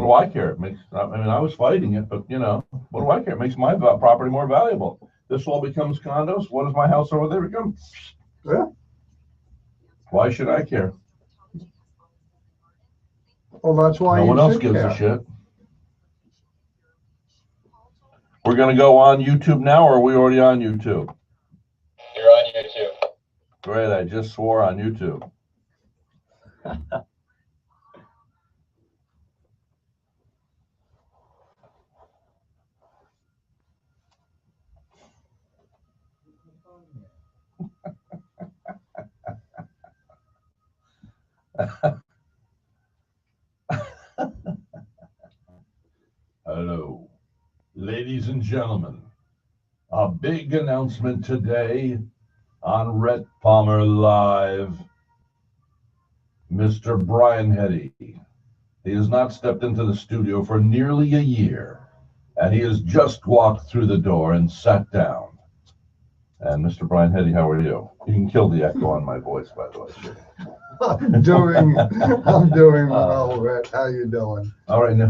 what do I care? It makes, I mean, I was fighting it, but you know, what do I care? It makes my property more valuable. This all becomes condos. What does my house over there become? Yeah. Why should I care? Well, that's why No you one else should gives care. a shit. We're going to go on YouTube now, or are we already on YouTube? You're on YouTube. Great, I just swore on YouTube. Hello, ladies and gentlemen. A big announcement today on Rhett Palmer Live. Mr. Brian Hetty. He has not stepped into the studio for nearly a year, and he has just walked through the door and sat down. And Mr. Brian Hetty, how are you? You can kill the echo on my voice, by the way. I'm doing well, Rhett. How you doing? All right, now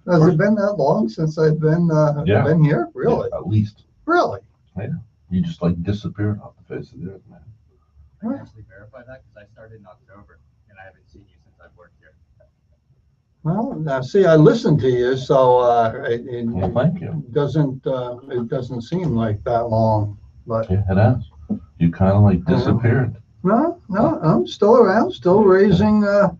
Has it been that long since I've been been here? Really? Yeah, at least. Really? Yeah. You just like disappeared off the face of the earth, man. I can actually verify that because I started in October and I haven't seen you since I've worked here. Well, now see, I listened to you, so Well, thank you. it doesn't seem like that long, but Yeah, it has. You kind of like disappeared. no, I'm still around, still raising a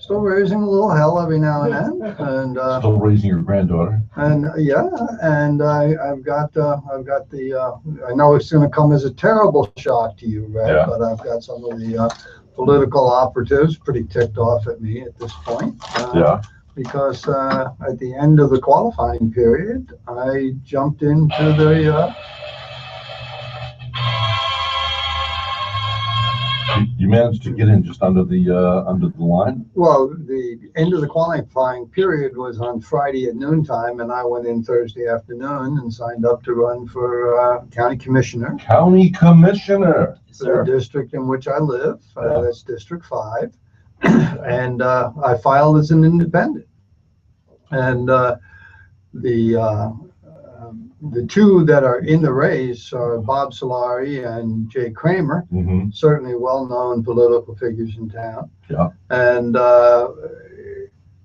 little hell every now and then, and Still raising your granddaughter. and yeah, and I've got the I know it's going to come as a terrible shock to you, Rhett, Yeah. but I've got some of the political operatives pretty ticked off at me at this point. Yeah. Because at the end of the qualifying period, I jumped into the. You managed to get in just under the line. Well, the end of the qualifying period was on Friday at noontime, and I went in Thursday afternoon and signed up to run for county commissioner. County commissioner. The district in which I live, that's District 5, and I filed as an independent. And the two that are in the race are Bob Solari and Jay Kramer, certainly well-known political figures in town. Yeah. And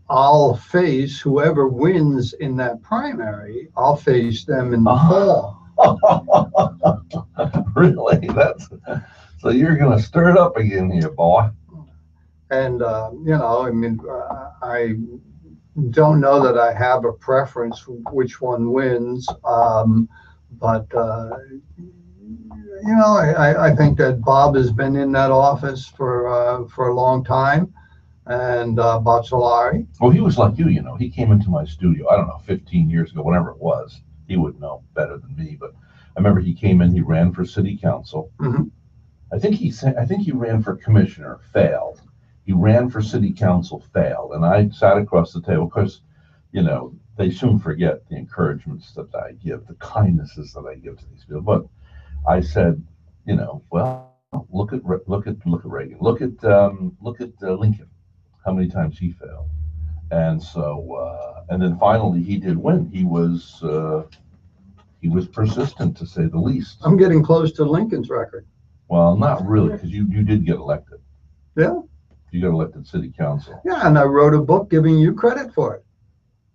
I'll face whoever wins in that primary. I'll face them in the fall. Really? So you're going to stir it up again here, boy. And you know, I mean, I don't know that I have a preference which one wins, but you know, I think that Bob has been in that office for a long time, and Bob Solari. Well, he was like you, you know. He came into my studio, I don't know, 15 years ago, whenever it was. He would know better than me, but I remember he came in. He ran for city council. I think he ran for commissioner, failed. He ran for city council, failed, and I sat across the table because, you know, they soon forget the encouragements that I give, the kindnesses that I give to these people. But I said, you know, well, look at Reagan, look at Lincoln, how many times he failed, and so and then finally he did win. He was persistent, to say the least. I'm getting close to Lincoln's record. Well, not really, because you did get elected. Yeah. You got elected city council. Yeah, and I wrote a book giving you credit for it.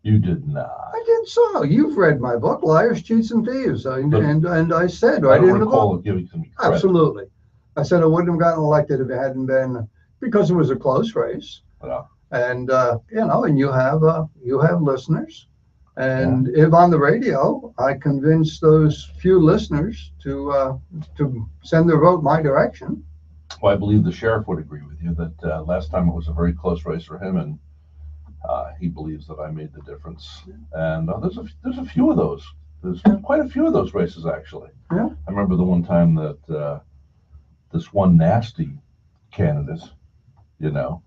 You did not. I did so. You've read my book, Liars, Cheats, and Thieves. And I said right in the book. I don't recall giving me credit. Absolutely. I said I wouldn't have gotten elected if it hadn't been, because it was a close race. Yeah. And, you know, and you have listeners. And if on the radio, I convinced those few listeners to send their vote my direction. Well, I believe the sheriff would agree with you that last time it was a very close race for him, and he believes that I made the difference. And there's a few of those. There's quite a few of those races, actually. Yeah. I remember the one time that this one nasty candidate, you know,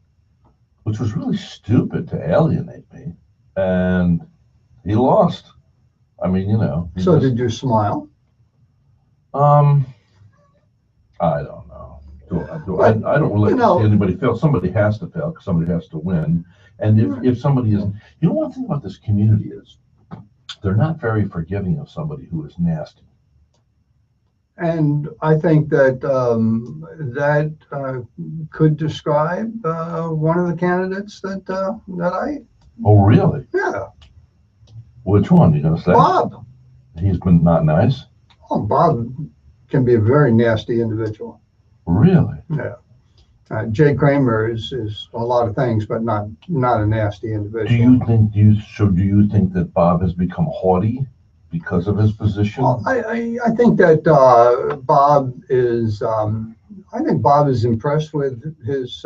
which was really stupid to alienate me, and he lost. I mean, you know. So did you smile? I don't know. Do go out to. I don't really like to see anybody fail. Somebody has to fail because somebody has to win. And if somebody is, one thing about this community is they're not very forgiving of somebody who is nasty. And I think that could describe one of the candidates that Oh, really? yeah. Which one you gonna say? Bob. He's been not nice. Oh, Bob can be a very nasty individual. Really? Yeah. Jay Kramer is a lot of things, but not a nasty individual. Do you think that Bob has become haughty because of his position? Well, I think that Bob is. I think Bob is impressed with his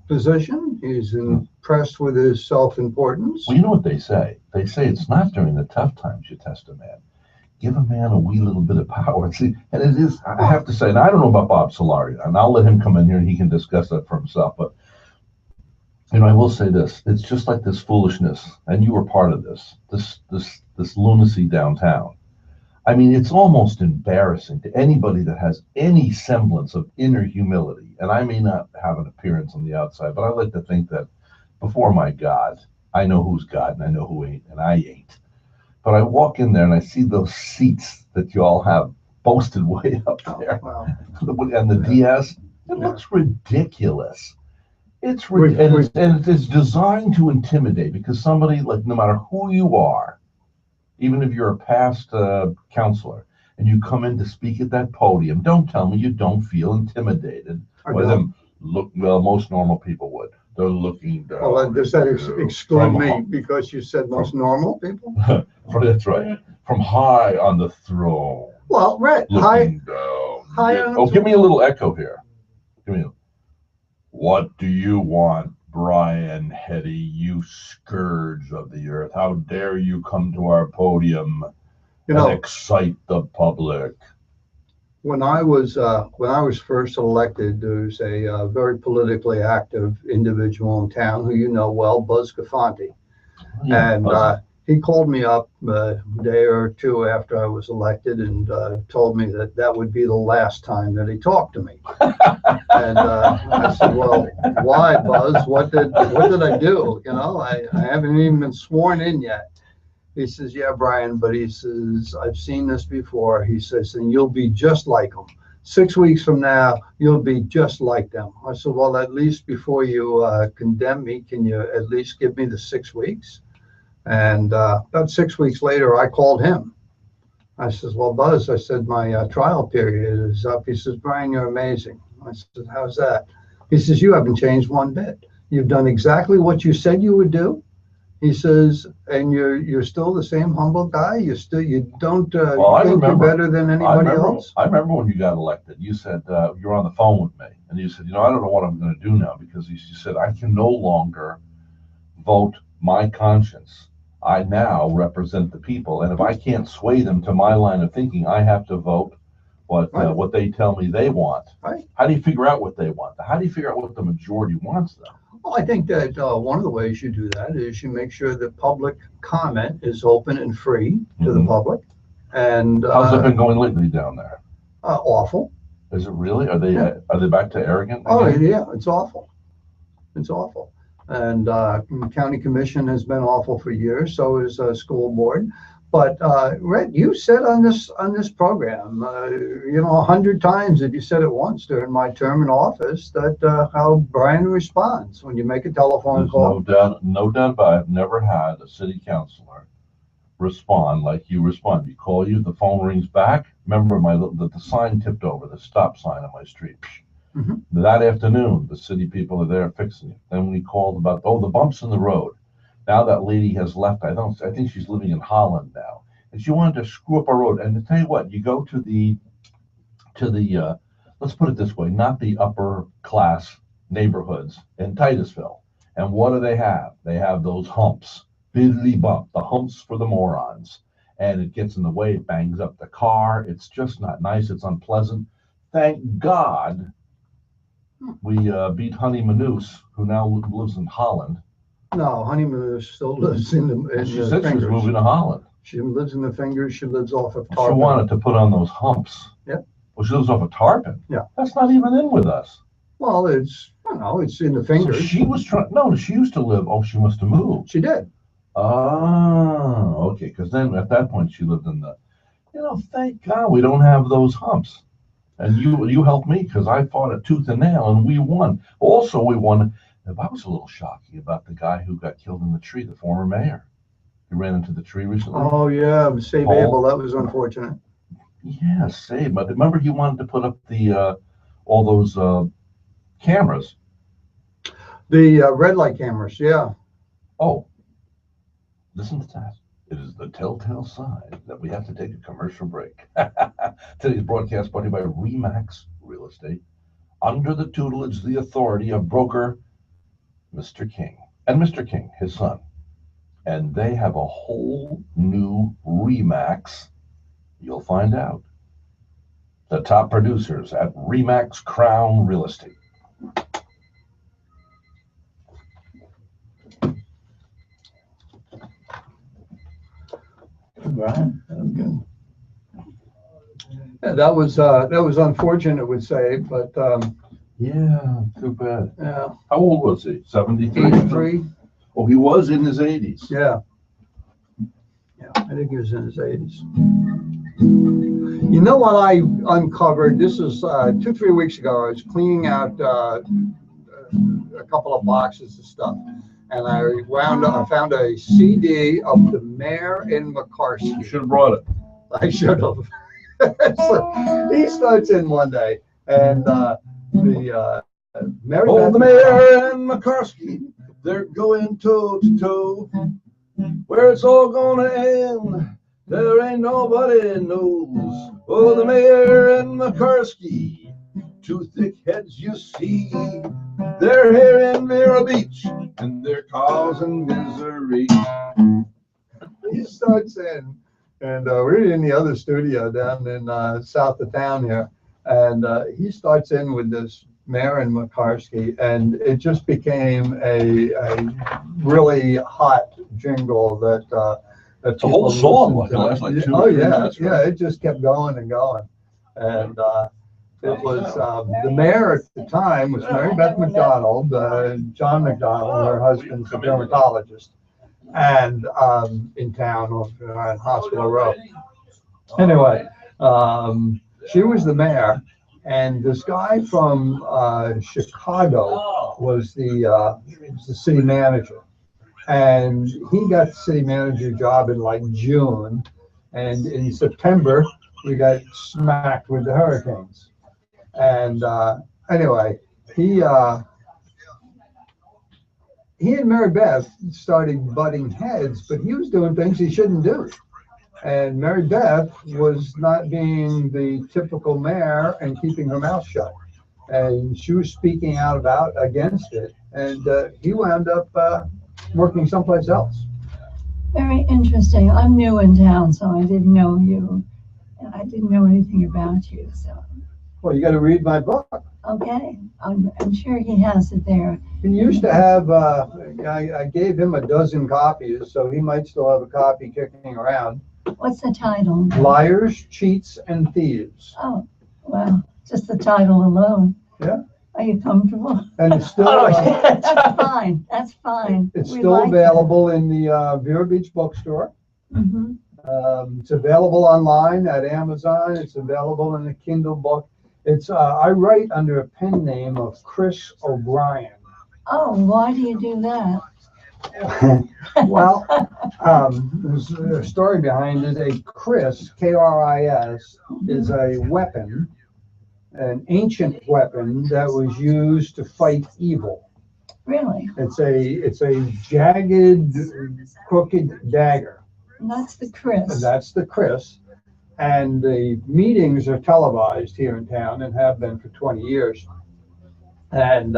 position. He's impressed with his self-importance. Well, you know what they say? They say it's not during the tough times you test a man. Give a man a wee little bit of power. See, and it is, I have to say, and I don't know about Bob Solari, and I'll let him come in here and he can discuss that for himself, but I will say this, it's just like this foolishness, and you were part of this lunacy downtown. I mean, it's almost embarrassing to anybody that has any semblance of inner humility, and I may not have an appearance on the outside, but I like to think that before my God, I know who's God and I know who ain't, and I ain't. But I walk in there and I see those seats that you all have posted way up there. Wow. And the DS, it looks ridiculous. It's and it's designed to intimidate because somebody, like, no matter who you are, even if you're a past counselor and you come in to speak at that podium, don't tell me you don't feel intimidated by them. Well, most normal people would. They're looking down. Well, does that exclude me because you said most normal people? That's right. From high on the throne. Well, Rhett, looking down. High give me a little echo here. What do you want, Brian Hetty, you scourge of the earth? How dare you come to our podium and excite the public? When I was first elected, there was a very politically active individual in town who you know well, Buzz Gafanti. Yeah, and he called me up a day or two after I was elected and told me that would be the last time that he talked to me. And I said, well, why, Buzz? What did I do? I haven't even been sworn in yet. He says, yeah, Brian, but he says, I've seen this before. He says, and you'll be just like them. 6 weeks from now, you'll be just like them. I said, well, at least before you condemn me, can you at least give me the 6 weeks? And about 6 weeks later, I called him. I says, well, Buzz, I said, my trial period is up. He says, Brian, you're amazing. I said, how's that? He says, you haven't changed one bit. You've done exactly what you said you would do. He says, and you're still the same humble guy. You don't think you're better than anybody else. I remember when you got elected. You said you were on the phone with me, and you said, I don't know what I'm going to do now because you said I can no longer vote my conscience. I now represent the people, and if I can't sway them to my line of thinking, I have to vote what they tell me they want. Right. How do you figure out what they want? How do you figure out what the majority wants, though? Well, I think that one of the ways you do that is you make sure that public comment is open and free to the public. And how's it been going lately down there? Awful. Is it really? Are they back to arrogant again? Oh yeah, it's awful. It's awful. And county commission has been awful for years. So is school board. But Rhett, you said on this program, 100 times, if you said it once during my term in office, that how Brian responds when you make a telephone call. No doubt about it. I've never had a city councilor respond like you respond. You call you, the phone rings back. Remember the sign tipped over, the stop sign on my street. Mm-hmm. That afternoon, the city people are there fixing it. Then we called about the bumps in the road. Now that lady has left. I think she's living in Holland now, and she wanted to screw up our road. And to tell you what, you go to the let's put it this way, not the upper class neighborhoods in Titusville. And what do they have? They have those humps, biddly bump, the humps for the morons. And it gets in the way. It bangs up the car. It's just not nice. It's unpleasant. Thank God we beat Honey Manous, who now lives in Holland. No, Honey Manous still lives in the She said she was moving to Holland. She lives in the Fingers. She lives off of Tarpon. She wanted to put on those humps. Yep. Well, she lives off of Tarpon. Yeah. That's not even in with us. Well, it's, you know, it's in the So fingers. she was trying, no, she used to live, oh, she must have moved. She did. Ah, okay, because then at that point she lived in the, thank God we don't have those humps. And you helped me because I fought it tooth and nail and we won. Also, we won. I was a little shocking about the guy who got killed in the tree, the former mayor. He ran into the tree recently. Oh, yeah, Save Paul. Abel, that was unfortunate. Yeah, save. But remember he wanted to put up the all those cameras. The red light cameras, yeah. Oh, listen to that. It is the telltale sign that we have to take a commercial break. Today's broadcast brought to you by Remax Real Estate, under the tutelage, the authority of broker Mr. King and Mr. King, his son. And they have a whole new Remax. You'll find out. The top producers at Remax Crown Real Estate. Right. Yeah, that was unfortunate, would say, but Yeah, too bad. yeah, How old was he? 73? 83. Oh, he was in his 80s. Yeah. Yeah, I think he was in his 80s. You know what I uncovered? This is 2-3 weeks ago. I was cleaning out a couple of boxes of stuff, and I found a CD of the Mayor and You McCarthy. should have brought it. I should have. So he starts in one day, and the Mary Oh, Beth the mayor and McCarthy, they're going toe to toe. Where it's all gonna end, there ain't nobody knows. Oh, the mayor and McCarthy, two thick heads you see. They're here in Vero Beach, and they're causing misery. he starts in, and we're in the other studio down in south of town here, and he starts in with this Marin McCarthy, and it just became a really hot jingle that that The whole people song, listened like, to. it lasts like 2 Oh or 3 yeah, minutes, yeah, right? it just kept going and going, and it was the mayor at the time was Mary Beth McDonald, John McDonald, her husband's a dermatologist, and in town on Hospital Row. Anyway, she was the mayor, and this guy from Chicago was the city manager, and he got the city manager job in like June, and in September we got smacked with the hurricanes, and anyway, he and Mary Beth started butting heads, but he was doing things he shouldn't do. And Mary Beth was not being the typical mayor and keeping her mouth shut. And she was speaking out against it. And he wound up working someplace else. Very interesting. I'm new in town, so I didn't know you, and I didn't know anything about you. So, Well, you got to read my book. okay, I'm sure he has it there. He used to have, I gave him a dozen copies, so he might still have a copy kicking around. What's the title? Liars, Cheats, and Thieves. Oh, well, just the title alone. Yeah. Are you comfortable? And it's still, That's fine. That's fine. it's We still like available in the Vero Beach bookstore. that. Mhm. It's available online at Amazon. It's available in a Kindle book. It's I write under a pen name of Chris O'Brien. Oh, why do you do that? Well, there's a story behind it. A Kris, K-R-I-S, is a weapon, an ancient weapon that was used to fight evil. Really? It's a jagged, crooked dagger. And that's the Chris. And that's the Kris. And the meetings are televised here in town and have been for 20 years. And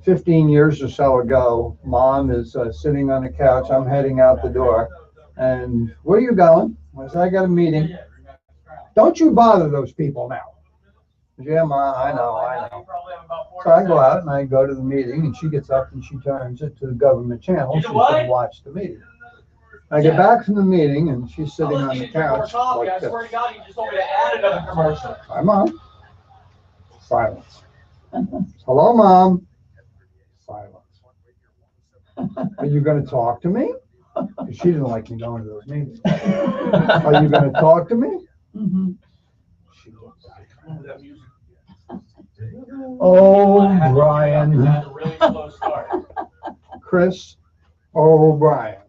15 years or so ago, Mom is sitting on the couch. I'm heading out the door. And where are you going? I said, I got a meeting. Don't you bother those people now. Yeah, Ma, I know. So I go out and I go to the meeting, and she gets up and she turns it to the government channel. She's going to watch the meeting. I get back from the meeting and she's sitting on the couch I like swear to this. God, you just told me to add another commercial. Hi, Mom. Silence. Hello, Mom. Silence. Are you going to talk to me? 'Cause she didn't like me going to those meetings. Are you going to talk to me? Mhm. She looked back. Oh, I had Brian. a really slow start. Chris O'Brien.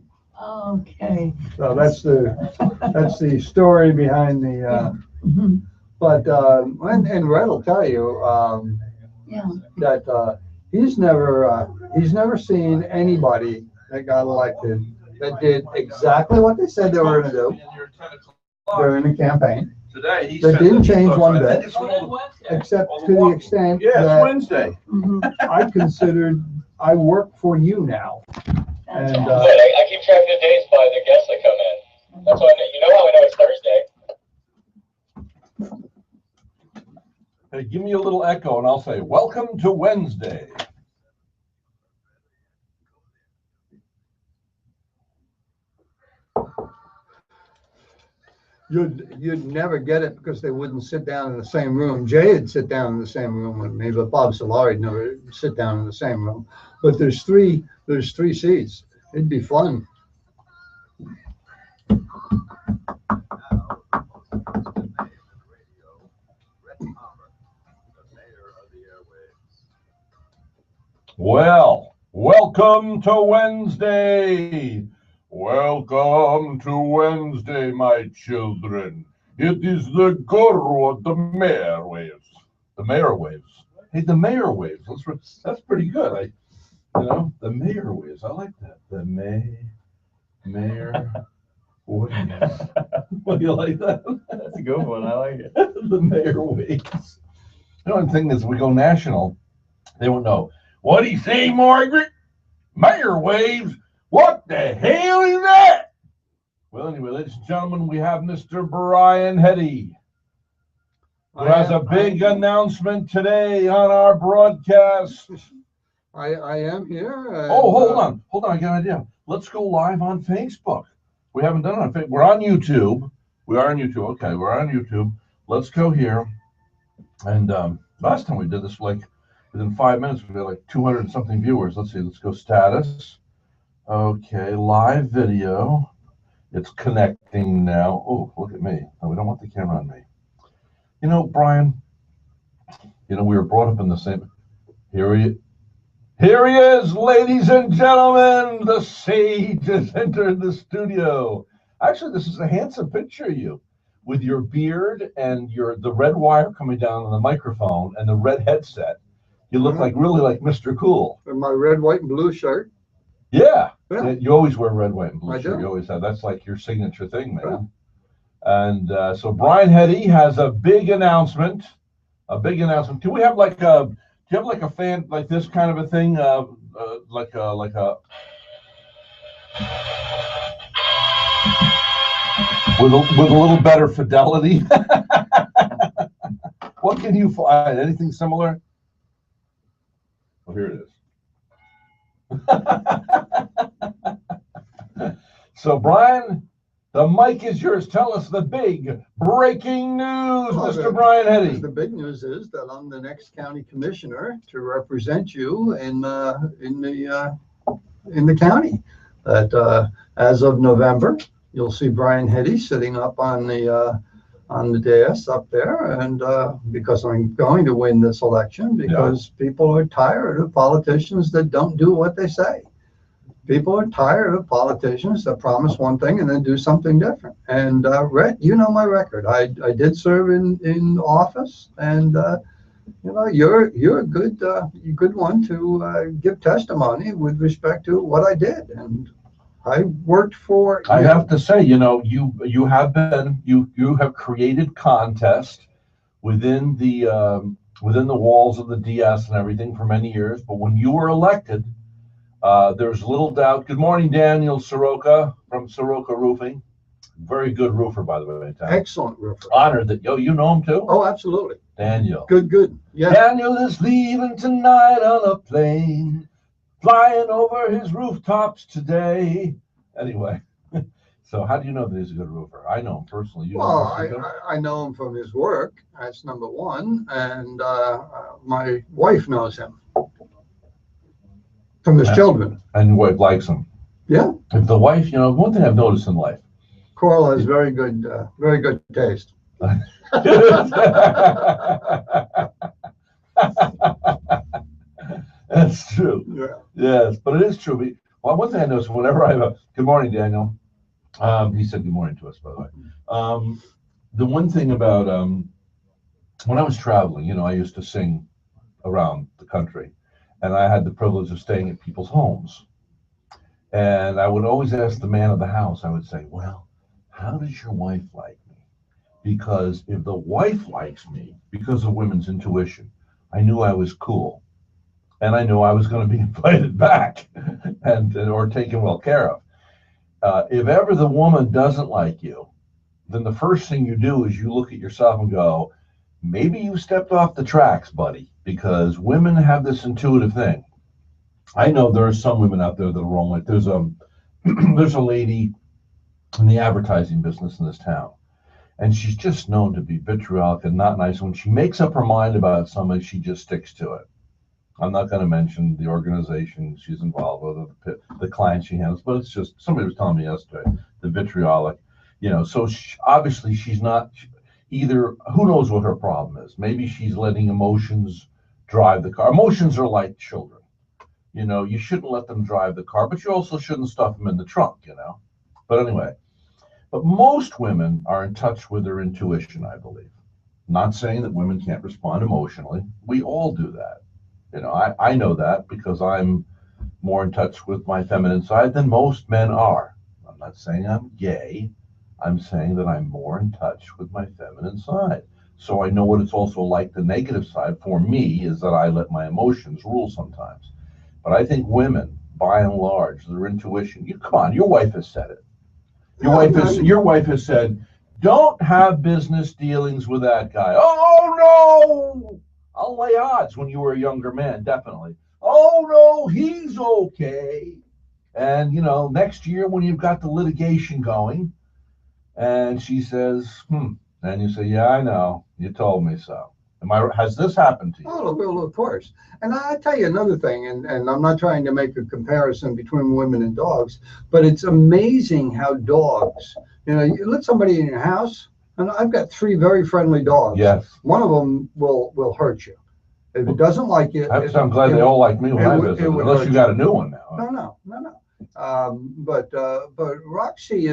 Okay. So that's the story behind the. Mhm. But and Rhett will tell you Yeah. that he's never seen anybody that got elected that did exactly what they said they were going to do during the campaign. Today, he That said didn't that he change thought- one I think bit. it's from all the- Except all the to the walk- extent Yeah, it's that Wednesday. Mhm. I considered I work for you now. And Fantastic. I keep track of the days by the guests that come in. That's why you know how I know it's Thursday. Hey, give me a little echo and I'll say, welcome to Wednesday. You'd never get it because they wouldn't sit down in the same room. Jay would sit down in the same room with me, but Bob Solari never sit down in the same room. But there's three seats. It'd be fun. Well, welcome to Wednesday. Welcome to Wednesday, my children. It is the guru of the mayor waves. The mayor waves. Hey, the mayor waves. That's pretty good. The mayor waves. I like that. The mayor waves. What do you like that? That's a good one. I like it. The mayor waves. The only thing is, we go national, they won't know. What do you say, Margaret? Mayor waves? What the hell is that? Well, anyway, ladies and gentlemen, we have Mr. Brian Hetty, who has a big announcement today on our broadcast. I am here. And, Oh, hold on, I got an idea. Let's go live on Facebook. We haven't done it on Facebook. We're on YouTube. We are on YouTube. Okay, we're on YouTube. Let's go here. And last time we did this, like within 5 minutes, we had like 200 and something viewers. Let's see. Let's go status. Okay, live video. It's connecting now. Oh, look at me. No, we don't want the camera on me. Brian, we were brought up in the same. Here he is, ladies and gentlemen. The sage has entered the studio. Actually, this is a handsome picture of you with your beard and the red wire coming down on the microphone and the red headset. You look really like Mr. Cool. and my red, white, and blue shirt. Yeah. Yeah. You always wear red, white, and blue I shirt. do. You always have. That's like your signature thing, man. And so Brian Hetty has a big announcement. Do you have like a fan like this kind of a thing? Like a with a little better fidelity. What can you find? Anything similar? Well, here it is. So, Brian, the mic is yours. Tell us the big breaking news, Mr. Brian Hetty. The big news is that I'm the next county commissioner to represent you in the county. That as of November, you'll see Brian Hetty sitting up on the dais up there, and because I'm going to win this election, because people are tired of politicians that don't do what they say. People are tired of politicians that promise one thing and then do something different. And Rhett, you know my record. I did serve in office, and you're a good one to give testimony with respect to what I did. And I worked for. I have to say, you have created contest within the walls of the DS and everything for many years. But when you were elected, there's little doubt. Good morning, Daniel Soroka from Soroka Roofing. Very good roofer, by the way. Excellent roofer. Honored that. You know him too? Oh, absolutely. Daniel. Good. Yeah. Daniel is leaving tonight on a plane, flying over his rooftops today. Anyway, So how do you know that he's a good roofer? I know him personally. You know Well, him personally? I know him from his work. That's number one. And my wife knows him from his children. And your wife likes him. Yeah. If the wife, one thing I've noticed in life. Coral has very good taste. That's true. Yeah. Yes, but it is true. Well, one thing I noticed whenever I have a good morning, Daniel. He said good morning to us, by the way. The one thing about when I was traveling, I used to sing around the country, and I had the privilege of staying at people's homes. And I would always ask the man of the house, I would say, well, how does your wife like me? Because if the wife likes me, because of women's intuition, I knew I was cool. And I knew I was going to be invited back or taken well care of. If ever the woman doesn't like you, then the first thing you do is you look at yourself and go, maybe you stepped off the tracks, buddy, because women have this intuitive thing. I know there are some women out there that are wrong. Like there's a lady in the advertising business in this town, and she's just known to be vitriolic and not nice. When she makes up her mind about somebody, she just sticks to it. I'm not going to mention the organization she's involved with, the client she handles, but it's just, somebody was telling me yesterday, the vitriolic, so obviously she's not either, who knows what her problem is. Maybe she's letting emotions drive the car. Emotions are like children. You shouldn't let them drive the car, but you also shouldn't stuff them in the trunk, But anyway, but most women are in touch with their intuition, I believe. Not saying that women can't respond emotionally. We all do that. I know that because I'm more in touch with my feminine side than most men are. I'm not saying I'm gay. I'm saying that I'm more in touch with my feminine side. So I know what it's also like. The negative side for me is that I let my emotions rule sometimes. But I think women, by and large, their intuition, come on, your wife has said it. Your wife has said, don't have business dealings with that guy. Oh, no! I'll lay odds when you were a younger man, definitely. Oh, no, he's okay. And, next year when you've got the litigation going, and she says, and you say, yeah, I know. You told me so. Has this happened to you? Oh, well, of course. And I tell you another thing, and I'm not trying to make a comparison between women and dogs, but it's amazing how dogs, you let somebody in your house, and I've got 3 very friendly dogs. Yes. One of them will hurt you. If it doesn't like you. I'm glad they all like me when I visit, unless you got a new one now. No. But Roxy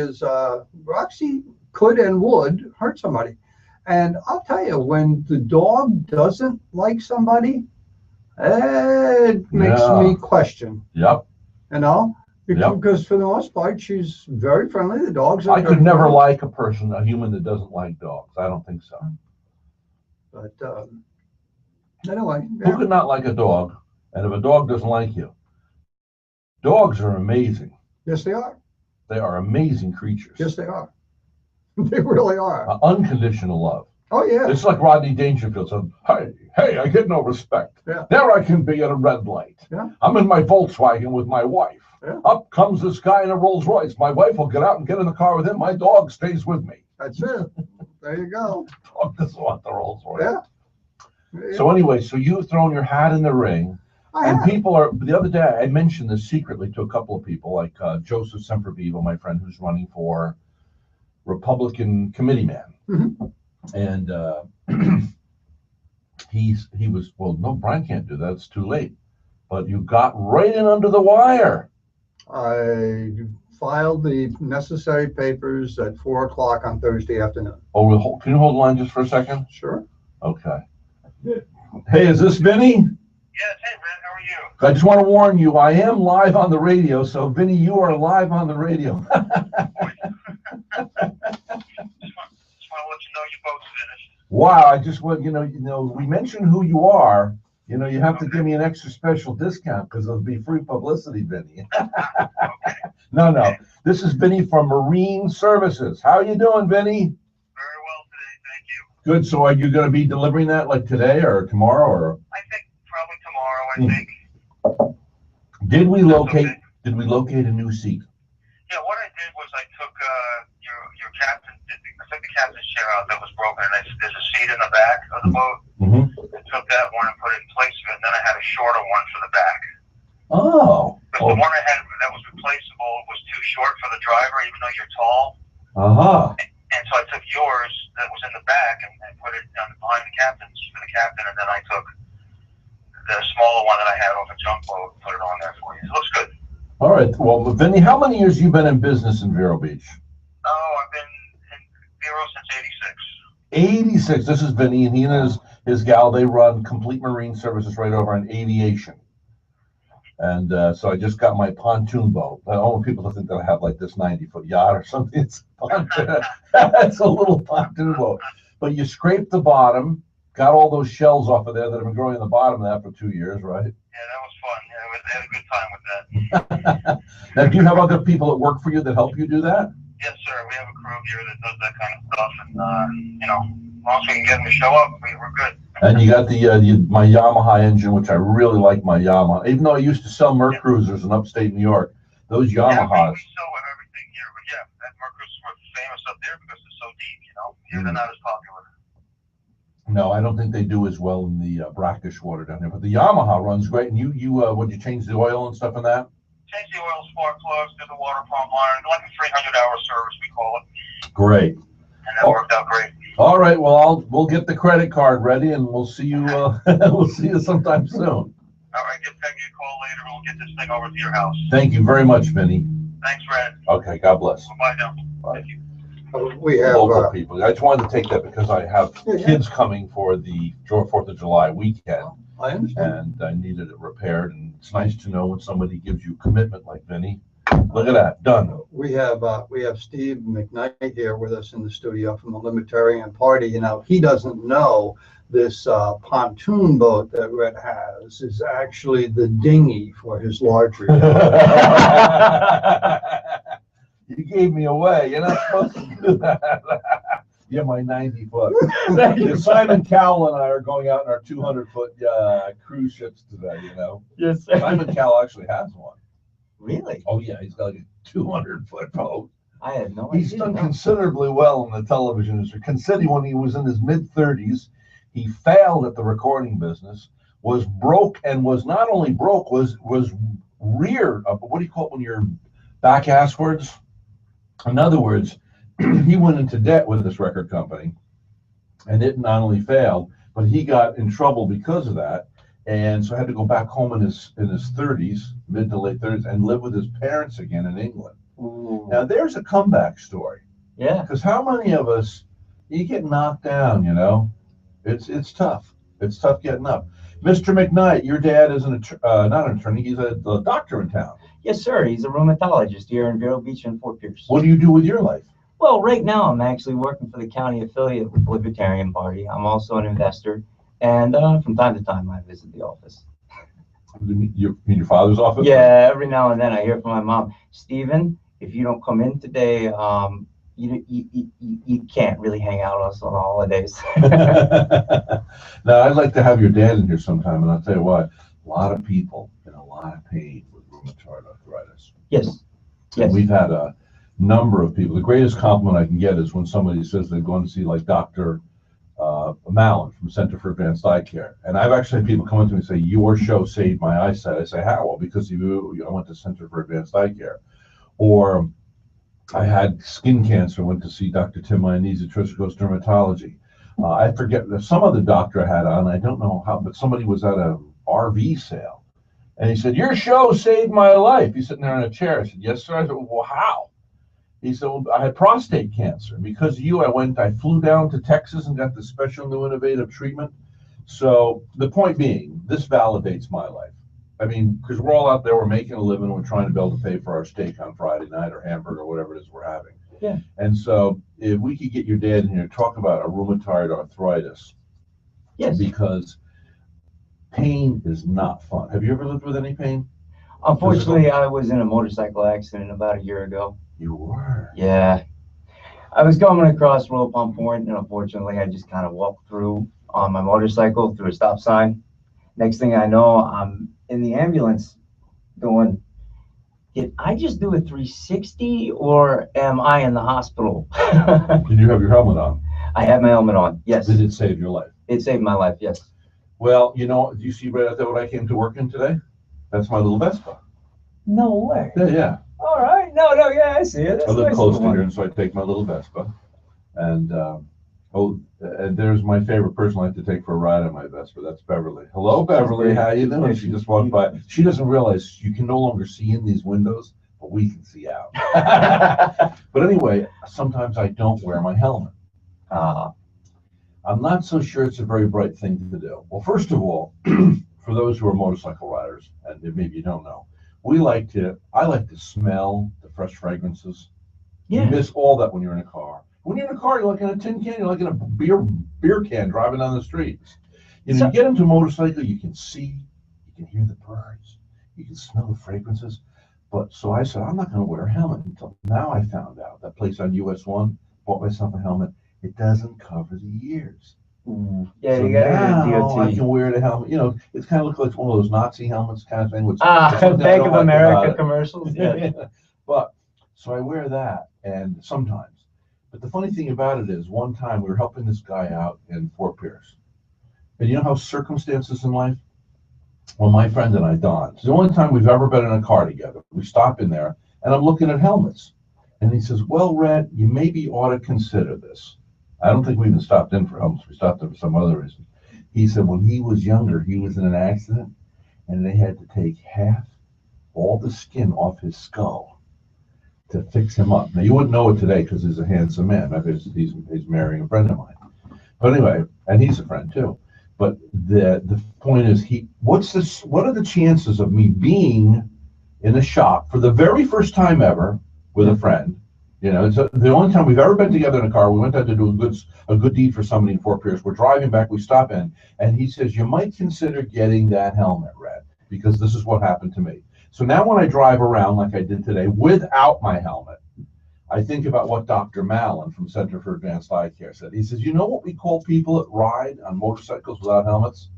Roxy could and would hurt somebody. And I'll tell you, when the dog doesn't like somebody, it makes me question. Yep. Because for the most part, she's very friendly. The dogs are. I could never like a human that doesn't like dogs. I don't think so. But anyway. Who could not like a dog? And if a dog doesn't like you, dogs are amazing. Yes, they are. They are amazing creatures. Yes, they are. They really are. Unconditional love. Oh, yeah. It's like Rodney Dangerfield said, hey, I get no respect. Yeah. There I can be at a red light. Yeah. I'm in my Volkswagen with my wife. Yeah. Up comes this guy in a Rolls Royce. My wife will get out and get in the car with him. My dog stays with me. That's it. There you go. Dog doesn't want the Rolls Royce. Yeah. So anyway, so you've thrown your hat in the ring. People are, the other day, I mentioned this secretly to a couple of people, like Joseph Sempervivo, my friend who's running for Republican committee man. Mm-hmm. And he was, well, no, Brian can't do that. It's too late. But you got right in under the wire. I filed the necessary papers at 4:00 on Thursday afternoon. Oh, can you hold the line just for a second? Sure. Okay. Hey, is this Vinny? Yes, hey, Rhett, how are you? I just want to warn you, I am live on the radio. So, Vinny, you are live on the radio. Just want to let you know you both finished. Wow, I just want, we mentioned who you are. You have to give me an extra special discount because it'll be free publicity, Vinny. Okay. No. This is Vinny from Marine Services. How are you doing, Vinny? Very well today, thank you. Good. So are you going to be delivering that like today or tomorrow? Or I think probably tomorrow, I think. Did we locate a new seat? Yeah, what I did was I took I took the captain's chair out that was broken, and there's a seat in the back of the boat. Mm-hmm. I took that one and put it in place of it, and then I had a shorter one for the back. Oh. Because the one I had that was replaceable was too short for the driver, even though you're tall. Uh-huh. And so I took yours that was in the back and put it behind the captain's for the captain, and then I took the smaller one that I had off a junk boat and put it on there for you. It looks good. All right. Well, Vinny, how many years you been in business in Vero Beach? Oh, I've been in Vero since '86. 86. This is Vinny, and he and his gal, they run Complete Marine Services right over on Aviation. And so I just got my pontoon boat. I don't want people to think that I have like this 90-foot yacht or something. It's it's a little pontoon boat. But you scrape the bottom, got all those shells off of there that have been growing in the bottom of that for 2 years, right? Yeah, that was fun. Yeah, they had a good time with that. Now, do you have other people that work for you that help you do that? Yes, sir. We have a crew here that does that kind of stuff, and as long as we can get them to show up, we're good. And you got my Yamaha engine, which I really like my Yamaha. Even though I used to sell Merc Cruisers in upstate New York, those Yamahas. Yeah, we sell everything here, but yeah, that Merc Cruisers were famous up there because it's so deep. Here they're not as popular. No, I don't think they do as well in the brackish water down there. But the Yamaha runs great. And you would you change the oil and stuff in that? Change the oil, spark plugs, do the water pump iron, like a 300-hour service, we call it. Great. And that worked out great. All right. Well, we'll get the credit card ready, and we'll see you. We'll see you sometime soon. All right. Give Peggy a call later. We'll get this thing over to your house. Thank you very much, Vinny. Thanks, Rhett. Okay. God bless. Bye now. Bye. Thank you. We have, Local people. I just wanted to take that because I have kids coming for the 4th of July weekend, I understand. and I needed it repaired. And it's nice to know when somebody gives you commitment like Vinny. Look at that, done. We have Steve McKnight here with us in the studio from the Libertarian Party. He doesn't know this pontoon boat that Rhett has is actually the dinghy for his larger yacht. You gave me away. You're not supposed to do that. Yeah, my 90-foot. Simon Cowell and I are going out in our 200-foot cruise ships today, Yes, sir. Simon Cowell actually has one. Really? Oh, yeah, he's got like a 200-foot boat. I had no idea. He's done considerably well in the television industry. Considering when he was in his mid-30s, he failed at the recording business, was broke, and was not only broke, was reared. What do you call it when you're back asswards? In other words, he went into debt with this record company, and it not only failed, but he got in trouble because of that, and so had to go back home in his 30s, mid to late 30s, and live with his parents again in England. Ooh. Now there's a comeback story, Yeah. because how many of us, you get knocked down, it's tough. It's tough getting up. Mr. McKnight, your dad is not an attorney, he's a doctor in town. Yes, sir. He's a rheumatologist here in Vero Beach and Fort Pierce. What do you do with your life? Well, right now I'm actually working for the county affiliate with the Libertarian Party. I'm also an investor, and from time to time I visit the office. You mean your father's office? Yeah, every now and then I hear from my mom, Stephen, if you don't come in today, you can't really hang out with us on the holidays. Now, I'd like to have your dad in here sometime, and I'll tell you what, a lot of people in a lot of pain with rheumatoid arthritis. Yes. And we've had a number of people. The greatest compliment I can get is when somebody says they're going to see like Dr. Mallon from Center for Advanced Eye Care. And I've actually had people come up to me and say, your show saved my eyesight. I say, how? Well, because I went to Center for Advanced Eye Care. Or I had skin cancer, went to see Dr. Tim Ionese, Trisco's Dermatology. I forget, some other doctor I had on, I don't know how, but somebody was at a RV sale. And he said, your show saved my life. He's sitting there in a chair. I said, yes, sir. I said, well, how? He said, well, I had prostate cancer. Because of you, I flew down to Texas and got this special new innovative treatment. So the point being, this validates my life. I mean, because we're all out there, we're making a living, we're trying to be able to pay for our steak on Friday night or hamburger or whatever it is we're having. Yeah. And so if we could get your dad in here to talk about a rheumatoid arthritis. Yes. Because pain is not fun. Have you ever lived with any pain? Unfortunately, I was in a motorcycle accident about a year ago. You were? Yeah. I was coming across Royal Palm Point, and unfortunately, I just kind of walked through on my motorcycle through a stop sign. Next thing I know, I'm in the ambulance going, did I just do a 360 or am I in the hospital? Did you have your helmet on? I had my helmet on. Yes. Did it save your life? It saved my life. Yes. Well, you know, do you see right out there what I came to work in today? That's my little Vespa. No way. Yeah. All right. No, yeah, I see it. That's I live nice close little to one. here, and so I take my little Vespa. And and there's my favorite person I like to take for a ride on my Vespa. That's Beverly. Hello, Beverly. How you doing? She just walked by. She doesn't realize you can no longer see in these windows, but we can see out. But anyway, sometimes I don't wear my helmet. I'm not so sure it's a very bright thing to do. Well, first of all, for those who are motorcycle riders, and maybe you don't know, I like to smell the fresh fragrances. Yeah. You miss all that when you're in a car. When you're in a car, you're like in a tin can, you're like in a beer can driving down the streets. You know, you get into a motorcycle, you can see, you can hear the birds, you can smell the fragrances. But so I said, I'm not going to wear a helmet until now. I found out that place on US 1, bought myself a helmet. It doesn't cover the ears. Yeah, So you got now to DOT. I can wear the helmet. You know, it's kind of looks like one of those Nazi helmets kind of thing. Which Bank of America commercials. Yeah. But so I wear that, and sometimes. But the funny thing about it is, one time we were helping this guy out in Fort Pierce, and you know how circumstances in life. Well, my friend and I, Don, it's the only time we've ever been in a car together. We stop in there, and I'm looking at helmets, and he says, "Well, Rhett, you maybe ought to consider this." I don't think we even stopped in for helmets. We stopped in for some other reason. He said when he was younger, he was in an accident, and they had to take half all the skin off his skull to fix him up. Now, you wouldn't know it today because he's a handsome man. He's marrying a friend of mine. But anyway, and he's a friend too. But the point is, what are the chances of me being in a shop for the very first time ever with a friend? You know, it's the only time we've ever been together in a car. We went out to do a good deed for somebody in Fort Pierce. We're driving back. We stop in, and he says, "You might consider getting that helmet, Rhett, because this is what happened to me." So now when I drive around like I did today without my helmet, I think about what Dr. Mallon from Center for Advanced Eye Care said. He says, "You know what we call people that ride on motorcycles without helmets?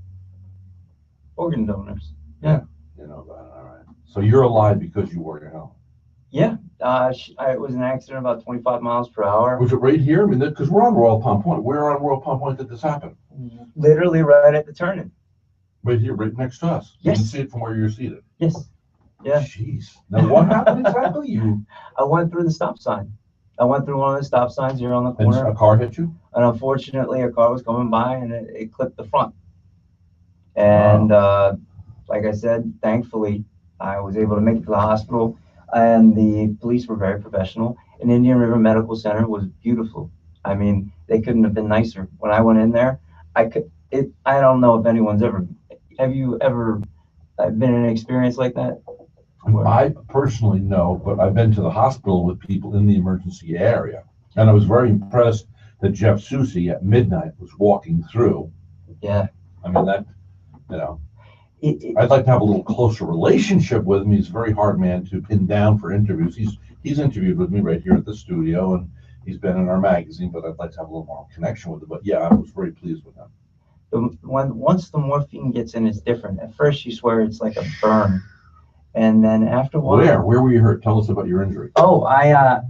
Organ donors. Yeah. You know that, all right. So you're alive because you wore your helmet. Yeah. It was an accident about 25 miles per hour. Was it right here? I mean, because we're on Royal Palm Point. Where on Royal Palm Point did this happen? Literally right at the turning. Right here, right next to us. Yes. You can see it from where you're seated. Yes. Yeah. Jeez. Now, what happened exactly? I went through the stop sign. I went through one of the stop signs here on the And corner. a car hit you? And unfortunately, a car was coming by and it clipped the front. And like I said, thankfully, I was able to make it to the hospital. And the police were very professional. And Indian River Medical Center was beautiful. I mean, they couldn't have been nicer. When I went in there, I don't know if anyone's ever. Have you ever been in an experience like that? I personally no, but I've been to the hospital with people in the emergency area, and I was very impressed that Jeff Susie at midnight was walking through. Yeah. I mean, that, you know, I'd like to have a little closer relationship with him. He's a very hard man to pin down for interviews. He's interviewed with me right here at the studio, and he's been in our magazine, but I'd like to have a little more connection with him. But yeah, I was very pleased with him. Once the morphine gets in, it's different. At first, you swear it's like a burn. And then after a while. Where were you hurt? Tell us about your injury. Oh,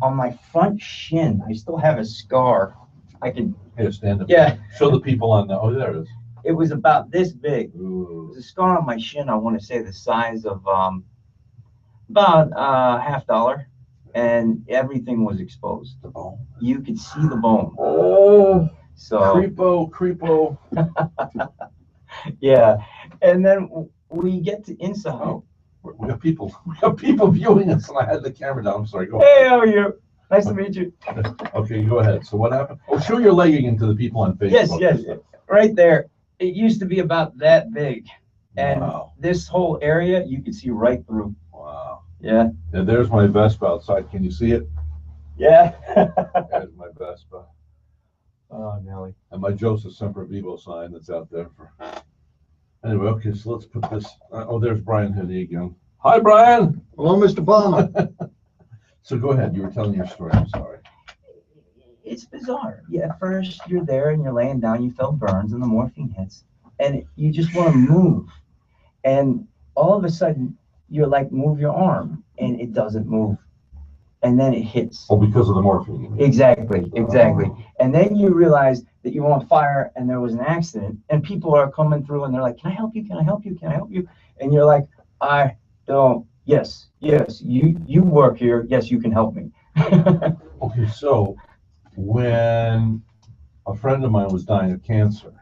on my front shin, I still have a scar. I could. Here, stand up. Yeah. Show the people on the. Oh, there it is. It was about this big. Ooh. It was a scar on my shin. I want to say the size of about $50, and everything was exposed. The bone. You could see the bone. Oh. So. Creepo. Yeah, and then we get to inside. Oh. We have people viewing us, and I had the camera down. I'm sorry. Go Hey, ahead. how are you? Nice to meet you. Okay, go ahead. So what happened? Oh, show your leg again to the people on Facebook. Yes, right there. It used to be about that big, and Wow. this whole area you could see right through. Wow. Yeah. And there's my Vespa outside. Can you see it? Yeah. There's my Vespa. Oh, Nelly. And my Joseph Semper Vivo sign that's out there for. Anyway, okay, so let's put this. There's Brian Hiddy again. Hi, Brian. Hello, Mr. Palmer. So go ahead. You were telling your story. I'm sorry. It's bizarre. Yeah, at first you're there and you're laying down, you feel burns and the morphine hits, and you just want to move. And all of a sudden, you're like, move your arm, and it doesn't move. And then it hits. Oh, because of the morphine. You mean? Exactly. And then you realize that you're on fire and there was an accident, and people are coming through and they're like, can I help you? Can I help you? Can I help you? And you're like, I don't. Yes, you work here. Yes, you can help me. Okay, so when a friend of mine was dying of cancer,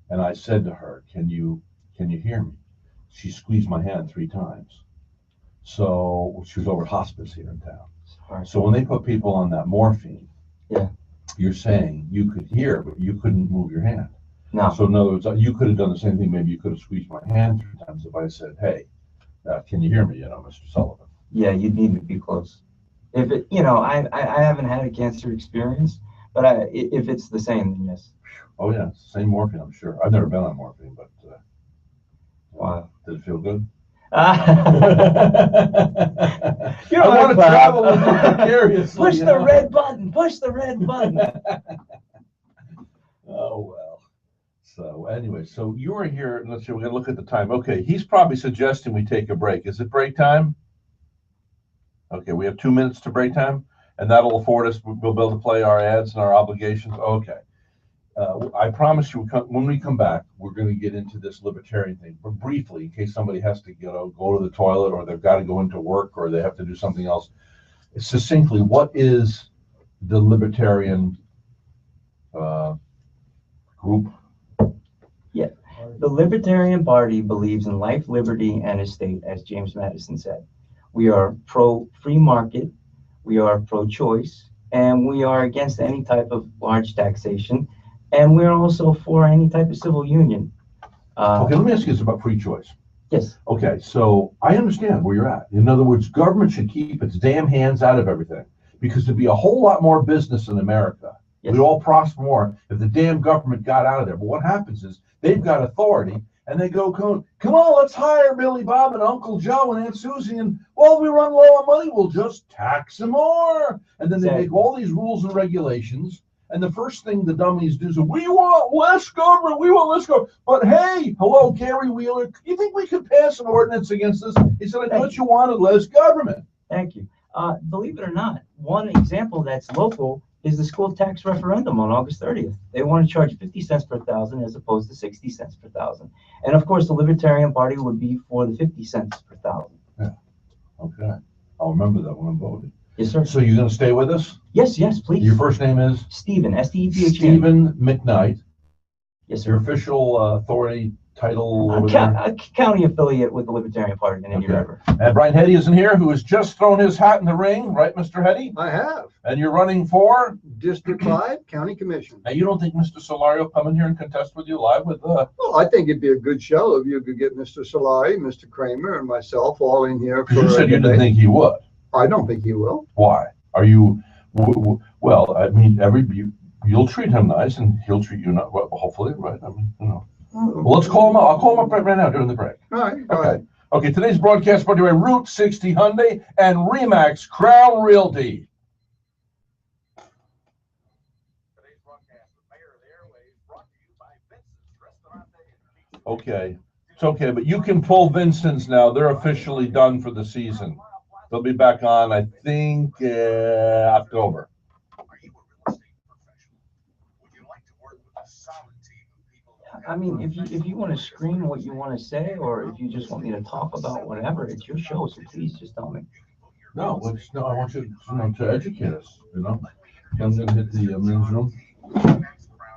and I said to her, can you hear me? She squeezed my hand 3 times. So she was over at hospice here in town. So when they put people on that morphine, yeah, you're saying you could hear, but you couldn't move your hand. No. So in other words, you could have done the same thing. Maybe you could have squeezed my hand 3 times if I said, hey, can you hear me, Mr. Sullivan? Yeah, you'd need to be close. If it, I haven't had a cancer experience, but if it's the same, then yes. Oh yeah, it's the same morphine, I'm sure. I've never been on morphine, but wow, did it feel good? You I want to travel with you vicariously. Push the red button. Push the red button. Oh well. So anyway, so you were here. Let's see. We're gonna look at the time. Okay, he's probably suggesting we take a break. Is it break time? Okay, we have 2 minutes to break time, and that'll afford us. We'll be able to play our ads and our obligations. Okay. I promise you, when we come back, we're going to get into this libertarian thing, but briefly, in case somebody has to go to the toilet, or they've got to go into work, or they have to do something else. Succinctly, what is the libertarian group? Yeah, the Libertarian Party believes in life, liberty, and estate, as James Madison said. We are pro-free market, we are pro-choice, and we are against any type of large taxation. And we're also for any type of civil union. Okay, let me ask you this about free choice. Yes. Okay, so I understand where you're at. In other words, government should keep its damn hands out of everything, because there'd be a whole lot more business in America. Yes. We'd all prosper more if the damn government got out of there. But what happens is they've got authority, and they go, come on, let's hire Billy Bob and Uncle Joe and Aunt Susie, and while we run low on money, we'll just tax them more. And then they make all these rules and regulations. And the first thing the dummies do is, we want less government, we want less government. But hey, hello, Gary Wheeler, you think we could pass an ordinance against this? He said, I thought you wanted less government. Thank you. Believe it or not, one example that's local is the school tax referendum on August 30th. They want to charge 50 cents per thousand as opposed to 60 cents per thousand. And of course, the Libertarian Party would be for the 50 cents per thousand. Yeah. Okay. I'll remember that when I'm voting. Yes, sir. So you're going to stay with us? Yes, please. Your first name is? Stephen, S-T-E-P-H-E-N. Stephen McKnight. Yes, sir. Your official authority title? County affiliate with the Libertarian Party in Indian River. And Brian Hetty isn't here, who has just thrown his hat in the ring, right, Mr. Hetty? I have. And you're running for? District 5, County Commission. Now, you don't think Mr. Solario come in here and contest with you live with Well, I think it'd be a good show if you could get Mr. Solari, Mr. Kramer, and myself all in here. Because you said you didn't think he would. I don't think he will. Why? Are you, well, I mean, you'll treat him nice and he'll treat you not, well, hopefully, right? I mean, Well, let's call him up. I'll call him up right now during the break. All right, go ahead. Okay, today's broadcast brought to you by Route 60 Hyundai and Remax Crown Realty. Today's broadcast with Mayor of the Airways brought to you by Vincent's Restaurante. Okay, it's okay, but you can pull Vincent's now. They're officially done for the season. They'll be back on, I think, October. Are you a real estate professional? Would you like to work with a solid team of people? I mean, if you want to scream what you want to say, or if you just want me to talk about whatever, it's your show, so please just tell me. No, I want you to educate us, I'm going to hit the men's room.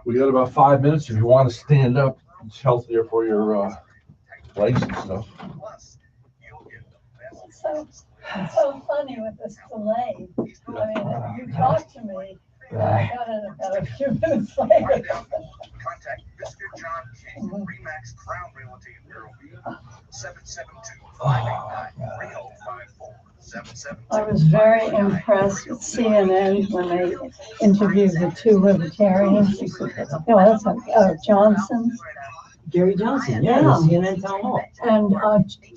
We got about 5 minutes. If you want to stand up, it's healthier for your legs and stuff. It's so funny with this delay. I mean, you talked to me, and I got it about a few minutes later. Contact Mr. John King, Remax Crown Realty in Vero, 772-589-3054. I was very impressed with CNN when they interviewed the two libertarians. That's Johnson. Gary Johnson, yeah, CNN Town Hall. And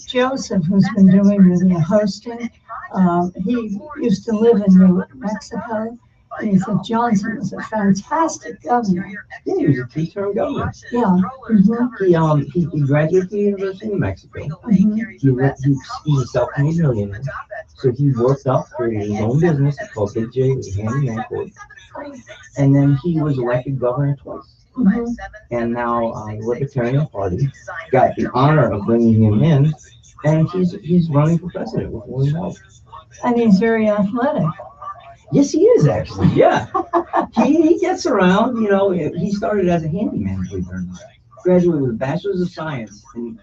Joseph, who's been doing the hosting, he used to live in New Mexico, And he said Johnson was a fantastic governor. Yeah, he was a two-term governor. Yeah. Mhm. He graduated from the University of New Mexico. Mhm. He's a self-made millionaire. So he worked up, created his own business called Big J, with a handyman court. And then he was elected governor twice. Mhm. And now the Libertarian Party got the honor of bringing him in, and he's running for president with William Weld. And he's very athletic. Yes, he is actually. Yeah, he gets around. You know, he started as a handyman, believe it or not. Graduated with a bachelor's of science in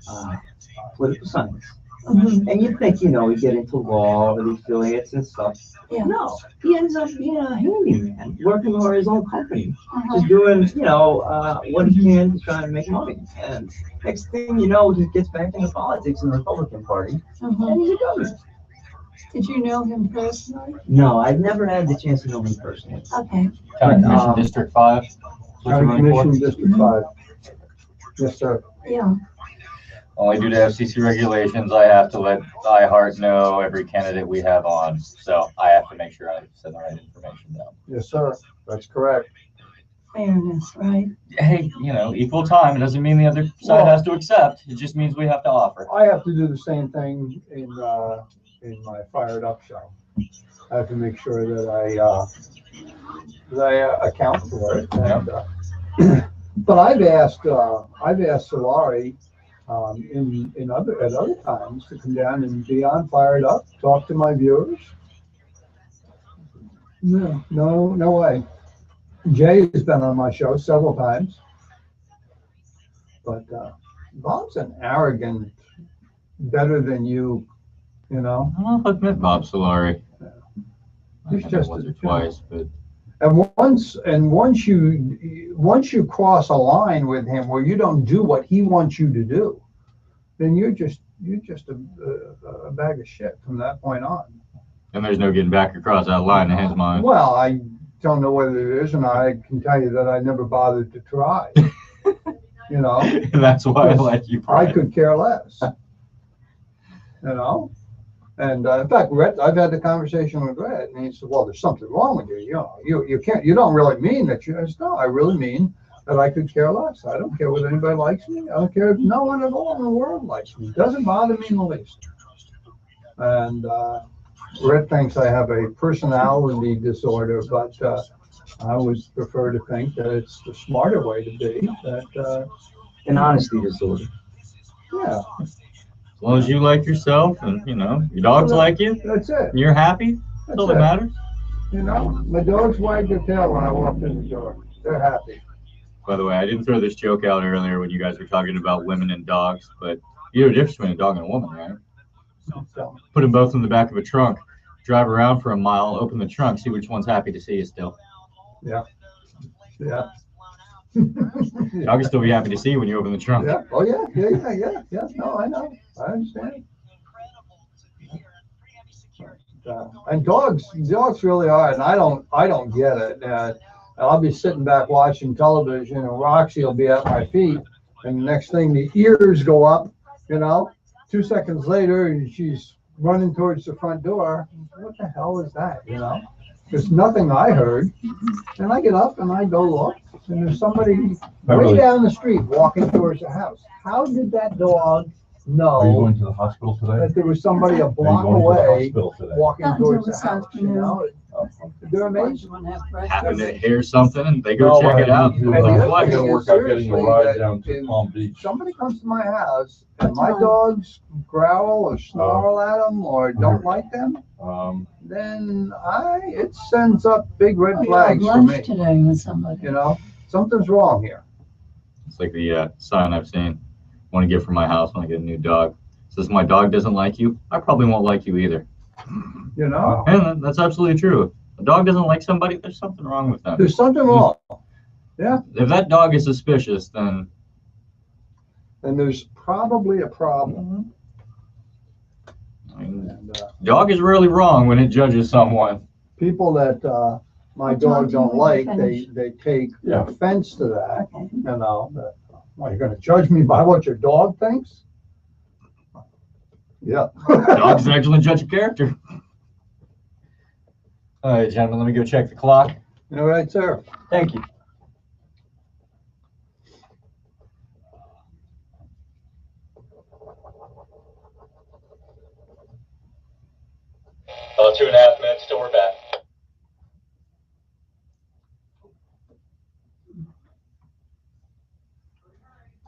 political science. Mhm. And you think, you know, he'd get into law or the affiliates and stuff. Yeah. No, he ends up being a handyman, working for his own company, Uh-huh. just doing, you know, what he can to try and make money. And next thing you know, he gets back into politics in the Republican Party, Mhm. and he's a governor. Did you know him personally? No, I've never had the chance to know him personally. Okay. County But, Commission District 5. County Commission District 5. Yes, sir. Yeah. Only due to FCC regulations, I have to let iHeart know every candidate we have on. So I have to make sure I send the right information down. Yes, sir. That's correct. Fairness, right? Hey, you know, equal time. It doesn't mean the other side Well- has to accept. It just means we have to offer. I have to do the same thing in my Fired Up show. I have to make sure that I account for it. And, but I've asked Solari at other times to come down and be on Fired Up, talk to my viewers. No way. Jay has been on my show several times, but Bob's an arrogant, better than you, you know. I don't know if I've met Bob Solari. He's I just once a- or twice, but And once you cross a line with him where you don't do what he wants you to do, then you're just a bag of shit from that point on. and there's no getting back across that line in his mind. Well, I don't know whether there is, and I can tell you that I never bothered to try. You know, And that's why I like you, I Brian. could care less. You know, and in fact, Rhett, I've had the conversation with Rhett, and he said, "Well, there's something wrong with you. You know, you don't really mean that you." I said, "No, I really mean that I could care less. I don't care whether anybody likes me. I don't care if no one at all in the world likes me. It doesn't bother me in the least." And Rhett thinks I have a personality disorder, but I would prefer to think that it's the smarter way to be. That An honesty disorder. yeah, As long as you like yourself and, you know, your dogs like you, that's it. and you're happy, that's That's all that it. matters. You know, my dogs wag their tail when I walk in the door. They're happy. By the way, I didn't throw this joke out earlier when you guys were talking about women and dogs, but you know the difference between a dog and a woman, right? So, Put them both in the back of a trunk, drive around for a mile, open the trunk, see which one's happy to see you still. yeah. Dog will still be happy to see you when you open the trunk. Yeah. Oh yeah. No, I know. I understand. And dogs really are, and I don't get it. I'll be sitting back watching television, and Roxy will be at my feet, and the next thing the ears go up, you know. 2 seconds later, and she's running towards the front door. What the hell is that? You know, there's nothing I heard, and I get up and I go look, and there's somebody way down the street walking towards the house. How did that dog Are you know going to the hospital today? that there was somebody a Are you block going to the away hospital today? walking Not towards until the this house? You afternoon. know, they're amazing. Happen to hear something and they go No, check I it out. need to, And the other I thing gotta is, work out getting a seriously, ride that down to if Palm Beach. somebody comes to my house and my dogs growl or snarl at them or don't like them, then it sends up big red Oh, you had flags for lunch me. today with somebody. You know, something's wrong here. It's like the sign I've seen. Want to get for my house when I get a new dog. It says my dog doesn't like you, I probably won't like you either. You know, And that's absolutely true. A dog doesn't like somebody, there's something wrong with them. there's something wrong. If that dog is suspicious, then And there's probably a problem. I mean, And, dog is really wrong when it judges someone. people that my Well, John, dog do you don't want like, to finish? they take Yeah. offense to that. Okay. You know, that, well, you're going to judge me by what your dog thinks? Yeah. Dog's an excellent judge of character. All right, gentlemen, let me go check the clock. All right, sir. Thank you. Oh, 2.5 minutes till we're back.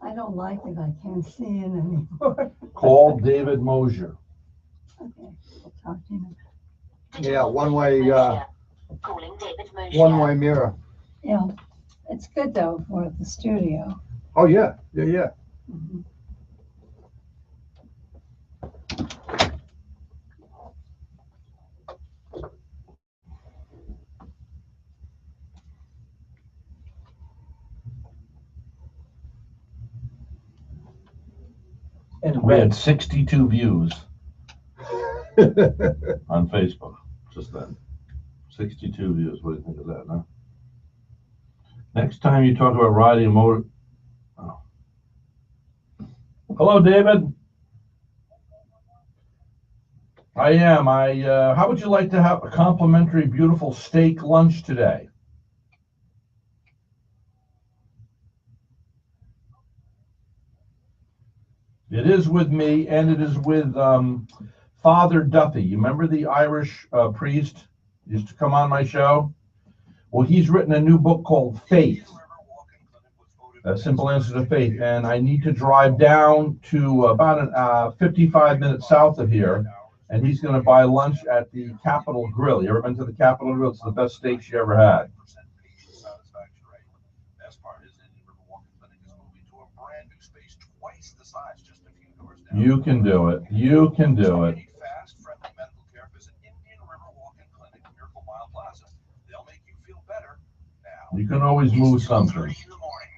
I don't like it. I can't see it anymore. Call David Mosier. Okay, we'll talk to you. Yeah, one-way mirror. Yeah, it's good though for the studio. Oh, yeah, yeah. Mhm. And We had Rhett, 62 views on Facebook just then. 62 views. What do you think of that, huh? Next time you talk about riding a motor. Oh. Hello, David. I am. How would you like to have a complimentary, beautiful steak lunch today? It is with me, and it is with Father Duffy. You remember the Irish priest used to come on my show? Well, he's written a new book called Faith, A Simple Answer to Faith, and I need to drive down to about 55 minutes south of here, and he's going to buy lunch at the Capitol Grill. You ever been to the Capitol Grill? It's the best steaks you ever had. You can do it. You can do it. You can always move something.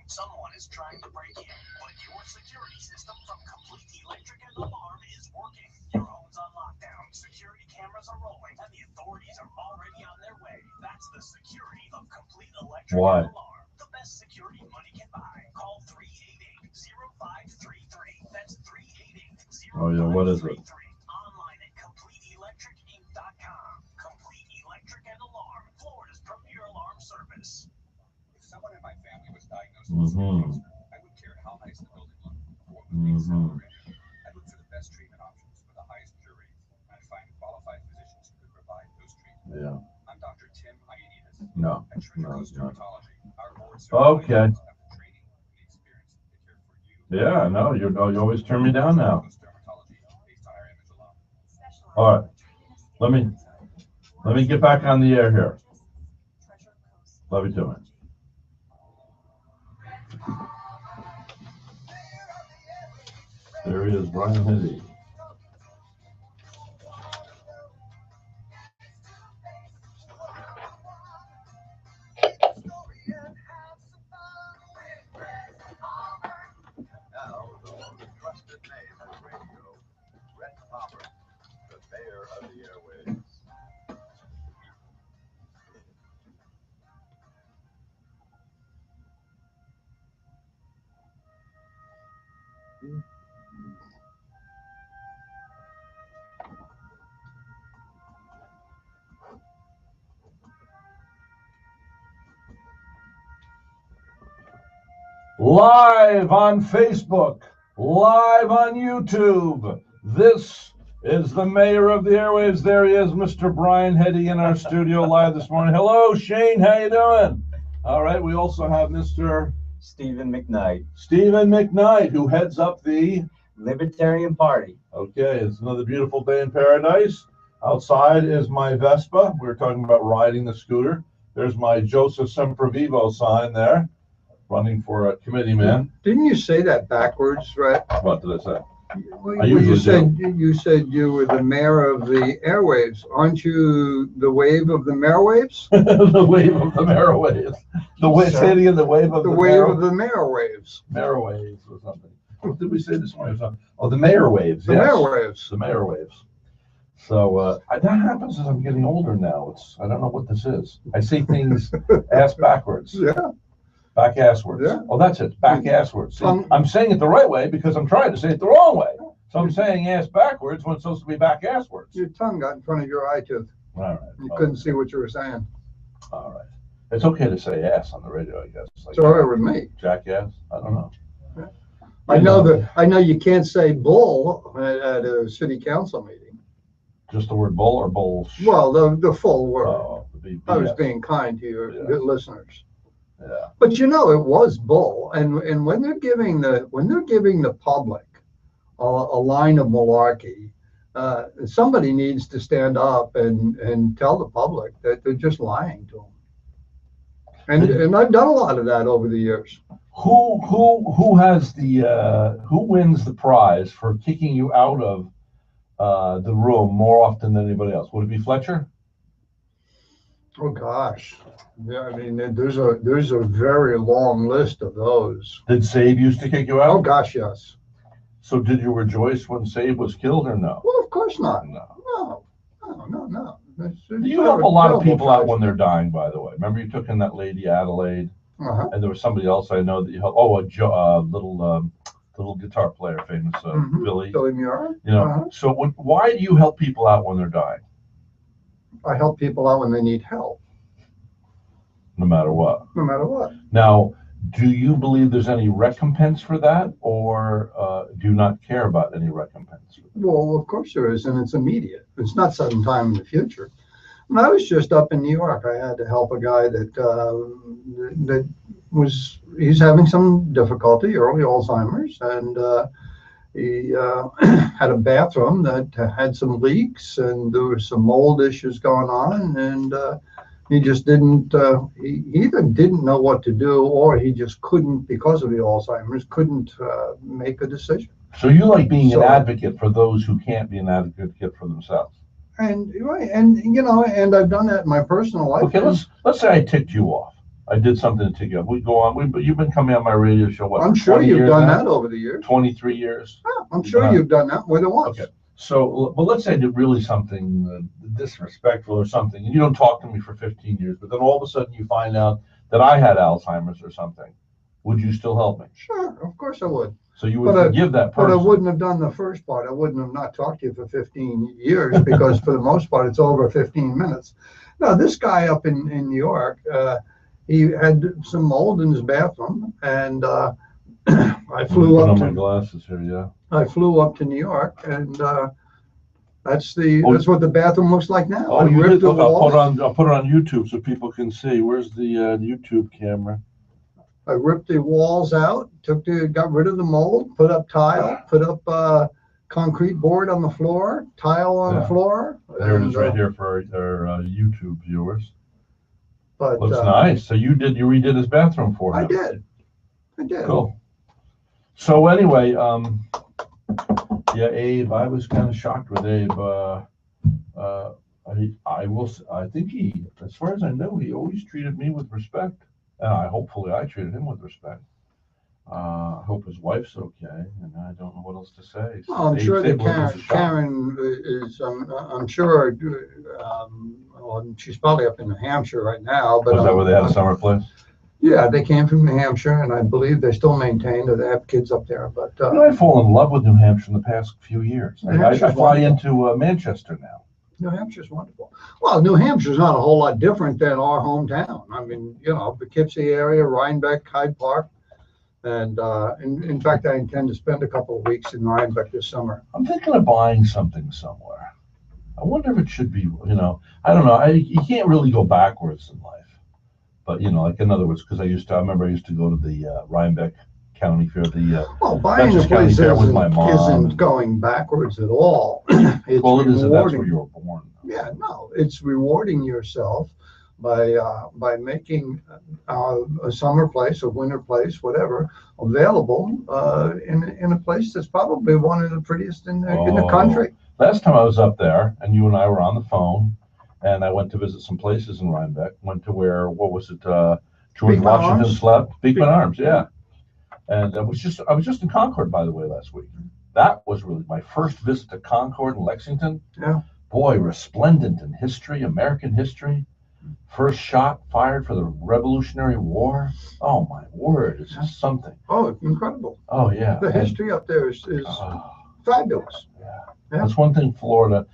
Someone is trying to break in, but your security system from Complete Electric and Alarm is working. Your home's on lockdown, security cameras are rolling, and the authorities are already on their way. That's the security of Complete Electric Why? and Alarm. The best security money can buy. Call 388-0533. That's 388-0533. Oh, yeah, what is it? Online at CompleteElectricInc.com. Complete Electric and Alarm, Florida's premier alarm service. If someone in my family was diagnosed with cancer, I wouldn't care how nice the building looked. What would be accelerated? I'd look for the best treatment options with the highest cure rates. I'd find qualified physicians who could provide those treatments. Yeah. I'm Dr. Tim Ioannidis. No. At Treasure No. Dermatology. Our board Okay. have the training and the experience to care for you. Yeah, no, you always turn me down now. Dermatology based on our image alone. All right. Let me get back on the air here. Love you too, man. There he is, Brian Hiddy. Now, the most trusted name on radio, Rhett, the mayor of the airwaves. Live on Facebook, live on YouTube. This is the mayor of the airwaves. There he is, Mr. Brian Hiddy, in our studio live this morning. Hello, Shane. How you doing? All right. We also have Mr. Stephen McKnight, Stephen McKnight, who heads up the. Libertarian Party. Okay, it's another beautiful day in paradise. Outside is my Vespa. We were talking about riding the scooter. There's my Joseph Sempervivo sign there, running for a committee man. Didn't you say that backwards, Rhett? What did I say? Well, usually you said you were the mayor of the airwaves. Aren't you the wave of the airwaves? The wave of the mayor waves. The wave, say it again, the wave of The the wave mayor, of the mayor waves. mayor waves or something. What did we say this morning? Oh, the mayor waves. The Yes. mayor waves. The mayor waves. So that happens as I'm getting older now. I don't know what this is. I say things ass backwards. Yeah. Back asswards. Yeah. Oh, that's it. Back asswards. See, Um, I'm saying it the right way because I'm trying to say it the wrong way. So I'm saying ass backwards when it's supposed to be back asswards. Your tongue got in front of your eye tooth. All right. You couldn't see what you were saying. All right. It's okay to say ass on the radio, I guess. Like It's all right with me. jackass. I don't know. I know you can't say bull at a city council meeting. Just the word bull or bullshit? Well, the full word. Oh, I was BS. being kind to your Yeah. good listeners. Yeah. But you know, it was bull, and when they're giving the public a line of malarkey, somebody needs to stand up and tell the public that they're just lying to them. And I've done a lot of that over the years. Who has the who wins the prize for kicking you out of the room more often than anybody else? Would it be Fletcher? Oh gosh, yeah. I mean, there's a very long list of those. Did Sabe used to kick you Oh out? gosh, yes. So did you rejoice when Sabe was killed or no? Well, of course not. No. No. You help a lot of people out when they're dying, by the way. Remember you took in that lady Adelaide, Uh-huh. and there was somebody else I know that you helped. Oh, a little guitar player, famous Mhm. Billy. Billy Muir. You know. Uh-huh. So why do you help people out when they're dying, I help people out when they need help, no matter what? no matter what. Now, do you believe there's any recompense for that, or do you not care about any recompense? Well, of course there is, and it's immediate. It's not sometime in the future. When I was just up in New York, I had to help a guy he's having some difficulty, early Alzheimer's, and he had a bathroom that had some leaks, and there were some mold issues going on, and he just didn't, he either didn't know what to do, or he just couldn't, because of the Alzheimer's, couldn't make a decision. So you like being an So- advocate for those who can't be an advocate for themselves. And right, and you know, and I've done that in my personal life. Okay, let's say I ticked you off. I did something to tick you off. We go on. You've been coming on my radio show. What? I'm sure 20 you've years done now? that over the years. 23 years. Yeah, I'm sure you've done that more than once. Okay. So, but let's say I did really something disrespectful or something, and you don't talk to me for 15 years, but then all of a sudden you find out that I had Alzheimer's or something. Would you still help me? Sure, of course I would. So you would But forgive that But I person. wouldn't have done the first part. I wouldn't have not talked to you for 15 years because for the most part, it's over 15 minutes. Now, this guy up in New York, he had some mold in his bathroom, and I flew Put up on my to glasses here, yeah. I flew up to New York, and that's what the bathroom looks like now. Oh, I you ripped did. the Look, I'll walls. put it on YouTube so people can see. Where's the YouTube camera? I ripped the walls out, got rid of the mold, put up tile, put up concrete board on the floor, tile on the Yeah. floor. There it and, is, right here for our YouTube viewers. But Looks nice. So you redid his bathroom for him. I did. Cool. So anyway, yeah, Abe, I was kind of shocked with Abe. I think he, as far as I know, he always treated me with respect. Hopefully I treated him with respect. I hope his wife's okay, and I don't know what else to say. Well, I'm Abe sure that Staples was a shock. Karen is. I'm sure. Well, she's probably up in New Hampshire right now. But Was that where they had a summer place? Yeah, they came from New Hampshire, and I believe they still maintain that they have kids up there. But You know, I've fallen in love with New Hampshire in the past few years. New I Hampshire's fly wonderful. into Manchester now. New Hampshire's wonderful. Well, New Hampshire's not a whole lot different than our hometown. I mean, you know, Poughkeepsie area, Rhinebeck, Hyde Park. And in fact, I intend to spend a couple of weeks in Rhinebeck this summer. I'm thinking of buying something somewhere. I wonder if it should be, I don't know. You can't really go backwards in life. But, like in other words, because I remember I used to go to the Rhinebeck County Fair, Well, buying a Dutchess County place Fair with my mom. isn't going backwards at all. It's Well, it is, and that's rewarding. where you were born. Yeah, no, it's rewarding yourself by making a summer place, a winter place, whatever, available in a place that's probably one of the prettiest in the country. Last time I was up there, and you and I were on the phone, and I went to visit some places in Rhinebeck. Went to where, what was it? George Beekman Washington Arms? slept. Beekman Arms, yeah. And I was just in Concord, by the way, last week. That was really my first visit to Concord and Lexington. Yeah. Boy, resplendent in history, American history. First shot fired for the Revolutionary War. Oh my word, it's just something. Oh, incredible. Oh yeah. The history up there is Oh, fabulous. that's one thing Florida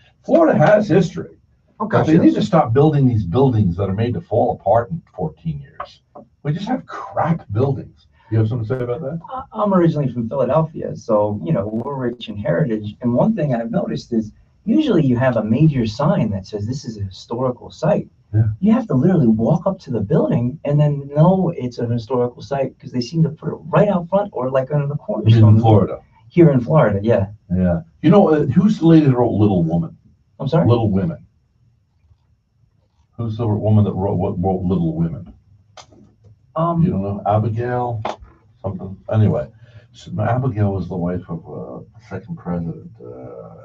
has history. Oh, But gosh, they need to yes. stop building these buildings that are made to fall apart in 14 years. We just have crap buildings. You have something to say about that? I'm originally from Philadelphia, so, you know, we're rich in heritage. And one thing I've noticed is usually you have a major sign that says this is a historical site. Yeah. You have to literally walk up to the building and then know it's an historical site because they seem to put it right out front or like under the In cornerstone. Florida. Here in Florida, yeah. Yeah. You know, who's the lady that wrote Little Woman? I'm sorry? Little Women. Who's the woman that wrote Little Women? You don't know? Abigail? Something? Anyway, so Abigail was the wife of the second president.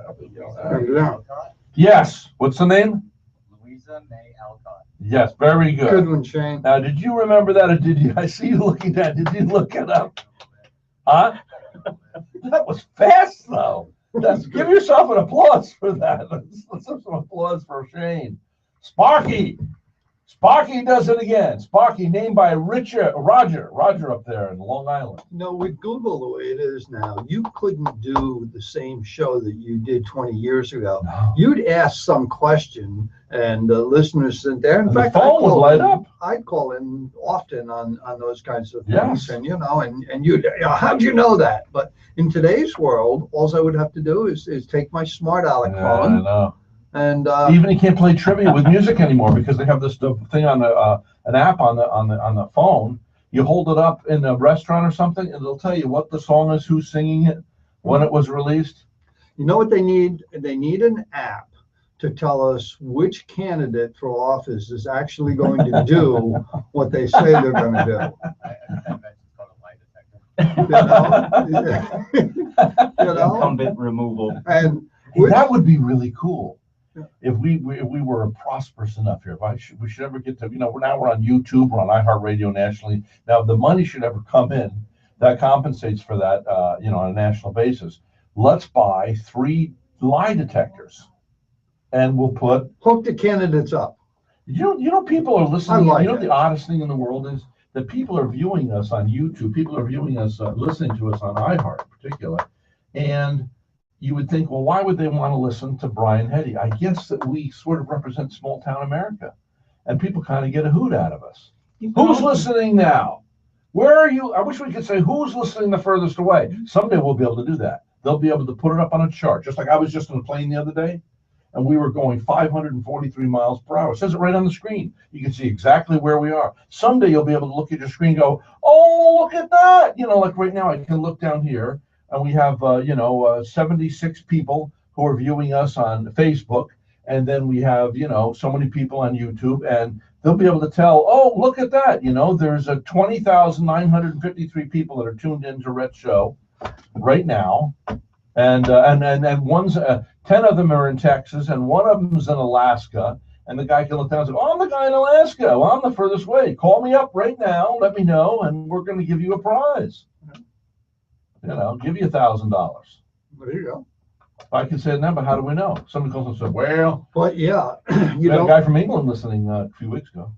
Abigail. Yeah. Yes. What's the name? Louisa May Alcott. Yes. Very good. Good one, Shane. Now, did you remember that, or did you? I see you looking at. Did you look it up? Huh? That was fast, though. Give yourself an applause for that. Let's have some applause for Shane. Sparky. Sparky does it again. Sparky, named by Roger up there in Long Island. No, with Google the way it is now, you couldn't do the same show that you did 20 years ago. No. You'd ask some question, and the listeners sit there. In And fact, the phone would light up. I'd call in often on those kinds of Yes. things, and and you how'd you know that? But in today's world, all I would have to do is take my smart aleck Yeah, I phone, know. and Even you can't play trivia with music anymore because they have this thing on an app on the phone. You hold it up in a restaurant or something, and it'll tell you what the song is, who's singing it, when it was released. you know what they need? They need an app to tell us which candidate for office is actually going to do what they say they're going to do. It's called a lie detector. You know? Incumbent removal. And That would be really cool. Yeah. If we were prosperous enough here, we should ever get to, now we're on YouTube, we're on iHeartRadio nationally. Now, if the money should ever come in, that compensates for that, on a national basis. Let's buy 3 lie detectors, and we'll put. hook the candidates up. You know, people are listening. I like The it. oddest thing in the world is that people are viewing us on YouTube. People are viewing us, listening to us on iHeart in particular, and you would think, well, why would they want to listen to Brian Hetty? I guess that we sort of represent small town America, and people kind of get a hoot out of us. Who's listening now? Where are you? I wish we could say who's listening the furthest away. Someday we'll be able to do that. They'll be able to put it up on a chart. Just like I was just on a plane the other day, and we were going 543 miles per hour. It says it right on the screen. You can see exactly where we are. Someday you'll be able to look at your screen and go, oh, look at that. Like right now I can look down here, and we have, 76 people who are viewing us on Facebook. And then we have, so many people on YouTube, and they'll be able to tell, oh, look at that. There's 20,953 people that are tuned into Rhett's show right now. And one's 10 of them are in Texas, and one of them is in Alaska. And the guy can look down and say, oh, I'm the guy in Alaska. Well, I'm the furthest way. Call me up right now. Let me know, and we're going to give you a prize. Give you $1,000. There you go. I can say it now, but how do we know? Somebody calls and says, well, But yeah, we had a guy from England listening a few weeks ago.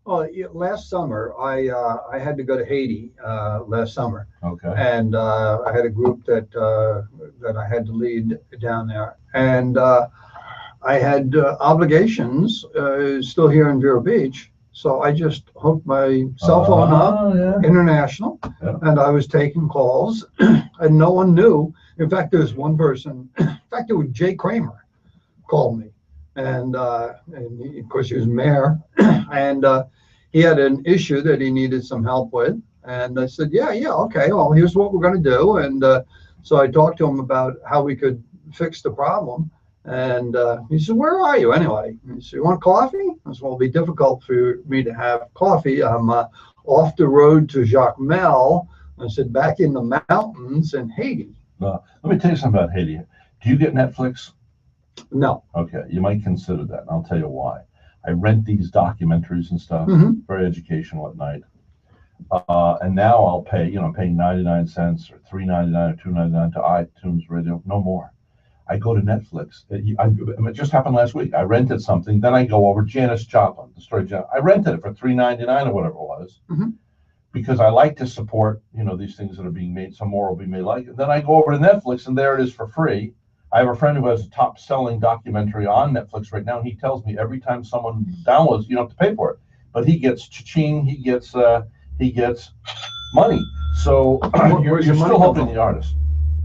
last summer I had to go to Haiti last summer, Okay. and I had a group that I had to lead down there, and I had obligations still here in Vero Beach, so I just hooked my cell phone up, Yeah. international, Yeah. and I was taking calls, and no one knew. In fact, there was one person. In fact, it was Jay Kramer called me, and he, of course he was mayor, and he had an issue that he needed some help with, and I said, yeah, okay, well, here's what we're going to do, and so I talked to him about how we could fix the problem, and he said, where are you anyway? And he said, you want coffee? I said, well, it'll be difficult for me to have coffee. I'm off the road to Jacmel. I said, back in the mountains in Haiti. Let me tell you something about Haiti. Do you get Netflix? No. Okay, you might consider that, and I'll tell you why. I rent these documentaries and stuff, very educational at night. And now I'll pay, I'm paying 99 cents or $3.99 or $2.99 to iTunes Radio, no more. I go to Netflix. It just happened last week. I rented something, then I go over Janis Joplin, the story. I rented it for $3.99 or whatever it was, because I like to support, these things that are being made. Some more will be made like it. Then I go over to Netflix, and there it is for free. I have a friend who has a top-selling documentary on Netflix right now, and he tells me every time someone downloads, you don't have to pay for it, but he gets cha-ching, he gets money. So you're still helping the artist.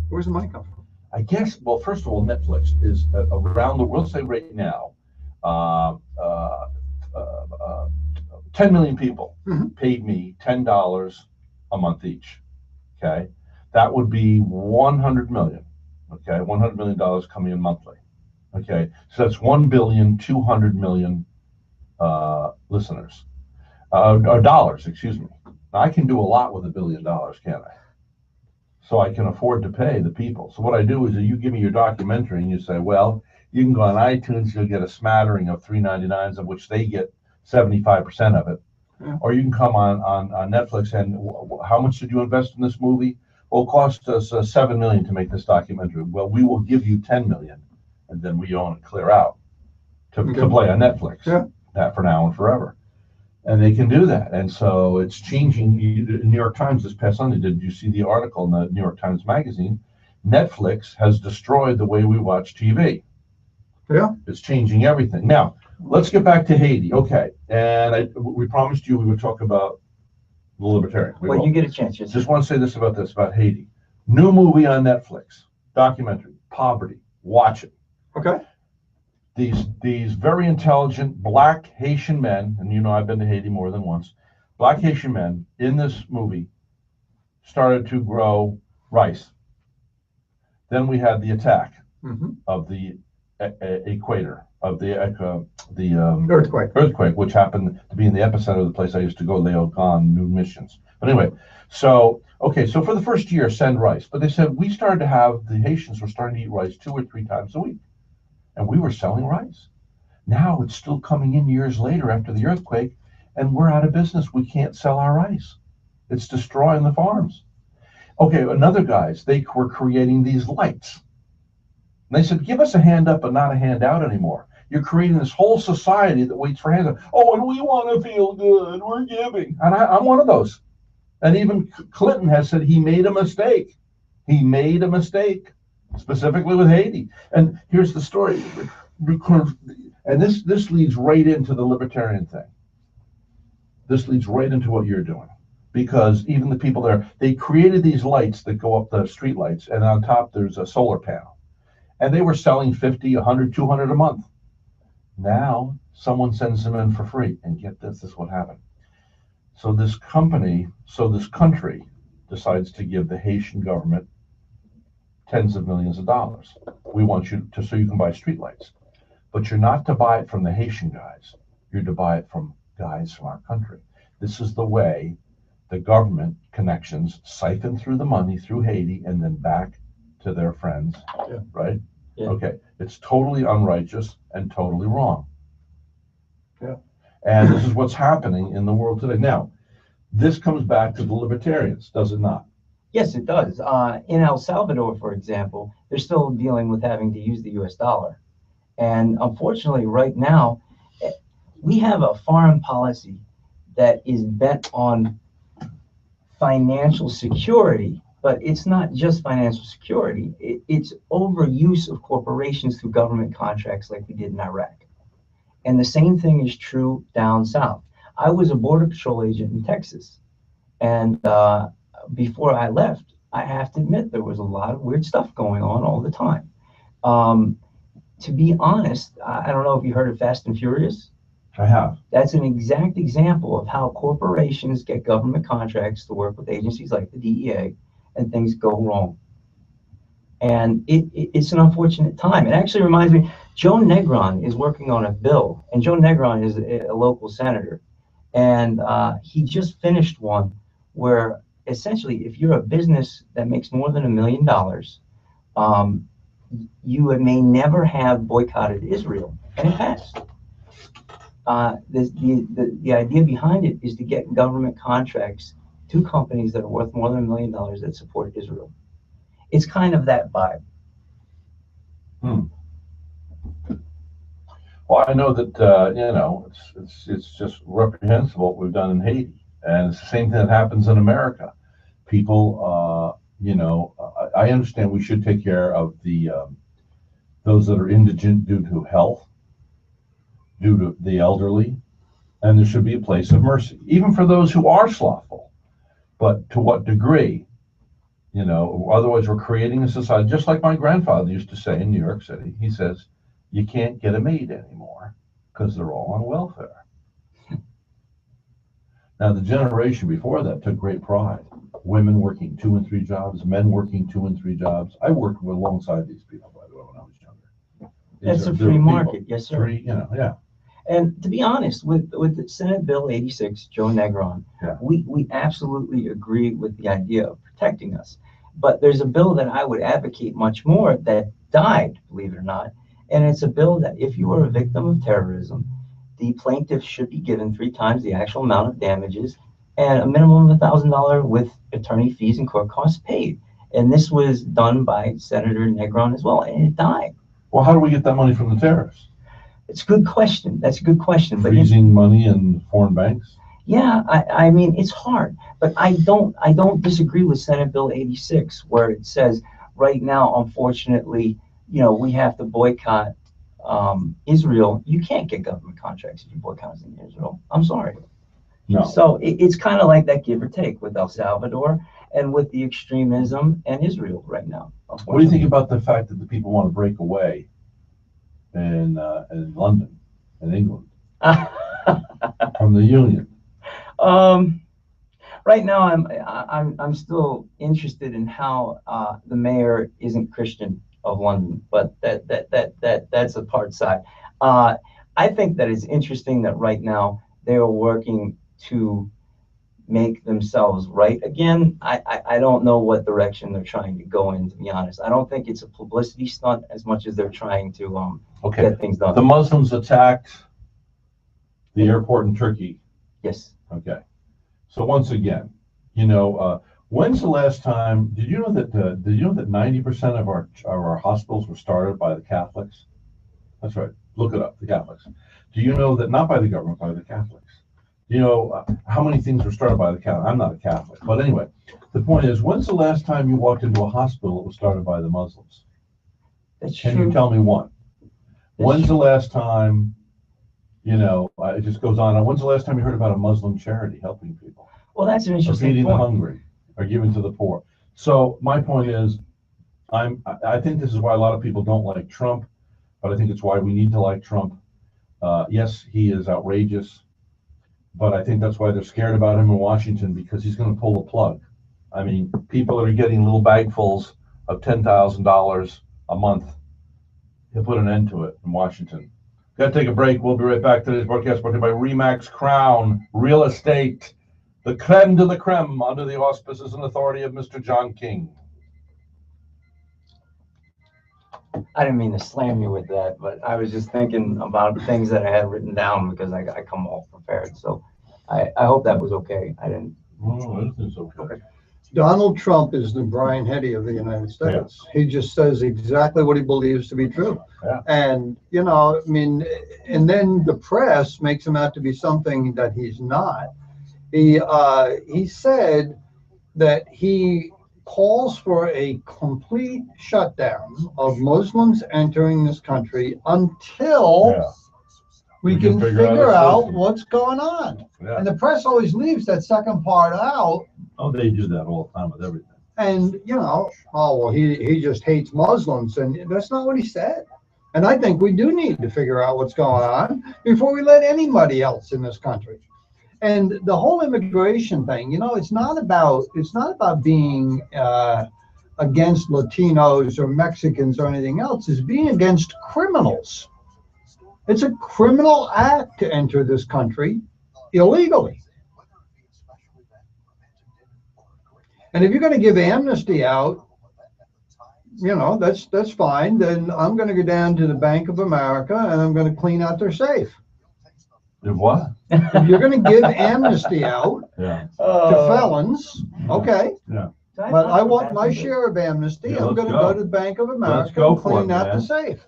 Where's the money come from? I guess. Well, first of all, Netflix is around the world. Say right now, 10 million people paid me $10 a month each. Okay, that would be 100 million. Okay, $100 million coming in monthly. Okay, so that's 1,200,000,000 listeners, or dollars, excuse me. Now, I can do a lot with $1 billion, can't I? So I can afford to pay the people. So what I do is you give me your documentary and you say, well, you can go on iTunes, you'll get a smattering of $3.99s, of which they get 75% of it. Yeah. Or you can come on Netflix and how much did you invest in this movie? Well, it cost us $7 million to make this documentary. Well, we will give you $10 million, and then we own it clear out to play on Netflix. Yeah. That for now and forever. And they can do that. And so it's changing. New York Times this past Sunday, did you see the article in the New York Times Magazine? Netflix has destroyed the way we watch TV. Yeah. It's changing everything. Now, let's get back to Haiti. Okay. And we promised you we would talk about the Libertarian. Well, you get a chance. Just want to say this about Haiti. New movie on Netflix, documentary, Poverty. Watch it. Okay. These very intelligent black Haitian men, and you know I've been to Haiti more than once, black Haitian men in this movie started to grow rice. Then we had the attack of the equator, of the earthquake, which happened to be in the epicenter of the place I used to go, Leogan, New Missions. But anyway, so for the first year, send rice. But they said we started to have, the Haitians were starting to eat rice 2 or 3 times a week. And we were selling rice. Now it's still coming in years later after the earthquake, and we're out of business. We can't sell our rice. It's destroying the farms. Okay, another guys, they were creating these lights. And they said, give us a hand up but not a hand out anymore. You're creating this whole society that waits for hands up. Oh, and we want to feel good. We're giving. And I'm one of those. And even Clinton has said he made a mistake. He made a mistake. Specifically with Haiti. And here's the story. And this leads right into the libertarian thing. This leads right into what you're doing. Because even the people there, they created these lights that go up the street lights, and on top there's a solar panel. And they were selling 50, 100, 200 a month. Now someone sends them in for free. And get this is what happened. So this country decides to give the Haitian government tens of millions of dollars. We want you to, so you can buy streetlights. But you're not to buy it from the Haitian guys. You're to buy it from guys from our country. This is the way the government connections siphon through the money through Haiti and then back to their friends, right? Yeah. Okay, it's totally unrighteous and totally wrong. Yeah. And this is what's happening in the world today. Now, this comes back to the libertarians, does it not? Yes, it does. In El Salvador, for example, they're still dealing with having to use the US dollar. And unfortunately, right now, we have a foreign policy that is bent on financial security, but it's not just financial security. It's overuse of corporations through government contracts like we did in Iraq. And the same thing is true down south. I was a Border Patrol agent in Texas. And before I left, I have to admit there was a lot of weird stuff going on all the time. To be honest, I don't know if you heard of Fast and Furious. I have. That's an exact example of how corporations get government contracts to work with agencies like the DEA, and things go wrong. And it's an unfortunate time. It actually reminds me, Joe Negron is working on a bill, and Joe Negron is a local senator. And he just finished one where essentially, if you're a business that makes more than $1 million, you may never have boycotted Israel, and it passed. The idea behind it is to get government contracts to companies that are worth more than $1 million that support Israel. It's kind of that vibe. Well, I know that it's just reprehensible what we've done in Haiti, and it's the same thing that happens in America. People, I understand we should take care of the those that are indigent due to health, due to the elderly, and there should be a place of mercy, even for those who are slothful. But to what degree? You know, otherwise we're creating a society, just like my grandfather used to say in New York City. He says, you can't get a maid anymore because they're all on welfare. Now, the generation before that took great pride. Women working 2 and 3 jobs, men working 2 and 3 jobs. I worked alongside these people, by the way, when I was younger. That's a free market, yes, sir. Free, you know, yeah. And to be honest, with Senate Bill 86, Joe Negron, Yeah. we absolutely agree with the idea of protecting us. But there's a bill that I would advocate much more that died, believe it or not. And it's a bill that if you are a victim of terrorism, the plaintiff should be given 3 times the actual amount of damages and a minimum of $1,000 with attorney fees and court costs paid. And this was done by Senator Negron as well, and it died. Well, how do we get that money from the terrorists? It's a good question. That's a good question. But Freezing money in foreign banks? yeah, I mean, it's hard, but I don't disagree with Senate Bill 86, where it says right now, unfortunately, you know, we have to boycott Israel. You can't get government contracts if you boycott Israel. I'm sorry. No. So it's kind of like that give or take with El Salvador and with the extremism and Israel right now. What do you think about the fact that the people want to break away in London, in England, from the Union? Right now, I'm still interested in how the mayor isn't Christian of London, but that's a part side. I think that it's interesting that right now they are working to make themselves right again. I don't know what direction they're trying to go in, to be honest. I don't think it's a publicity stunt as much as they're trying to get things done. The Muslims attacked the airport in Turkey. Yes. Okay. So once again, you know, when's the last time? Did you know that 90% of our hospitals were started by the Catholics? That's right. Look it up. The Catholics. Do you know that not by the government, by the Catholics? Do you know how many things were started by the Catholic? I'm not a Catholic, but anyway, the point is, when's the last time you walked into a hospital that was started by the Muslims? That's Can true. you tell me one? When's the last time? You know, it just goes on. When's the last time you heard about a Muslim charity helping people? Well, that's an Or interesting feeding the point. hungry, or giving to the poor? So my point is, I think this is why a lot of people don't like Trump, but I think it's why we need to like Trump. Yes, he is outrageous, but I think that's why they're scared about him in Washington, because he's going to pull the plug. I mean, people are getting little bagfuls of $10,000 a month. He'll put an end to it in Washington. Got to take a break. We'll be right back. Today's broadcast brought to you by Remax Crown Real Estate, the creme de la creme, under the auspices and authority of Mr. John King. I didn't mean to slam you with that, but I was just thinking about things that I had written down because I come all prepared. So I hope that was okay. I didn't. Oh, everything's okay. Donald Trump is the Brian Hetty of the United States. He just says exactly what he believes to be true. Yeah. And, you know, I mean, and then the press makes him out to be something that he's not. He said that he calls for a complete shutdown of Muslims entering this country until we can figure out what's going on. Yeah. And the press always leaves that second part out. Oh, they do that all the time with everything. And, you know, oh, well, he just hates Muslims. And that's not what he said. And I think we do need to figure out what's going on before we let anybody else in this country. And the whole immigration thing, you know, it's not about being against Latinos or Mexicans or anything else. It's being against criminals. It's a criminal act to enter this country illegally. And if you're going to give amnesty out, you know, that's fine. Then I'm going to go down to the Bank of America and I'm going to clean out their safe. Did what? If you're going to give amnesty out Yeah. to felons, okay. Yeah. But I want my share of amnesty. Yeah, I'm going to go to the Bank of America go and for clean it, out man. the safe.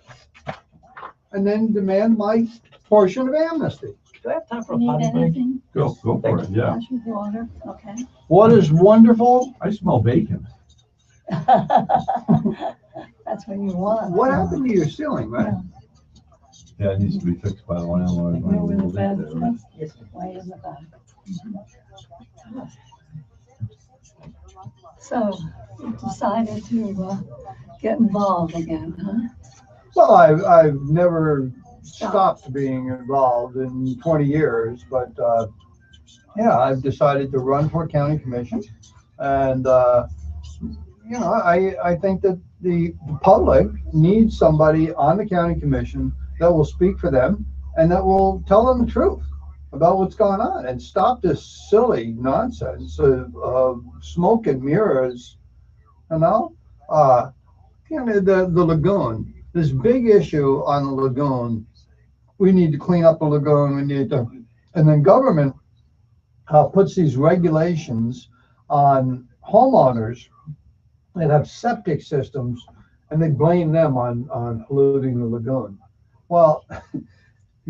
And then demand my portion of amnesty. Do I have time for a Need potty break? anything? Go for it. Yeah. Flash of water, okay. What is wonderful, I smell bacon. That's what you want. What happened to your ceiling, right? Yeah, it needs to be fixed by the landlord. You know where the bed Right? is? Way in the back. So you decided to get involved again, huh? Well, I've never stopped being involved in 20 years, but yeah, I've decided to run for county commission, and you know, I think that the public needs somebody on the county commission that will speak for them and that will tell them the truth about what's going on and stop this silly nonsense of smoke and mirrors, you know? You know, the lagoon, this big issue on the lagoon, we need to clean up the lagoon, we need to, and then government puts these regulations on homeowners that have septic systems, and they blame them on polluting the lagoon. Well,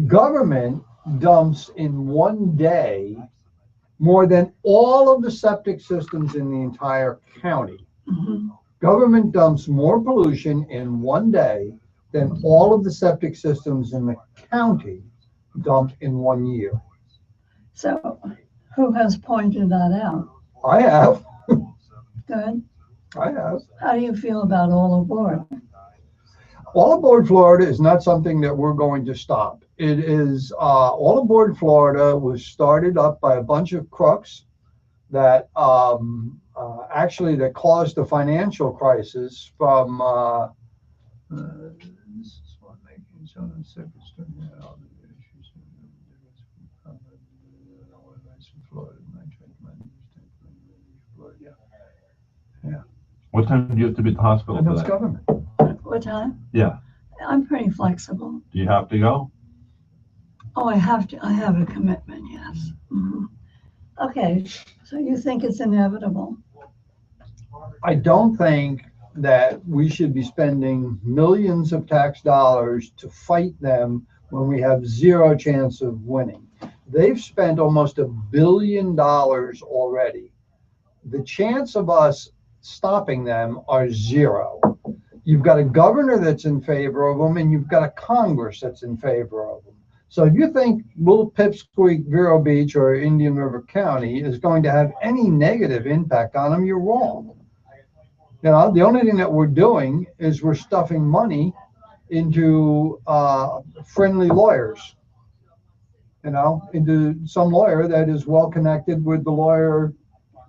government dumps in one day more than all of the septic systems in the entire county. Mm-hmm. Government dumps more pollution in one day than all of the septic systems in the county dumped in 1 year. So who has pointed that out? I have. Good. I have. How do you feel about all aboard? All Aboard Florida is not something that we're going to stop. It is, All Aboard Florida was started up by a bunch of crooks that actually that caused the financial crisis from this is what making yeah. What time do you have to be at the hospital And that's today? government. What time? Yeah. I'm pretty flexible. Do you have to go? Oh, I have to. I have a commitment, yes. Mhm. Okay, so you think it's inevitable? I don't think that we should be spending millions of tax dollars to fight them when we have zero chance of winning. They've spent almost $1 billion already. The chance of us stopping them are zero. You've got a governor that's in favor of them, and you've got a Congress that's in favor of them. So if you think Little Pipsqueak, Vero Beach, or Indian River County is going to have any negative impact on them, you're wrong. You know, the only thing that we're doing is we're stuffing money into friendly lawyers, you know, into some lawyer that is well connected with the lawyer.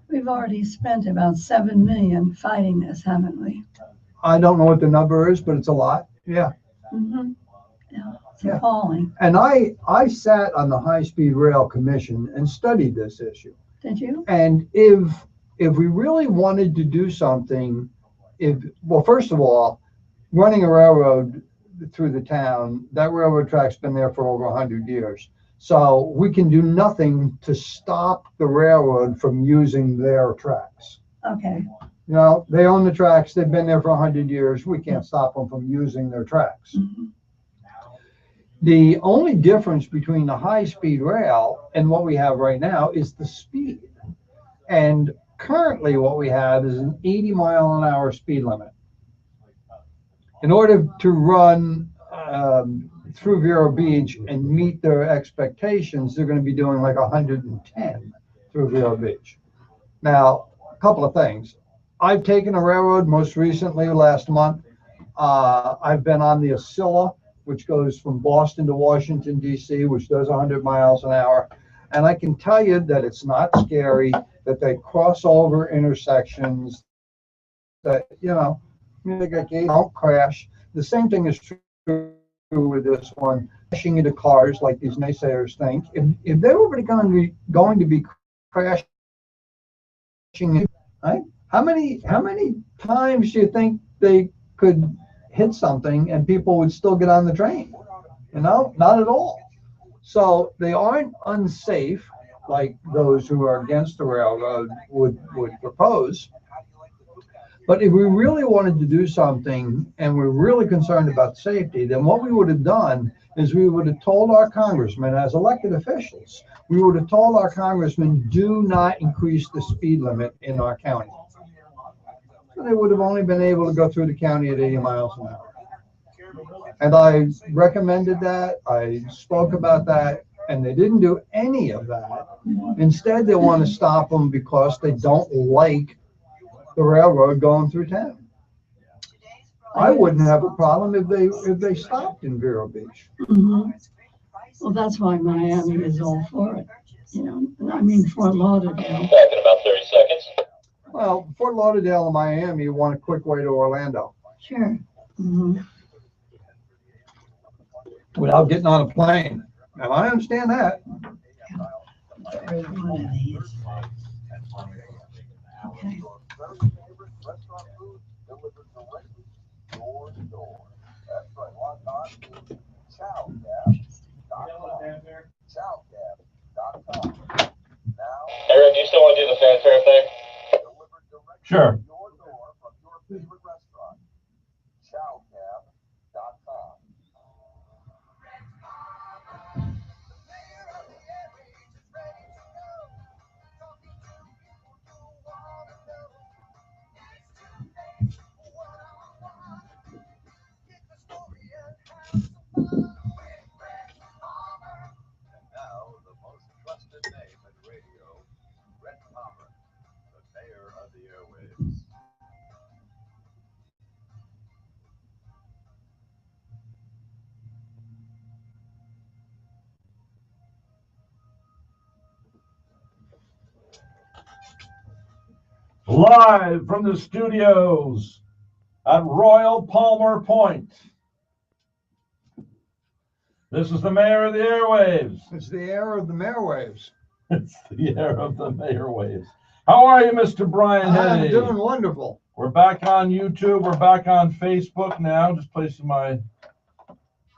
We've already spent about $7 million fighting this, haven't we? I don't know what the number is, but it's a lot. Yeah. Mm-hmm. Yeah, it's Yeah. appalling. And I sat on the High Speed Rail Commission and studied this issue. Did you? And if we really wanted to do something, well, first of all, running a railroad through the town, that railroad track's been there for over 100 years. So we can do nothing to stop the railroad from using their tracks. Okay. You know, they own the tracks, they've been there for 100 years. We can't stop them from using their tracks. Mm-hmm. The only difference between the high-speed rail and what we have right now is the speed. And currently what we have is an 80-mile-an-hour speed limit. In order to run through Vero Beach and meet their expectations, they're going to be doing like 110 through Vero Beach. Now, a couple of things. I've taken a railroad most recently last month. I've been on the Acela, which goes from Boston to Washington, D.C., which does 100 miles an hour. And I can tell you that it's not scary, that they cross over intersections, that, you know, they don't crash. The same thing is true with this one, crashing into cars like these naysayers think. If they were going to be crashing, right? How many times do you think they could hit something and people would still get on the train? You know, not at all. So they aren't unsafe like those who are against the railroad would propose. But if we really wanted to do something and we're really concerned about safety, then what we would have done is we would have told our congressmen, as elected officials, we would have told our congressmen, do not increase the speed limit in our county. they would have only been able to go through the county at 80 miles an hour. And I recommended that, I spoke about that, and they didn't do any of that. Instead, they want to stop them because they don't like the railroad going through town. I wouldn't have a problem if they stopped in Vero Beach. Well, that's why Miami is all for it. You know, I mean, Fort Lauderdale. Back in about 30 seconds. Well, Fort Lauderdale and Miami want a quick way to Orlando Sure. without getting on a plane. Now, I understand that. Every one of these. Okay. Restaurant food delivered directly door to door. That's right. Log on to chowcab.com. Now, Eric, do you still want to do the fanfare thing? delivered directly Sure. to your door from your favorite restaurant. Chowcab.com. And now, the most trusted name in radio, Rhett, the mayor of the airwaves. Live from the studios at Royal Palmer Point. This is the mayor of the airwaves. It's the air of the Mayorwaves. It's the air of the airwaves. How are you, Mr. Brian I'm Hay? doing wonderful. We're back on YouTube. We're back on Facebook now. Just placing my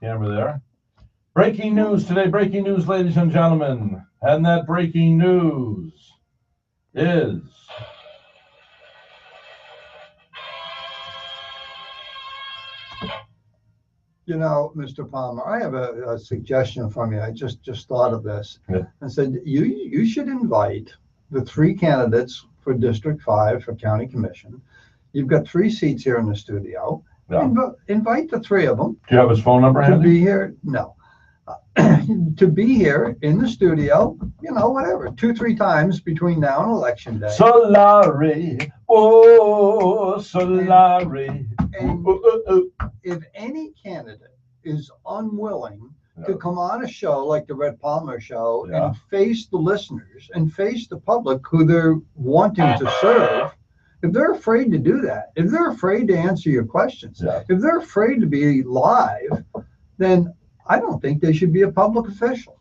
camera there. Breaking news today. Breaking news, ladies and gentlemen. And that breaking news is You know, Mr. Palmer, I have a suggestion from you. I just thought of this. Yeah. I said, you should invite the 3 candidates for District 5 for County Commission. You've got 3 seats here in the studio. Yeah. Invite the 3 of them Do you have his phone number, to Andy? be here. No. To be here in the studio, you know, whatever, 2-3 times between now and Election Day. Solari, oh, Solari. And Ooh. if any candidate is unwilling Yeah. to come on a show like the Rhett Palmer show Yeah. and face the listeners and face the public who they're wanting to serve, if they're afraid to do that, if they're afraid to answer your questions, Yeah. if they're afraid to be live, then I don't think they should be a public official.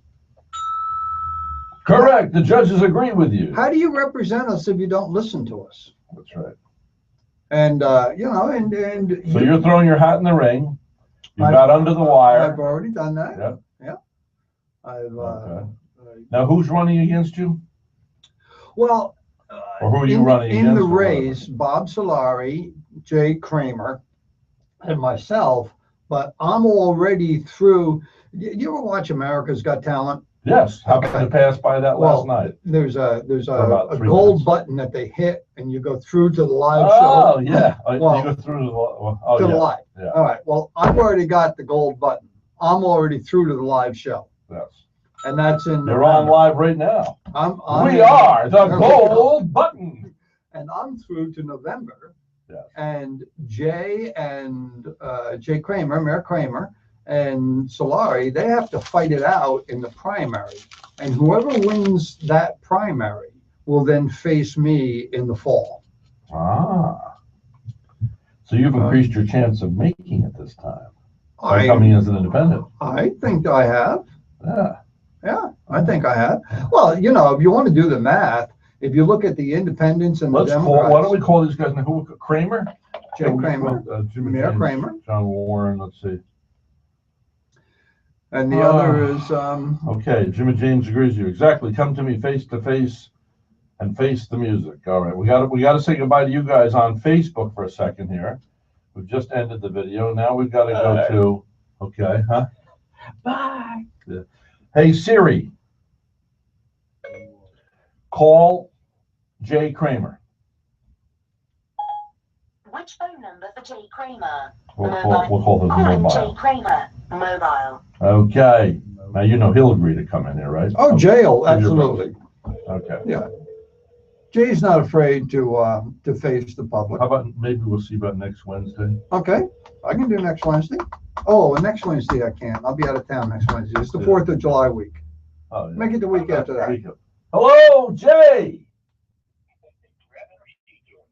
Correct. The judges agree with you. How do you represent us if you don't listen to us? That's right. And you know, and So you're throwing your hat in the ring. You I've- got under the I've wire. already done that. Yep. Yeah. I've Okay. Now, who's running against you? well, Or who are you in, running in the against, or whatever? race, Bob Solari, Jay Kramer, and myself. But I'm already through. You ever watch America's Got Talent? Yes. Happened to pass by that last night. There's a For about a 3 gold minutes. button that they hit, and you go through to the live Oh, show. yeah. Well, you go through the, oh, to the yeah. live. Yeah. All right. Well, I've already got the gold button. I'm already through to the live show, Yes. and that's in. You're on November. live right now. I'm We in- are the there we go. gold button. And I'm through to November. Yes. And Jay and Jay Kramer, Mayor Kramer, and Solari, they have to fight it out in the primary. And whoever wins that primary will then face me in the fall. Ah. So you've increased your chance of making it this time by I, coming as an independent. I think I have. Yeah. Yeah, I think I have. Well, you know, if you want to do the math, if you look at the independents and the Let's Democrats. call. Why don't we call these guys now? Who? Kramer. Jay Kramer, Jimmy Mayor James, Kramer, John Warren. Let's see. and the other is Okay, Jimmy James agrees with you. Exactly. Come to me face to face and face the music. All right. We got to say goodbye to you guys on Facebook for a second here. We've just ended the video. Now we've got to go to. Okay. Huh? Bye. Yeah. Hey Siri. Call Jay Kramer. number for Jay Kramer. We'll call his Calling mobile. Jay Kramer. Mobile. Okay. Now, you know he'll agree to come in here, right? Oh, jail, absolutely. Okay. Yeah. Jay's not afraid to face the public. How about, maybe we'll see about next Wednesday? Okay, I can do next Wednesday. Oh, and next Wednesday I can't. I'll be out of town next Wednesday. It's the 4th of July week. Oh, yeah. Make it the week after that. Hello, Jay.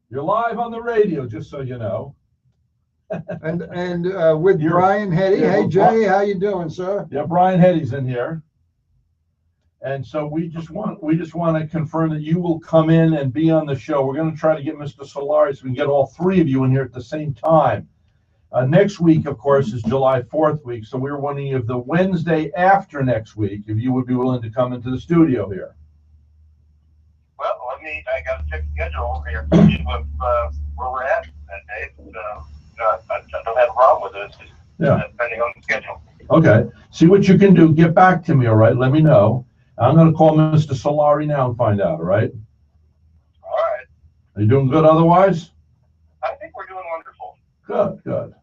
You're live on the radio, just so you know. And with You're- Brian Hetty. yeah, Hey, well, Jay, how you doing, sir? Yeah, Brian Hetty's in here. And so we just want to confirm that you will come in and be on the show. We're going to try to get Mr. Solari so we can get all three of you in here at the same time. Next week, of course, is July 4th week. So we were wondering if the Wednesday after next week, if you would be willing to come into the studio here. Well, I got to check the schedule here to see where we're at that day. I don't have a problem with it. It's just depending on the schedule. Okay. See what you can do. Get back to me, all right? Let me know. I'm going to call Mr. Solari now and find out, all right? All right. Are you doing good otherwise? I think we're doing wonderful. Good, good.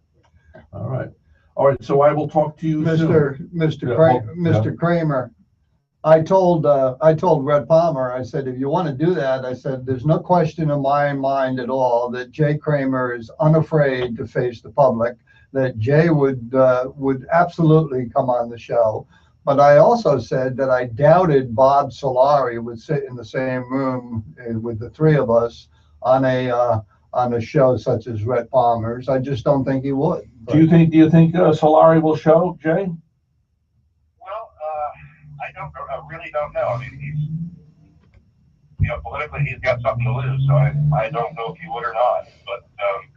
All right. All right, so I will talk to you soon. Mr. Kramer, I told Rhett Palmer, I said, if you want to do that, I said, there's no question in my mind at all that Jay Kramer is unafraid to face the public, that Jay would absolutely come on the show. But I also said that I doubted Bob Solari would sit in the same room with the three of us on a show such as Rhett Palmer's. I just don't think he would. Do you think Solari will show, Jay? Well, I really don't know. I mean, politically he's got something to lose, so I don't know if he would or not. But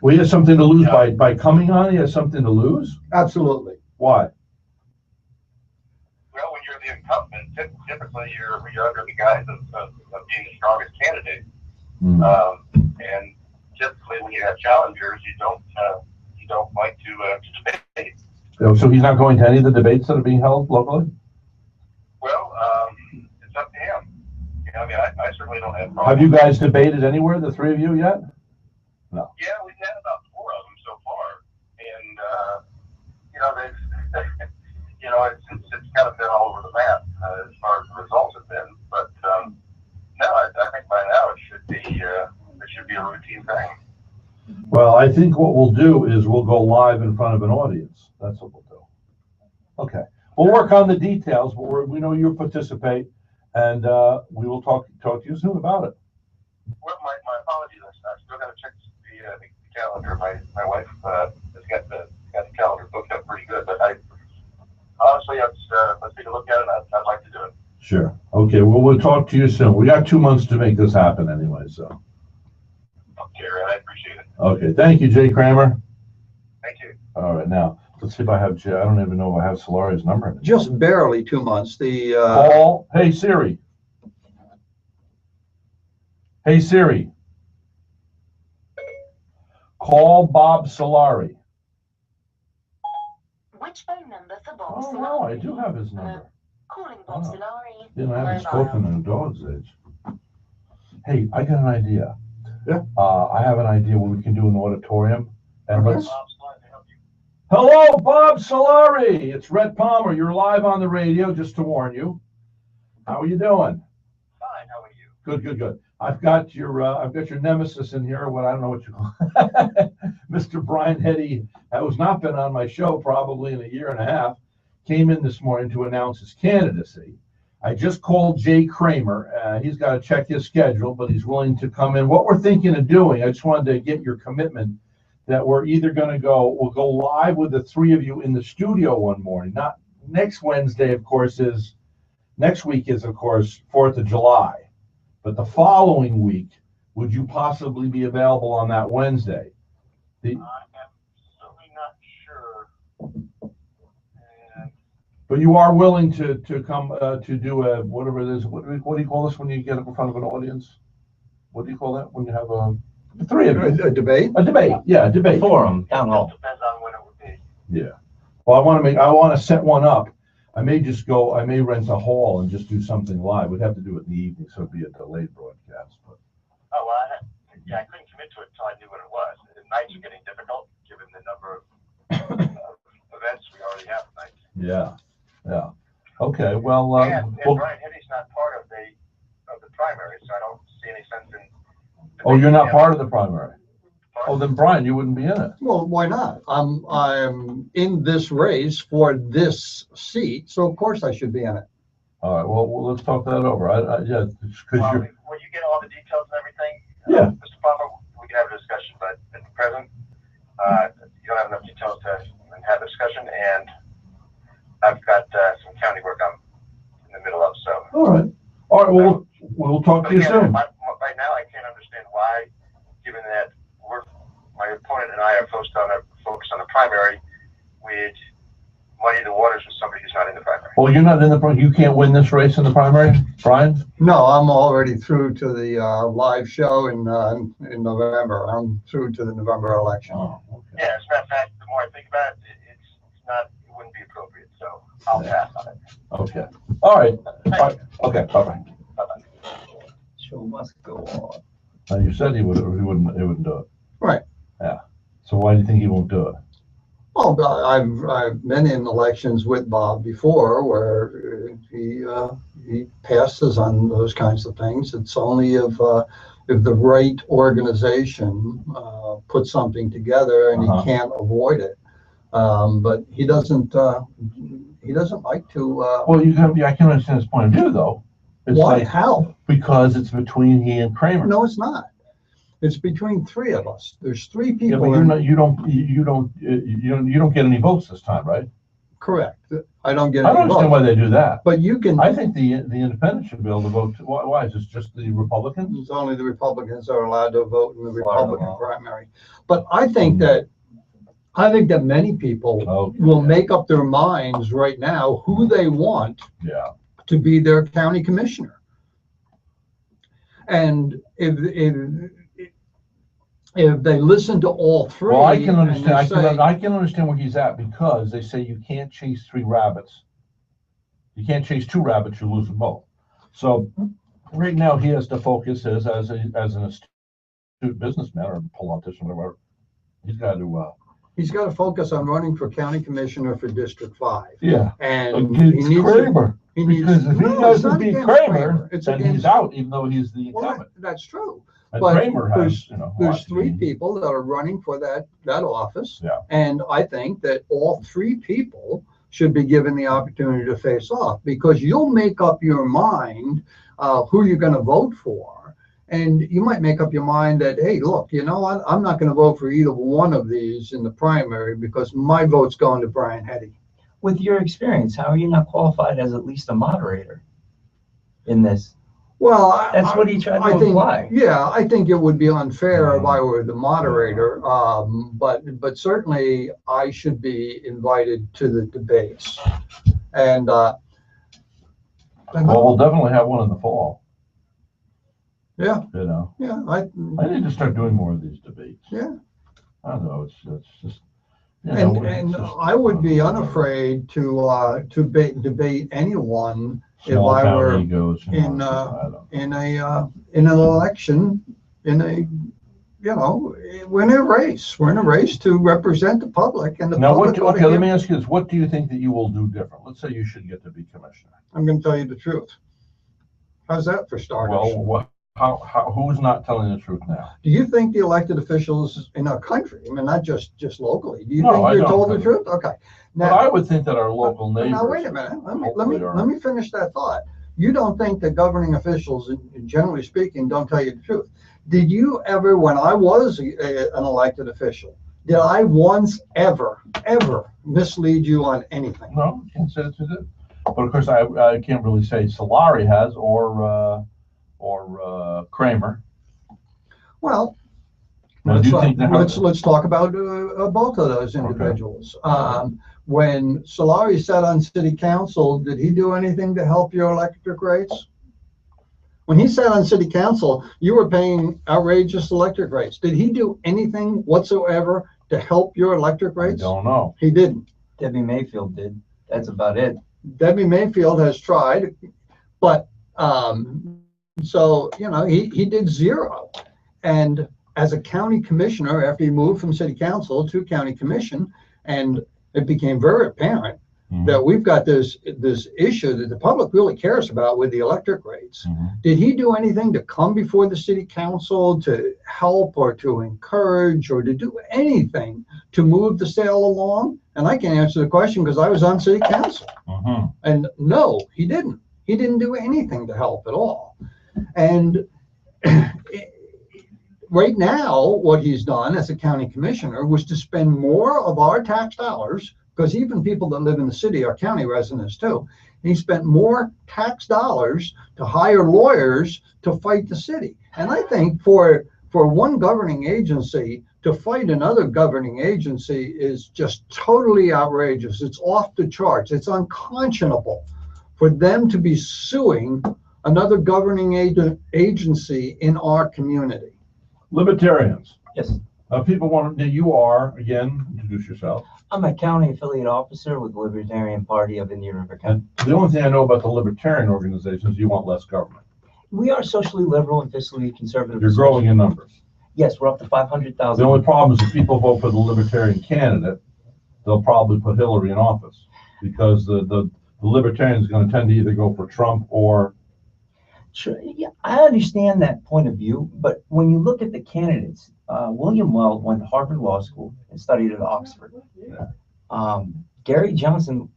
well, he has something to lose by coming on. He has something to lose. Absolutely. Why? Well, when you're the incumbent, typically you're under the guise of being the strongest candidate, and typically when you have challengers, you don't like to debate. So he's not going to any of the debates that are being held locally? Well, it's up to him. I mean, I certainly don't have problems. Have you guys debated anywhere, the three of you, yet? No. Yeah, we've had about 4 of them so far, and it's kind of been all over the map as far as the results have been. But no, I think by now it should be a routine thing. Well, I think what we'll do is we'll go live in front of an audience. That's what we'll do. Okay. We'll work on the details, but we know you'll participate, and we will talk to you soon about it. Well, my apologies. I still got to check the calendar. My wife has got the calendar booked up pretty good, but honestly, let's take a look at it. I'd like to do it. Sure. Okay. Well, we'll talk to you soon. We got 2 months to make this happen anyway, so. Okay, Rhett, I appreciate it. Okay. Thank you, Jay Kramer. Thank you. All right. Now, let's see if I have Jay. I don't even know if I have Solari's number. Just barely 2 months. Paul. Hey, Siri. Hey, Siri. Call Bob Solari. Which phone number for Bob Oh, Solari? no, I do have his number. Calling Bob Solari. You know, I haven't Mobile. spoken in a dog's age. Hey, I got an idea. Yeah. I have an idea what we can do in the auditorium. And Okay. let's. Hello, Bob Solari. It's Rhett Palmer. You're live on the radio, just to warn you. How are you doing? Fine. How are you? Good, good, good. I've got your nemesis in here. What I don't know what you call it. Mr. Brian Hetty, who's not been on my show probably in a year and a half, came in this morning to announce his candidacy. I just called Jay Kramer. He's got to check his schedule, but he's willing to come in. What we're thinking of doing, I just wanted to get your commitment that we're either going to we'll go live with the three of you in the studio one morning. Not next Wednesday, of course, next week is, of course, 4th of July. But the following week, would you possibly be available on that Wednesday? I am certainly not sure. But you are willing to come to do a whatever it is. What do you call this when you get up in front of an audience? What do you call that when you have the three of you? A debate? A debate. Yeah, a debate. Forum, town hall. Depends on when it would be. Yeah. Well, I want to set one up. I may rent a hall and just do something live. We'd have to do it in the evening, so it'd be a delayed broadcast. But Oh, well, I couldn't commit to it until I knew what it was. nights are getting difficult, given the number of events we already have tonight. Yeah, yeah. Okay, well, And Brian Hitty's not part of the primary, so I don't see any sense in. oh, you're not part of the primary. Oh, then Brian, you wouldn't be in it. Well, why not? I'm in this race for this seat, so of course I should be in it. All right, well, let's talk that over. Yeah, because Well, you're. when you get all the details and everything, Yeah. Mr. Palmer, we can have a discussion, but at the present, you don't have enough details to have a discussion, and I've got some county work I'm in the middle of, so. All right. All right, well, we'll talk But to you again, soon. right now, I can't understand why, given that my opponent and I are focused on the primary, we'd muddy the waters with somebody who's not in the primary. Well, you're not in the, you can't win this race in the primary, Brian? No, I'm already through to the live show in November. I'm through to the November election. Oh, okay. Yeah, as a matter of fact, the more I think about it, it wouldn't be appropriate, so I'll pass on it. Okay. All right. All right. Okay, bye-bye. Show must go on. Now, you said he wouldn't do it. Right. Yeah. So why do you think he won't do it? Oh, but I've been in elections with Bob before where he passes on those kinds of things. It's only if the right organization puts something together and he can't avoid it. But he doesn't like to. Well, I can understand his point of view, though. It's why? like, How? because it's between he and Kramer. No, it's not. It's between three of us. There's three people. Yeah, but you're not. You don't get any votes this time, right? Correct. I don't get. I don't any understand votes. why they do that. But you can. I think the independents should be able to vote. Why is this just the Republicans? It's only the Republicans that are allowed to vote in the Republican primary. But I think that many people will make up their minds right now who they want to be their county commissioner. And if they listen to all three, well, I can understand. I can understand where he's at, because they say you can't chase 3 rabbits. You can't chase 2 rabbits; you lose them both. So right now, he has to focus as an astute businessman or politician, whatever. He's got to. He's got to focus on running for county commissioner for District 5. Yeah, and against he needs Kramer. Because if he doesn't beat Kramer, it's then he's out, even though he's the incumbent. Well, that's true. And But Kramer has, there's 3 people that are running for that office. Yeah. And I think that all 3 people should be given the opportunity to face off, because you'll make up your mind who you're going to vote for. And you might make up your mind that, hey, look, you know what? I'm not going to vote for either one of these in the primary because my vote's going to Brian Hetty. With your experience, how are you not qualified as at least a moderator in this? Well, That's what he tried to imply. Yeah, I think it would be unfair if I were the moderator, but certainly I should be invited to the debates. And well, we'll definitely have one in the fall. Yeah. Yeah, I need to start doing more of these debates. Yeah. I don't know. It's just. And I would be unafraid to debate anyone if I were in an election, we're in a race. We're in a race to represent the public and the public. Let me ask you this: what do you think that you will do different? Let's say you should get to be commissioner. I'm going to tell you the truth. How's that for starters? Well, who's not telling the truth now? Do you think the elected officials in our country, I mean, not just locally, do you No, think I you're don't told the think truth? Okay. But I would think that our local neighbors. Now, wait a minute. Let me finish that thought. You don't think that governing officials, generally speaking, don't tell you the truth. Did you ever, when I was an elected official, did I once ever mislead you on anything? No, I can't say that you did. But of course, I can't really say Solari has or Kramer. Well, Now, let's talk about both of those individuals. Okay. When Solari sat on city council, did he do anything to help your electric rates? When he sat on city council, you were paying outrageous electric rates. Did he do anything whatsoever to help your electric rates? I don't know. He didn't. Debbie Mayfield did. That's about it. Debbie Mayfield has tried, but so he did 0. And as a county commissioner, after he moved from city council to county commission, and it became very apparent that we've got this issue that the public really cares about with the electric rates. Did he do anything to come before the city council to help or to encourage or to do anything to move the sale along? And I can answer the question because I was on city council. And no, he didn't. He didn't do anything to help at all. And right now, what he's done as a county commissioner was to spend more of our tax dollars, because even people that live in the city are county residents too. He spent more tax dollars to hire lawyers to fight the city. And I think for one governing agency to fight another governing agency is just totally outrageous. It's off the charts. It's unconscionable for them to be suing another governing agency in our community. Libertarians. Yes. People want to, you are, again, introduce yourself. I'm a county affiliate officer with the Libertarian Party of Indian River County. And the only thing I know about the libertarian organization is you want less government. We are socially liberal and fiscally conservative. You're growing in numbers. Yes, we're up to 500,000. The only problem is if people vote for the libertarian candidate, they'll probably put Hillary in office because the libertarian is going to tend to either go for Trump or. Sure. Yeah, I understand that point of view, but when you look at the candidates, William Weld went to Harvard Law School and studied at Oxford. Gary Johnson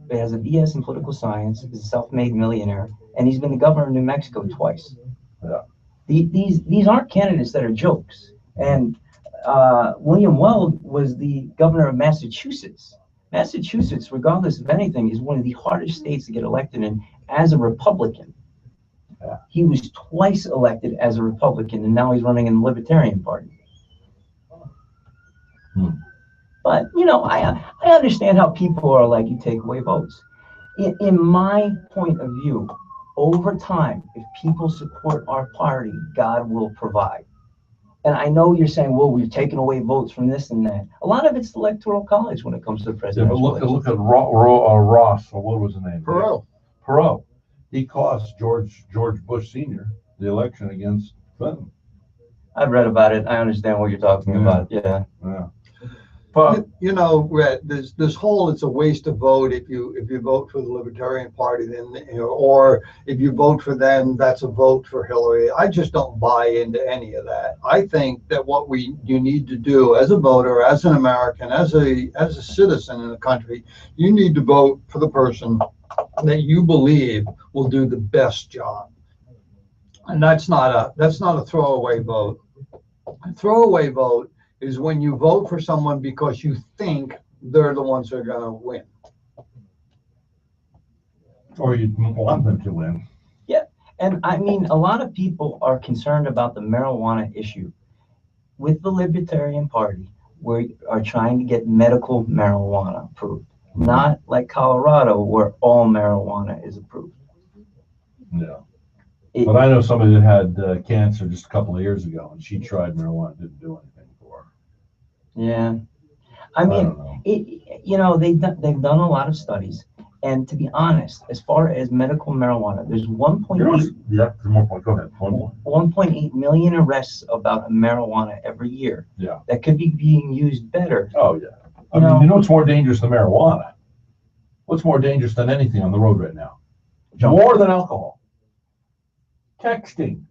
has a BS in political science, is a self-made millionaire, and he's been the governor of New Mexico twice. Yeah. These aren't candidates that are jokes. And William Weld was the governor of Massachusetts. Massachusetts, regardless of anything, is one of the hardest states to get elected in as a Republican. He was twice elected as a Republican, and now he's running in the Libertarian Party. But, you know, I understand how people are like, you take away votes. In my point of view, over time, if people support our party, God will provide. And I know you're saying, well, we've taken away votes from this and that. A lot of it's the Electoral College when it comes to the presidential Yeah, but look at Ross, or what was the name? Perot. He cost George Bush Sr. the election against Clinton. I've read about it. I understand what you're talking about. Yeah. But you know, Rhett, this whole it's a waste of vote if you vote for the Libertarian Party, then or if you vote for them, that's a vote for Hillary. I just don't buy into any of that. I think that what you need to do as a voter, as an American, as a citizen in the country, you need to vote for the person that you believe will do the best job. And that's not a throwaway vote. A throwaway vote is when you vote for someone because you think they're the ones that are going to win. Or you want them to win. Yeah. And I mean, a lot of people are concerned about the marijuana issue. With the Libertarian Party, we are trying to get medical marijuana approved. Not like Colorado, where all marijuana is approved. Yeah. But I know somebody that had cancer just a couple of years ago, and she tried marijuana, didn't do anything for her. Yeah, I mean, you know, they've done a lot of studies, and to be honest, as far as medical marijuana, there's 1.8. Yeah, more point. Go ahead. 1.8 million arrests about marijuana every year. Yeah. That could be being used better. Oh yeah. I mean, you know what's more dangerous than marijuana? What's more dangerous than anything on the road right now? More than alcohol. Texting.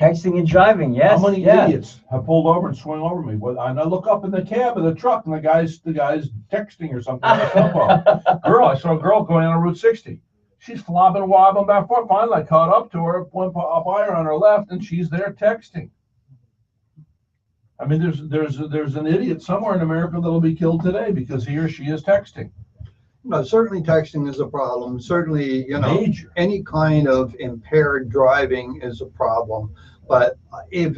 Texting and driving, yes. How many idiots have pulled over and swung over me? Well, and I look up in the cab of the truck, and the guy's texting or something on his cell phone. I saw a girl going on Route 60. She's flopping, wobbling back and forth. Finally, I caught up to her, went by her on her left, and she's there texting. I mean, there's an idiot somewhere in America that'll be killed today because he or she is texting. No, certainly texting is a problem. Certainly, you know, Major. Any kind of impaired driving is a problem. But if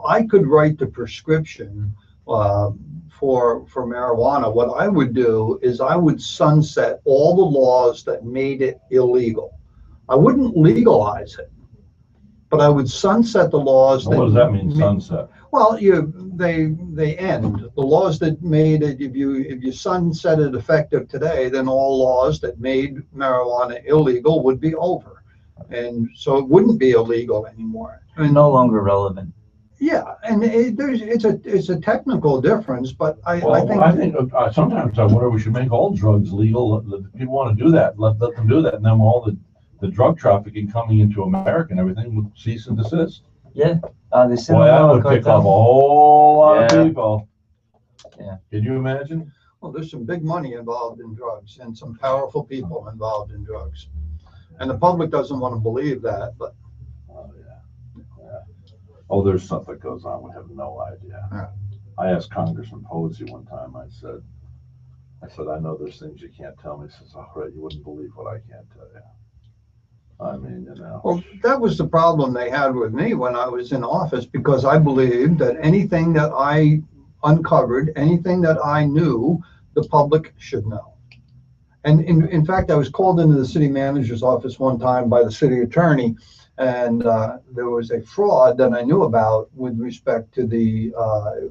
I could write the prescription for marijuana, what I would do is I would sunset all the laws that made it illegal. I wouldn't legalize it, but I would sunset the laws. What does that mean, sunset? Well, they end. The laws that made it, if you sunset it effective today, then all laws that made marijuana illegal would be over. And so it wouldn't be illegal anymore. No longer relevant. Yeah, and it's a technical difference, but I Well, think. Sometimes I wonder we should make all drugs legal. If people want to do that, let them do that, and then all the drug trafficking coming into America and everything would cease and desist. Yeah. The Boy, that Sinaloa would pick up a cartel. whole lot Yeah. of people. Yeah. Can you imagine? Well, there's some big money involved in drugs and some powerful people involved in drugs. And the public doesn't want to believe that, but Oh, yeah. Oh, there's stuff that goes on. We have no idea. Yeah. I asked Congressman Posey one time, I said, I know there's things you can't tell me. He says, oh, Rhett, you wouldn't believe what I can't tell you. I mean, Well, that was the problem they had with me when I was in office, because I believed that anything that I uncovered, anything that I knew, the public should know. And in fact, I was called into the city manager's office one time by the city attorney, and there was a fraud that I knew about with respect to the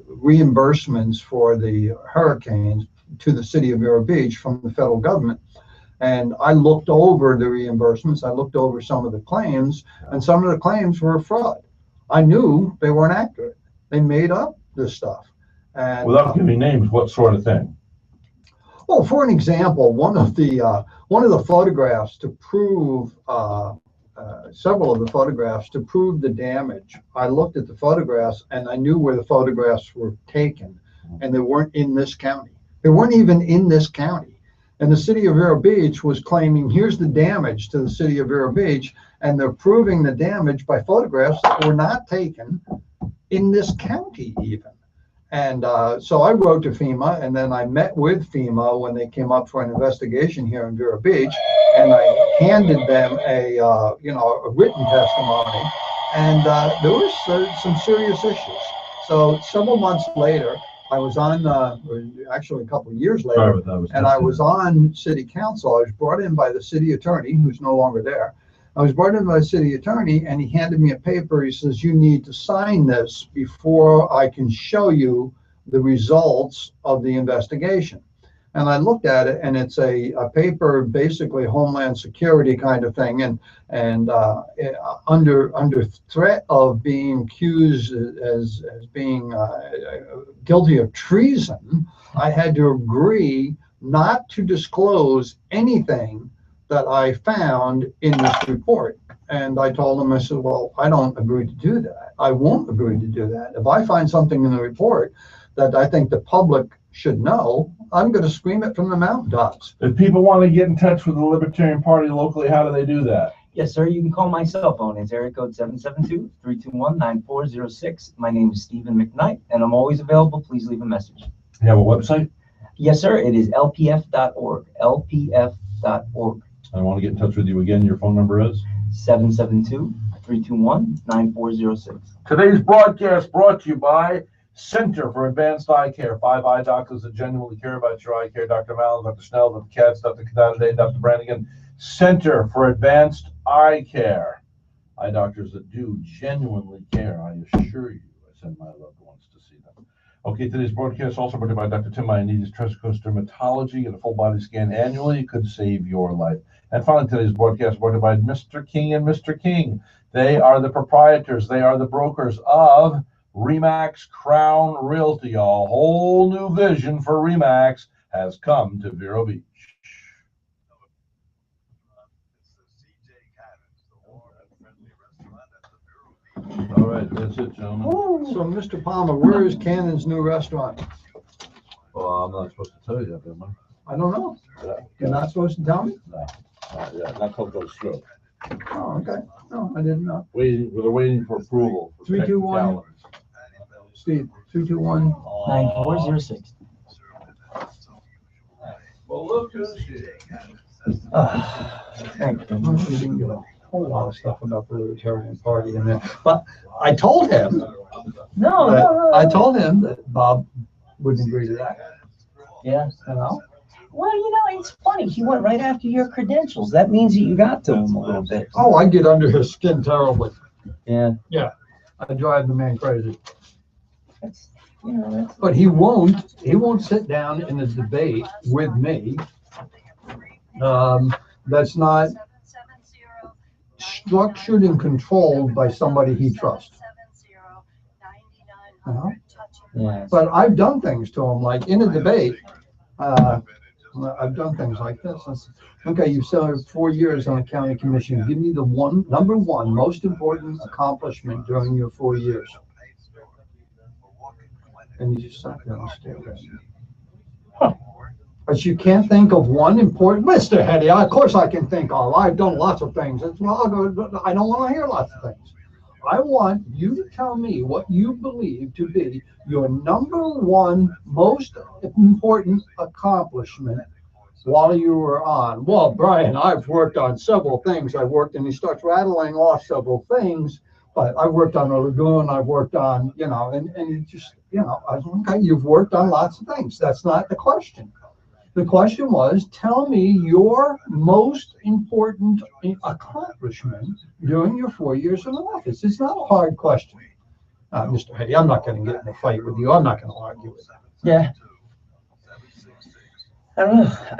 reimbursements for the hurricanes to the city of Vero Beach from the federal government. And I looked over the reimbursements, I looked over some of the claims, and some of the claims were fraud. I knew they weren't accurate. They made up this stuff. And without giving names, what sort of thing? well, for an example, one of the photographs to prove several of the photographs to prove the damage. I looked at the photographs and I knew where the photographs were taken, and they weren't in this county. They weren't even in this county. And the city of Vero Beach was claiming, here's the damage to the city of Vero Beach, and they're proving the damage by photographs that were not taken in this county even. And so I wrote to FEMA, and then I met with FEMA when they came up for an investigation here in Vero Beach, and I handed them a written testimony, and there was some serious issues. So several months later, I was on, actually a couple of years later, and I was on city council. I was brought in by the city attorney, who's no longer there. I was brought in by the city attorney, and he handed me a paper. He says, you need to sign this before I can show you the results of the investigation. And I looked at it, and it's a paper, basically Homeland Security kind of thing, and under threat of being accused as being guilty of treason, I had to agree not to disclose anything that I found in this report. And I told him, I said, well, I don't agree to do that. I won't agree to do that. If I find something in the report that I think the public should know, I'm going to scream it from the mountaintops. If people want to get in touch with the Libertarian Party locally, how do they do that? Yes, sir. You can call my cell phone. It's area code 772-321-9406. My name is Stephen McKnight, and I'm always available. Please leave a message. You have a website? Yes, sir. It is lpf.org. lpf.org. I want to get in touch with you again. Your phone number is? 772-321-9406. Today's broadcast brought to you by Center for Advanced Eye Care. 5 eye doctors that genuinely care about your eye care. Dr. Mallon, Dr. Snell, Dr. Katz, Dr. Kadada, Dr. Brannigan. Center for Advanced Eye Care. Eye doctors that do genuinely care, I assure you. I send my loved ones to see them. Okay, today's broadcast also brought to you by Dr. Tim Ioannidis, Trust Coast Dermatology. Get a full body scan annually. It could save your life. And finally, today's broadcast brought to you by Mr. King and Mr. King. They are the proprietors. They are the brokers of Remax Crown Realty. A whole new vision for Remax has come to Vero Beach. All right, that's it, gentlemen. So, Mr. Palmer, where is Cannon's new restaurant? Well, I'm not supposed to tell you that, am I? I don't know. Yeah. You're not supposed to tell me? No. Not till it goes through. Oh, okay. No, I didn't know. We're waiting for approval. For 321. technicalities. Steve, 321. 9406. Well, look who's here. Thank you. We didn't get a whole lot of stuff about the Libertarian Party in there. But I told him, I told him that Bob wouldn't agree to that. Yeah. You know? Well, it's funny. He went right after your credentials. That means that you got to him a little bit. Oh, I get under his skin terribly. Yeah. Yeah. I drive the man crazy. That's. But he won't sit down in a debate with me. That's not structured and controlled by somebody he trusts. You know? Yeah. But I've done things to him, like in a debate. I've done things like this. I said, okay, you've served 4 years on the county commission. Give me the number one most important accomplishment during your 4 years. And he just sat there and stared at me. But you can't think of one important, Mr. Hetty, of course I can think of. I've done lots of things. It's, well, I don't want to hear lots of things. I want you to tell me what you believe to be your number one most important accomplishment while you were on. Well, Brian, I've worked on several things. And he starts rattling off several things, but I worked on a lagoon. I've worked on, and you just, I was like, okay, you've worked on lots of things. That's not the question. The question was, tell me your most important accomplishment during your 4 years in office. It's not a hard question. Mr. Hetty, I'm not going to get in a fight with you. I'm not going to argue with you. Yeah. I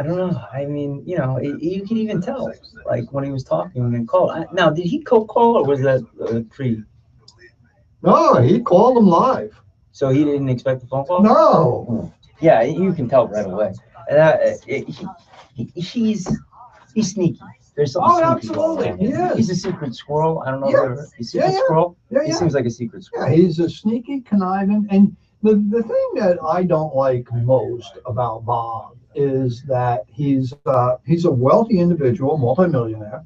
don't know. I mean, you can even tell, like when he was talking and called. Now, did he cold call or was that pre? No, he called him live. So he didn't expect the phone call? No. Yeah, you can tell right away. And he's sneaky. There's something sneaky absolutely. going on. He is. He's a secret squirrel. I don't know if Yeah. you ever, a secret Yeah. squirrel? Yeah, He yeah. seems like a secret Yeah, squirrel. he's a sneaky, conniving, and the thing that I don't like most about Bob is that he's a wealthy individual, multimillionaire,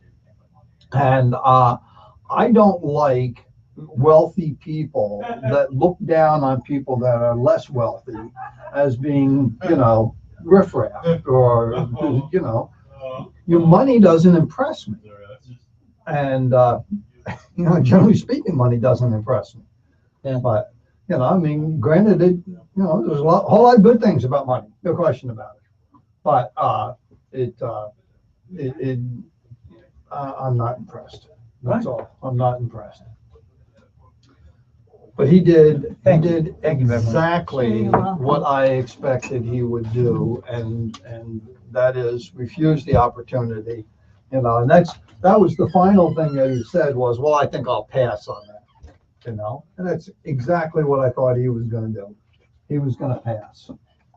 and I don't like wealthy people that look down on people that are less wealthy as being, riffraff or, your money doesn't impress me. And, generally speaking, money doesn't impress me. Yeah. But, I mean, granted, there's a whole lot of good things about money, no question about it. But I'm not impressed. That's all. I'm not impressed. But he did Thank you very much. exactly You're welcome. what I expected he would do, and that is refuse the opportunity. And that was the final thing that he said was, well, I think I'll pass on that. And that's exactly what I thought he was going to do. He was going to pass.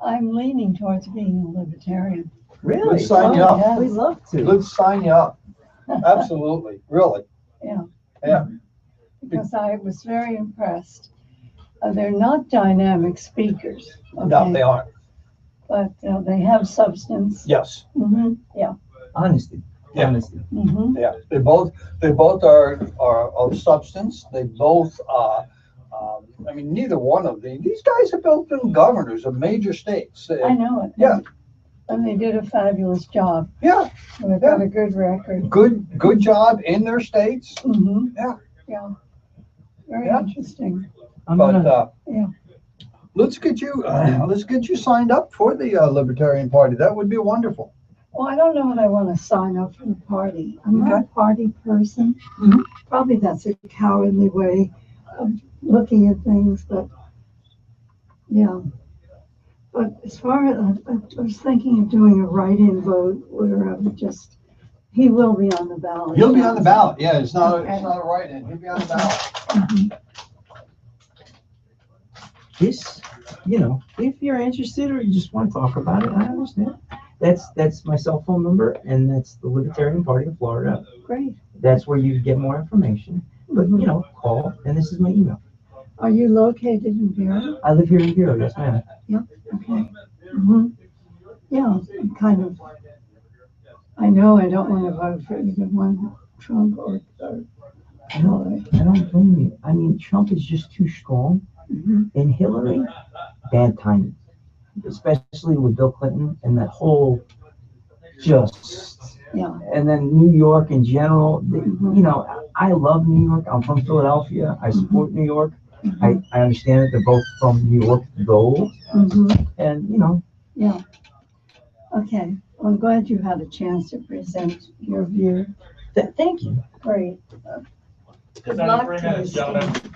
I'm leaning towards being a libertarian. Really? Let's sign you up. Yeah. We'd love to. Let's sign you up. Absolutely, really. Yeah. Yeah. Because I was very impressed. They're not dynamic speakers. No, okay? they aren't. But they have substance. Yes. Mm-hmm. Yeah. Honesty. Yeah. Honesty. Mm-hmm. Yeah. They both are of substance. They both. I mean, neither one of these guys have both been governors of major states. I know it. Yeah. And they did a fabulous job. Yeah. They've got a good record. Good job in their states. Mm-hmm. Yeah. Yeah. Very Yeah. interesting. But Yeah. let's get you signed up for the Libertarian Party. That would be wonderful. Well, I don't know what I want to sign up for the party. I'm not a party person. Mhm. Probably that's a cowardly way of looking at things, but yeah. But as far as I was thinking of doing a write-in vote where I would just, he will be on the ballot. He'll be on the ballot. Yeah, it's not Okay. a write-in. He'll be on the ballot. Mhm. This, if you're interested or you just want to talk about it, I understand. That's my cell phone number, and that's the Libertarian Party of Florida. Great. That's where you get more information. But, call, and this is my email. Are you located in Vero? I live here in Bureau, yes, ma'am. Okay. Mm-hmm. Yeah, I'm kind of, I know I don't want to vote for either one, Trump or Hillary. I don't blame you. I mean, Trump is just too strong, Mhm. and Hillary, bad timing. Especially with Bill Clinton and that whole Yeah. and then New York in general. I love New York. I'm from Philadelphia. I support New York. I understand that they're both from New York, though. Mm-hmm. And, Yeah. Okay. Well, I'm glad you had a chance to present your view. thank you. Great. Good luck to you, Steve.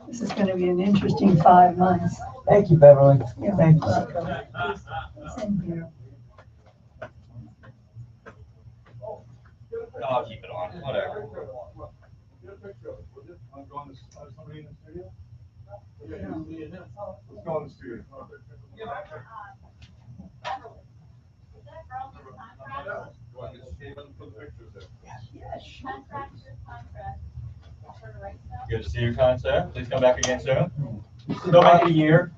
This is going to be an interesting 5 months. Thank you, Beverly. Yeah. Thank you. Same here. I'll keep it on, whatever. Good to see you, sir. Please come back again soon. Still make it a year.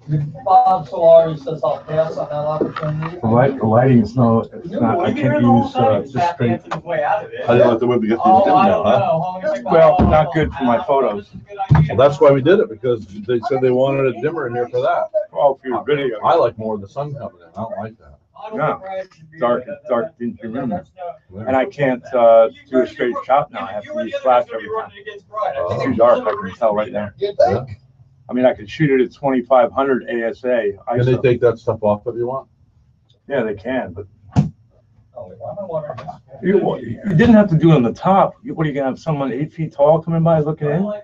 Bob Solari says I'll pass on that opportunity. The lighting is no, it's not, I can't use, just straight. I didn't let the women get these dim down, huh? Well, not good for my photos. Well, that's why we did it, because they said they wanted a dimmer in here for that. Oh, for your video. I like more of the sun coming in. I don't like that. No, dark into your room. And I can't, do a straight shot now. I have to use flash every time. It's too dark, I can tell right now. Yeah. I mean, I could shoot it at 2500 ASA. Can they take that stuff off if you want? Yeah, they can, but you didn't have to do it on the top. What are you gonna have someone 8 feet tall coming by looking in? You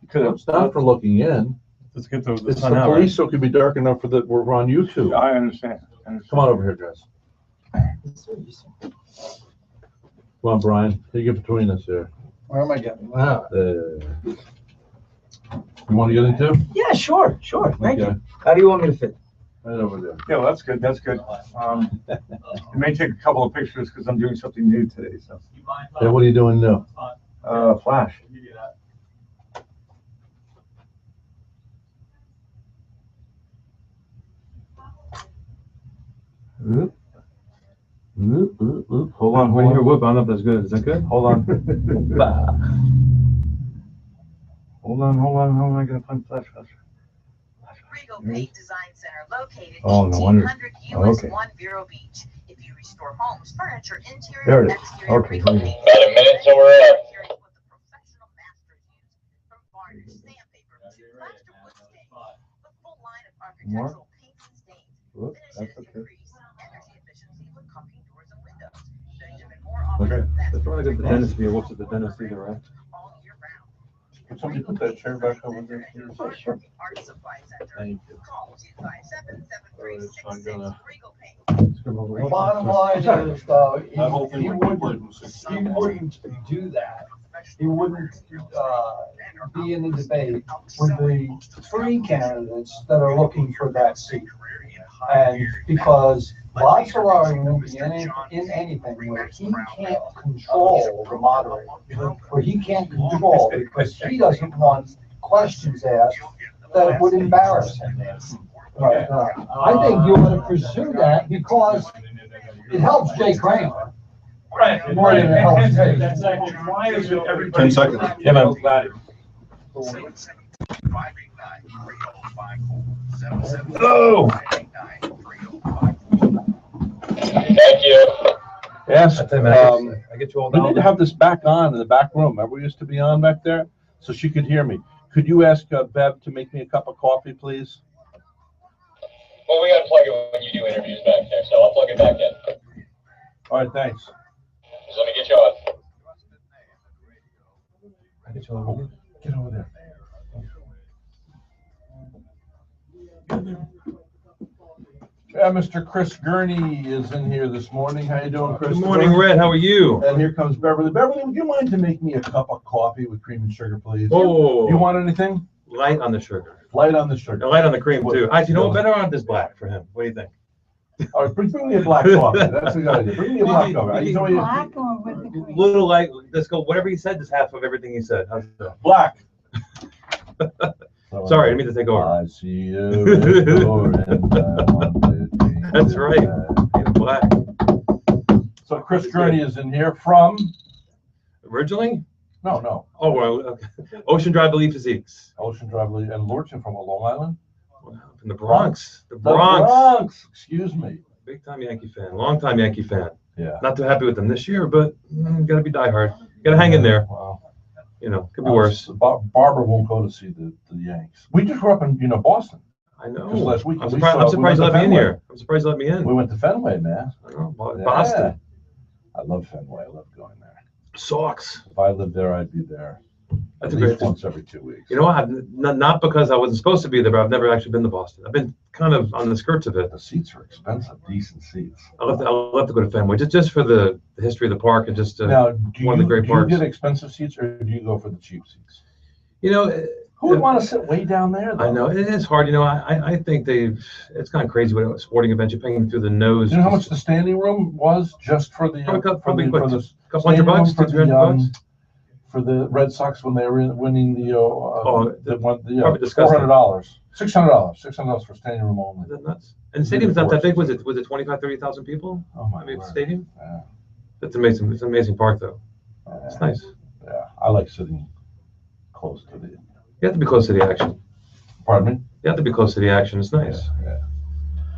could have. It's not for looking in. Let's get the It's sun the out. police, so it could be dark enough for that we're on YouTube. I understand. Come on over here, Jess. Come on, Brian. You get between us here. Where am I getting? Wow. You want to get into? Yeah, sure. Thank Okay. you. How do you want me to fit? Right over there. Yeah, well, that's good. That's good. It may take a couple of pictures because I'm doing something new today. So, Yeah, what are you doing now? flash. Oop. Hold on. When you hear whoop, I don't know if that's good. Is that good? Hold on. Hold on. I gotta find flash. Regal Paint Design Center located Oh, no wonder. 1800 US Okay. 1 Vero Beach. If you restore homes, furniture, interior, There and it is. exterior, Okay, Regal here we Paint About a minute till we're up. Here's what the professional masters use. From varnish, sandpaper, to plaster wood stains. A full line of architectural paints and stains. Whoop, Finishes that's okay. increase energy efficiency with caulking doors and windows. Benjamin Moore offers Okay. the best That's probably good. The dentist here. What's at the dentist either, right? all year round. Can somebody put that chair back over there, please? Sure. Art Supply Center. Thank you. Call 257-7366 I'm gonna- Regal Paint. The bottom line is, That whole thing he would be wouldn't, played with 16. he wouldn't do that. He wouldn't, be in the debate with the three candidates that are looking for that seat. And because Bob Solari won't be in anything where he can't control the moderator, where he can't control, because he doesn't want questions asked that would embarrass him. Right, I think you ought to pursue that because it helps Jay Kramer. Right. More than it helps me. That's actually why is it everybody. 10 seconds. Yeah, man. Glad. Oh. Thank you. Yes, I get you all we need down. to have this back on in the back room. Remember we used to be on back there? So she could hear me. Could you ask Bev to make me a cup of coffee, please? Well, we gotta plug it when you do interviews back there, so I'll plug it back in. All right, thanks. Just let me get you on. I get you all. Get over there. Yeah, Mr. Chris Gurney is in here this morning. How you doing, Chris? Good morning, Rhett. How are you? And here comes Beverly. Beverly, would you mind to make me a cup of coffee with cream and sugar, please? Oh, You want anything? light on the sugar. Light on the sugar. Light on the cream too. Actually, you know what? Better on this black for him. What do you think? All right, bring me a black coffee. That's a good idea. Bring me a black coffee. I enjoy it. Black or with the cream? Little light. Let's go. Whatever he said, just half of everything he said. How's that? Black. Sorry, I didn't mean to take over. I see you in your end, I want to be That's right. back. In black. So Chris Gurney is in here from, Originally? no, Oh, well, okay. Ocean Drive Elite Physiques. Ocean Drive, and Lordson from Long Island? From the Bronx. The The Bronx. excuse me. Big time Yankee fan. Long time Yankee fan. Yeah. Not too happy with them this year, but gotta be diehard. Gotta hang in there. Wow. You know, could be worse. Barbara won't go to see the Yanks. We just grew up in, Boston. I know. Just last week, I'm we surprised, saw- I'm we surprised went you to let me in Fenway. here. I'm surprised you let me in. We went to Fenway, man. I know, Yeah. Boston. I love Fenway. I love going there. Sox. If I lived there, I'd be there That's at a great least thing. once every 2 weeks. You know, I've not because I wasn't supposed to be there, but I've never actually been to Boston. I've been kind of on the skirts of it. The seats are expensive, decent seats. I'll have to go to Fenway just for the history of the park and just Now, do one of the you, great do you parks. get expensive seats or do you go for the cheap seats? You know, Who would want to sit way down there, though? I know, it is hard, I think it's kind of crazy what sporting events, you're paying through the nose. You know how much the standing room was just for the, Probably for a the couple $100, $200, $300. For the Red Sox when they were winning the probably disgusting. $400, $600 for standing room only. Is that nuts? And the stadium's not that big, was it 25, 30,000 people? Oh my I mean, word. stadium? Yeah. It's amazing, it's an amazing park though. It's nice. Yeah, I like sitting close to the. You have to be close to the action. Pardon me? You have to be close to the action, it's nice. Yeah.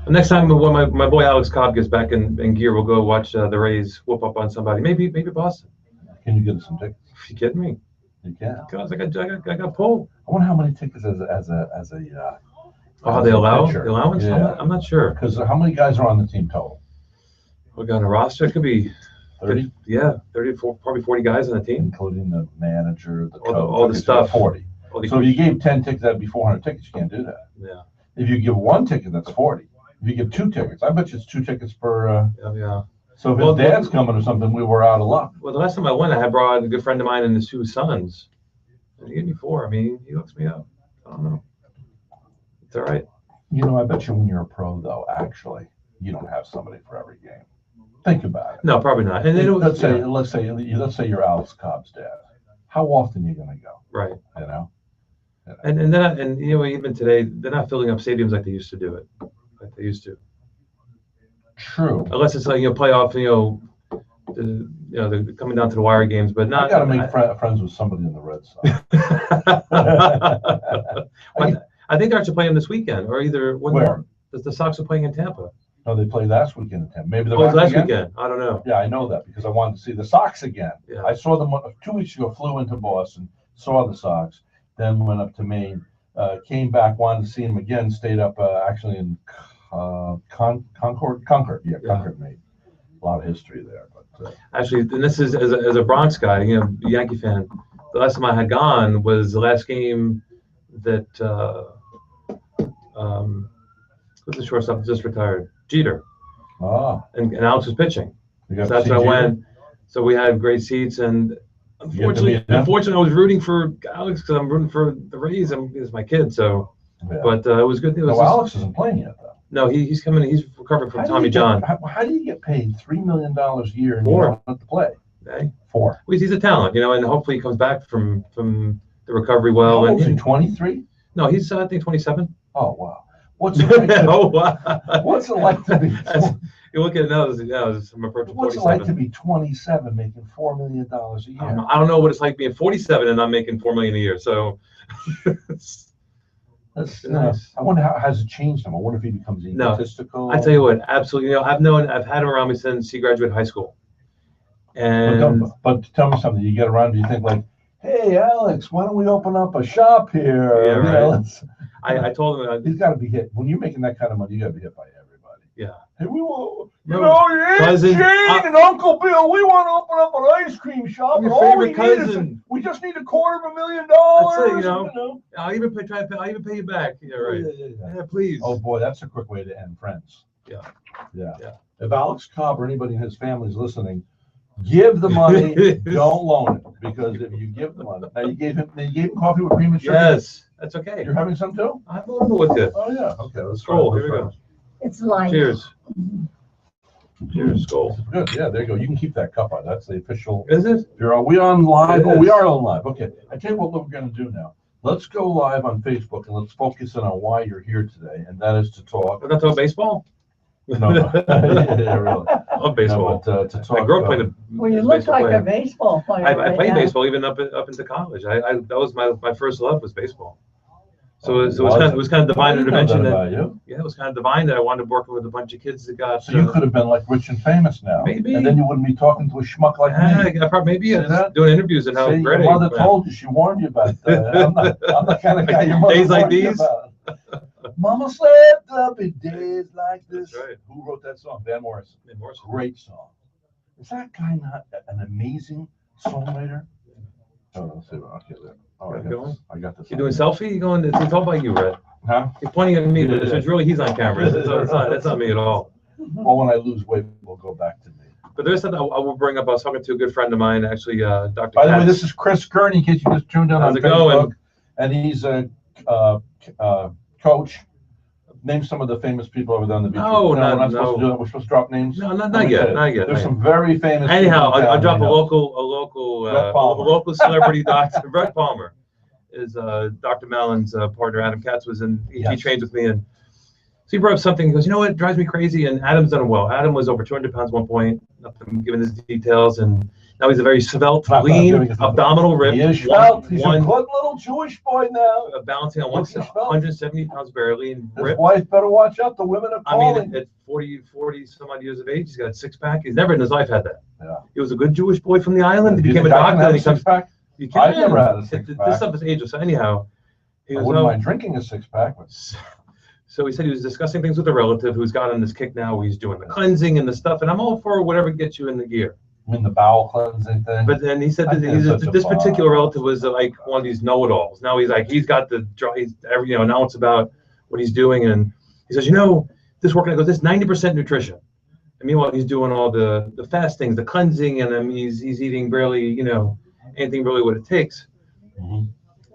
The next time when my boy Alex Cobb gets back in gear, we'll go watch the Rays whoop up on somebody. Maybe Boston. Can you get us some tickets? You kidding me? You can. Guys, I got pulled. I wonder how many tickets as a Oh, they allow pitcher. the allowance? Yeah. I'm not sure. Because how many guys are on the team total? We got on a roster. It could be 30, 34, probably 40 guys on the team. including the manager, the coach, all the okay, so stuff. 40. All the So if you gave 10 tickets, that'd be 400 tickets. You can't do that. Yeah. If you give one ticket, that's 40. If you give 2 tickets, I bet you it's 2 tickets per. Yeah. So if Well, his dad's coming or something, we were out of luck. Well, the last time I went, I had brought a good friend of mine and his 2 sons. And he gave me 4. I mean, he hooks me up. I don't know. It's all right. I bet you when you're a pro, though, actually, you don't have somebody for every game. Think about it. No, probably not. And let's say you're Alex Cobb's dad. How often are you going to go? Right. And then even today, they're not filling up stadiums like they used to do it. Like they used to. True. Unless it's like playoff, they're coming down to the wire games, but not. I got to make friends with somebody in the Red Sox. I think they're actually playing this weekend, or either Where? The Sox are playing in Tampa. No, they played last weekend in Tampa. Maybe they're Oh, it was back last again? weekend. I don't know. Yeah, I know that because I wanted to see the Sox again. Yeah. I saw them 2 weeks ago. Flew into Boston, saw the Sox, then went up to Maine, came back, wanted to see them again. Stayed up actually in Concord. Yeah, Concord, Maine. A lot of history there, but Actually, and this is as a Bronx guy, Yankee fan. The last time I had gone was the last game that who's the shortstop just retired? Jeter. And Alex was pitching. So that's when I went. So we had great seats, and unfortunately, I was rooting for Alex because I'm rooting for the Rays. He's my kid, so. Yeah. But it was good. Alex isn't playing yet, though. No, he's coming. He's recovering from Tommy John. How do you get paid $3 million a year and 4. you don't have to play? Okay. 4. Well, he's a talent, and hopefully he comes back from the recovery well. How old is he? 23? No, he's I think 27. Oh wow. What's it like wow. What's it like to be? You look at it now. I'm approaching 47. What's it like to be 27 making $4 million a year? I don't know what it's like being 47 and I'm making $4 million a year. So. That's nice. I wonder how has it changed him. I wonder if he becomes egotistical. No, I tell you what, absolutely. I've had him around me since he graduated high school. And but tell me something. You get around, do you think like, hey, Alex, why don't we open up a shop here? Yeah, right. I told him he's got to be hit. When you're making that kind of money, you got to be hit by everybody. Yeah. Hey, we want, cousin, Jane and Uncle Bill, we want to open up an ice cream shop. Your and all favorite cousin. We just need $250,000. That's it, I'll even pay you back. Yeah, right. Yeah, please. Oh boy, that's a quick way to end friends. Yeah. If Alex Cobb or anybody in his family is listening, give the money, don't loan it. Because if you give the money, now you gave him coffee with cream and sugar. Yes, that's okay. You're having some too? I'm a little with you. Oh yeah. Okay, let's roll. Here we go. It's light. Cheers. Cheers, Skull. Good. Yeah, there you go. You can keep that cup on. That's the official. Is it? Are we on live? Oh, we are on live. Okay. I tell you what we're going to do now. Let's go live on Facebook and let's focus in on why you're here today, and that is to talk. We're not talking baseball. No. Yeah, really. I love baseball. No, but, to talk. I grew up playing. Well, you look like a baseball player. I played baseball even up into college. That was my first love was baseball. So it was kind of divine intervention. It was kind of divine that I wound up working with a bunch of kids that got. So you could have been like rich and famous now. Maybe. And then you wouldn't be talking to a schmuck like me. I probably doing interviews and how great. Your mother told you. She warned you about that. I'm the kind of guy your mother days like warned you these. About. Mama slept up in days like this. That's right. Who wrote that song? Van Morrison. Van Morrison. Great song. Is that guy not an amazing songwriter? Oh, let's see. Okay, there. Oh, I got this. You doing selfie? You going? It's all about you, Rhett. Huh? You're pointing at me, but it's really he's on camera. That's not me at all. Well, when I lose weight, we'll go back to me. But there's something I will bring up. I was talking to a good friend of mine, actually, Dr. By the way, Katz. this is Chris Kearney, in case you just tuned in on How's it Facebook. going? And he's a coach. Name some of the famous people over there on the beach. No, we're not no. supposed to do that. We're supposed to drop names. No, not yet. There's some very famous. Anyhow, people I'll drop a local celebrity doctor. Rhett Palmer is Dr. Mallon's partner. Adam Katz was in. He trained with me, and so he brought up something. He goes, you know what drives me crazy? And Adam's done well. Adam was over 200 pounds at one point. Nothing given his details, and now he's a very svelte, lean, abdominal ripped. He is svelte. He's a good little Jewish boy now. Balancing on 170 pounds barely, and his wife better watch out. The women are calling. I mean, at 40 some odd years of age, he's got a six pack. He's never in his life had that. Yeah. He was a good Jewish boy from the island. He became a doctor. And he comes back. I've never had a six pack. This stuff is ageless. Anyhow, I wouldn't mind drinking a six pack. So he said he was discussing things with a relative who's got on this kick now where he's doing the cleansing and the stuff, and I'm all for whatever gets you in the gear. I mean, the bowel cleansing thing. But then he said that this particular relative was like one of these know-it-alls. Now he's got the now it's about what he's doing, and he says, this working out goes, this 90% nutrition. And meanwhile, he's doing all the fastings, the cleansing, and he's eating barely, anything really what it takes. Mm-hmm.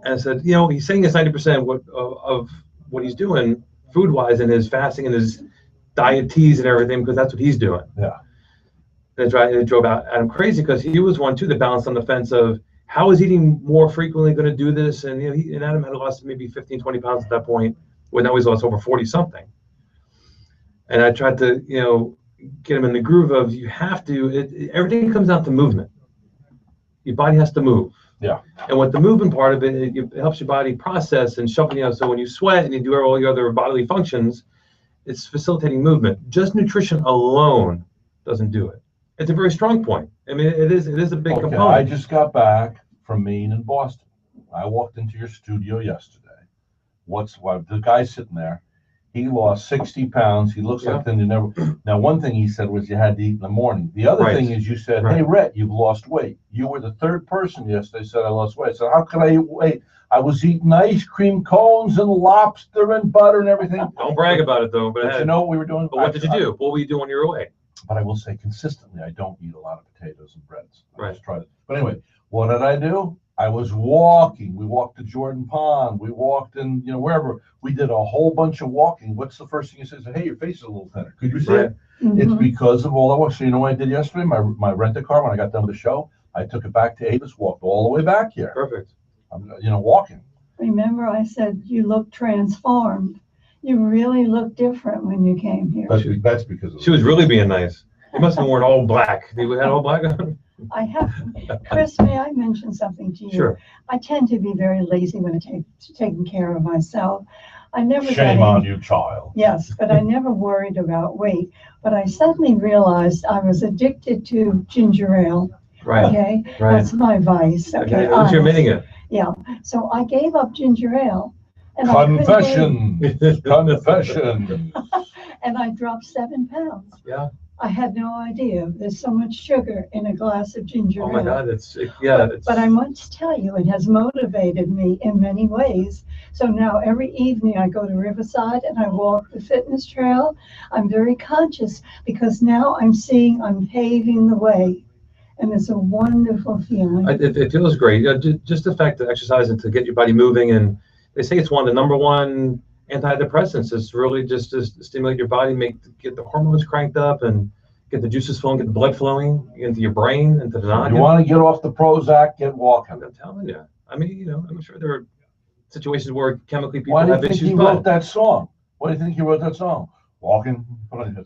And I said, he's saying it's 90% of what he's doing food-wise in his fasting and his diet teas and everything, because that's what he's doing. Yeah. And it drove Adam crazy, because he was one too that balanced on the fence of how is eating more frequently going to do this, and and Adam had lost maybe 15, 20 pounds at that point, when now he's lost over 40 something. And I tried to get him in the groove of you have to. Everything comes down to movement. Your body has to move. Yeah. And with the movement part of it, it helps your body process and shuffle. So when you sweat and you do all your other bodily functions, it's facilitating movement. Just nutrition alone doesn't do it. It's a very strong point. I mean, it is a big component. I just got back from Maine and Boston. I walked into your studio yesterday. The guy's sitting there. He lost 60 pounds. He looks like you never. Now, one thing he said was you had to eat in the morning. The other thing is you said, hey, Rhett, you've lost weight. You were the third person yesterday said I lost weight. So how could I eat weight? I was eating ice cream cones and lobster and butter and everything. Don't brag about it, though. But you know what we were doing? But what did you do? What were you doing when you were away? But I will say consistently, I don't eat a lot of potatoes and breads. I just try to. But anyway, what did I do? I was walking. We walked to Jordan Pond. We walked in, wherever. We did a whole bunch of walking. What's the first thing you say? Hey, your face is a little thinner. Could you see it? Mm-hmm. It's because of all that work. So you know what I did yesterday? My rent-a-car, when I got done with the show, I took it back to Avis, walked all the way back here. Perfect. I'm, walking. Remember, I said you look transformed. You really look different when you came here. That's because she was really being nice. You must have worn all black. You had all black on? I have. Chris, may I mention something to you? Sure. I tend to be very lazy when it taking care of myself. I never. Shame on you, child. Yes, but I never worried about weight. But I suddenly realized I was addicted to ginger ale. Right. Okay. Right. That's my vice. Okay. What's your admitting it? Yeah. So I gave up ginger ale. And confession. Confession. And I dropped 7 pounds. Yeah. I had no idea there's so much sugar in a glass of ginger ale. Oh my God, But I must tell you, it has motivated me in many ways. So now every evening I go to Riverside and I walk the fitness trail. I'm very conscious because now I'm paving the way. And it's a wonderful feeling. It feels great. Just the fact that exercise and to get your body moving, and they say it's one of the number one antidepressants. It's really just to stimulate your body, get the hormones cranked up, and get the juices flowing, get the blood flowing into your brain, into the noggin. You want to get off the Prozac, get walking. I'm telling you. I mean, I'm sure there are situations where chemically people have issues. Why do you think he wrote that song? Why do you think he wrote that song? Walking. Walking.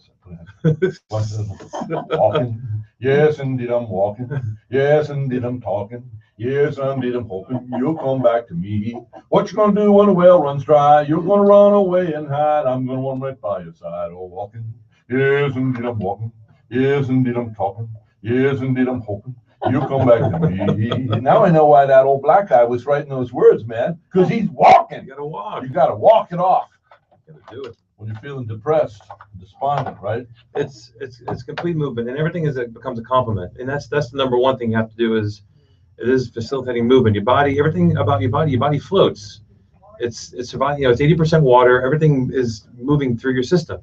Yes, indeed, I'm walking. Yes, indeed, I'm talking. Yes, indeed, I'm hoping you'll come back to me. What you gonna do when the well runs dry? You're gonna run away and hide. I'm gonna run right by your side. Oh, walking. Yes, indeed, I'm walking. Yes, indeed, I'm talking. Yes, indeed, I'm hoping you'll come back to me. Now I know why that old black guy was writing those words, man. Because he's walking. You gotta walk. You gotta walk it off. You gotta do it. When you're feeling depressed, despondent, right? It's complete movement, and everything becomes a complement. And that's the number one thing you have to do is. It is facilitating movement. Your body, everything about your body floats. It's surviving. It's 80% water. Everything is moving through your system.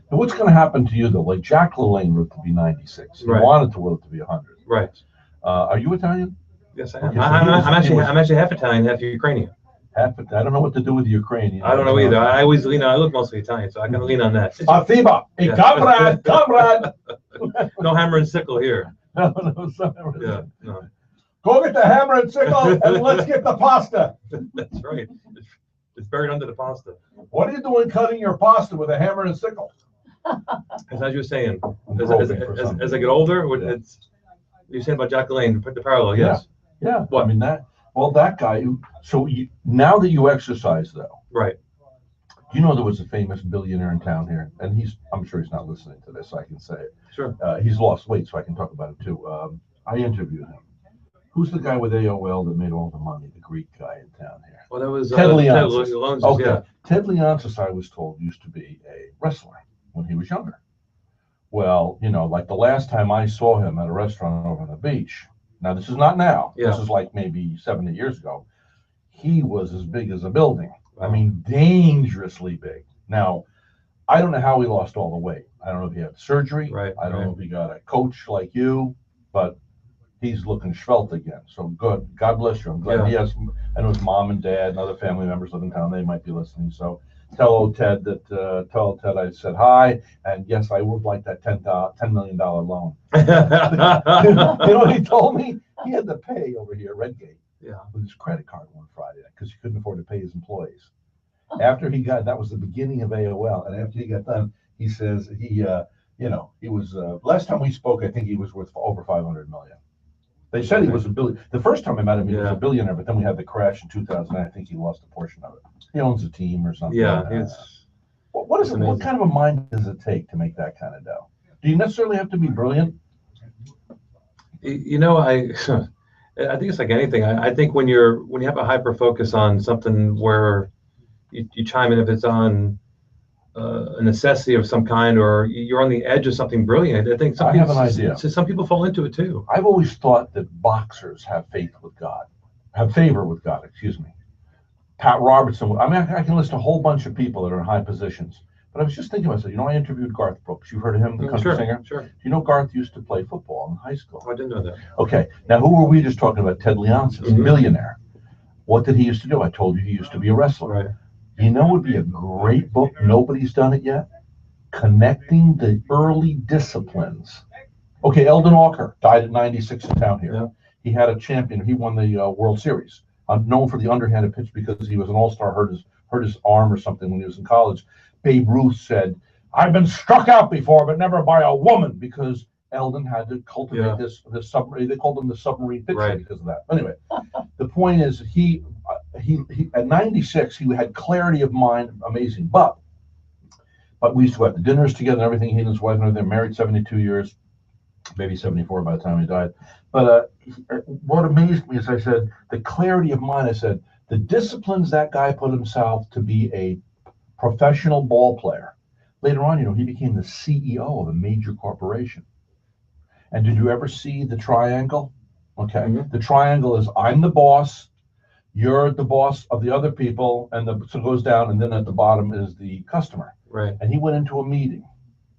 And what's going to happen to you though? Like Jack LaLanne lived to be 96. He wanted to live to be 100. Right. Are you Italian? Yes, I am. I'm actually half Italian, half Ukrainian. Half it, I don't know what to do with the Ukrainian. I don't know either. I always lean on, I look mostly Italian, so I can lean on that. Fiba, hey, Yeah. comrade. No hammer and sickle here. No, no, Yeah, no, Go get the hammer and sickle and let's get the pasta. that's right. It's buried under the pasta. What are you doing cutting your pasta with a hammer and sickle? As you were saying, I'm as groping for something. I get older, it's, you're saying about Jack Lane, the parallel, yes. Yeah, What? I mean that guy, so now that you exercise though, Right. you know there was a famous billionaire in town here, and I'm sure he's not listening to this, so I can say it. Sure. He's lost weight, so I can talk about it too. I interviewed him. Who's the guy with AOL that made all the money, the Greek guy in town here? Well, that was Ted Leonsis. Leonsis, Okay. yeah. Ted Leonsis, I was told, used to be a wrestler when he was younger. Well, like the last time I saw him at a restaurant over on the beach, now this is not now, Yeah. this is like maybe 7 or 8 years ago, he was as big as a building. I mean, dangerously big. Now, I don't know how he lost all the weight. I don't know if he had surgery. Right, I don't right. know if he got a coach like you, but he's looking svelte again. So good. God bless you. I'm glad Yeah. he has. I know his mom and dad and other family members live in town. They might be listening. So tell Ted I said hi. And yes, I would like that $10 million loan. You know what he told me? He had to pay over here at Redgate with his credit card one Friday night because he couldn't afford to pay his employees. After he got, that was the beginning of AOL. And after he got done, he says he was, last time we spoke, I think he was worth over 500 million. They said he was a billion. The first time I met him, he was a billionaire, but then we had the crash in 2009. I think he lost a portion of it. He owns a team or something. Yeah, what kind of a mind does it take to make that kind of dough? Do you necessarily have to be brilliant? I think it's like anything. I think when you have a hyper focus on something where you chime in if it's on a necessity of some kind, or you're on the edge of something brilliant. I think I have an idea. Some people fall into it too. I've always thought that boxers have favor with God, excuse me. Pat Robertson, I mean, I can list a whole bunch of people that are in high positions, but I was just thinking about it. I interviewed Garth Brooks. You've heard of him, the country singer? Sure. Do you know Garth used to play football in high school? Oh, I didn't know that. Okay, now who were we just talking about? Ted Leonsis, millionaire. What did he used to do? I told you he used to be a wrestler. Right. You know, it would be a great book. Nobody's done it yet. Connecting the early disciplines. Okay, Eldon Walker died at 96 in town here. Yeah. He had a champion. He won the World Series. Known for the underhanded pitch because he was an all-star, hurt his arm or something when he was in college. Babe Ruth said, "I've been struck out before, but never by a woman," because Eldon had to cultivate this submarine. They called him the submarine pitcher because of that. Anyway, the point is he at 96 he had clarity of mind, amazing. But we used to go out to dinners together and everything. He and his wife and they're married 72 years, maybe 74 by the time he died. But what amazed me is I said the clarity of mind. I said the disciplines that guy put himself to be a professional ball player. Later on, he became the CEO of a major corporation. And did you ever see the triangle? Okay. Mm-hmm. The triangle is I'm the boss, you're the boss of the other people, and so it goes down, and then at the bottom is the customer. Right. And he went into a meeting.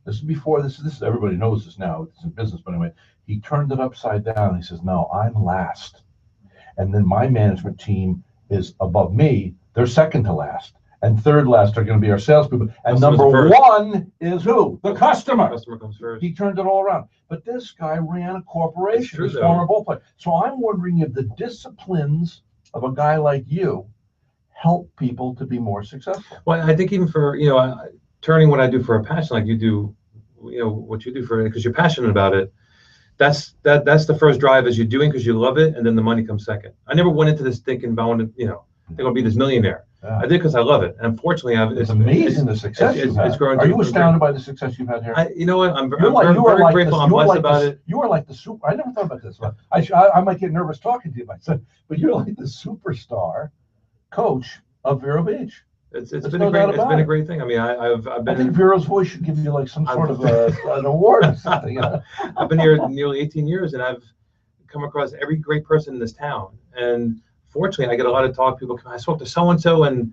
This is before this is everybody knows this now. It's in business, but anyway, he turned it upside down. He says, "No, I'm last. And then my management team is above me. They're second to last. And third last are going to be our salespeople. And number one is who? The customer. Customer comes first." He turned it all around. But this guy ran a corporation, his former ball player. So I'm wondering if the disciplines of a guy like you help people to be more successful. Well, I think even for, turning what I do for a passion, like you do, what you do for it, because you're passionate about it. That's the first drive is you're doing because you love it, and then the money comes second. I never went into this thinking about wanting to, they're going to be this millionaire. Yeah. I did because I love it. And unfortunately, it's amazing the success you've had. Are you astounded by the success you've had here? You know what? I'm very grateful. I'm blessed about it. You are like the super. I never thought about this. I might get nervous talking to you myself, but you're like the superstar coach of Vero Beach. It's been a great thing. I mean, I've been. I think Vero's voice should give you like some sort of an award or something. I've been here nearly 18 years, and I've come across every great person in this town. And fortunately, I get a lot of talk. People come, I spoke to so and so, and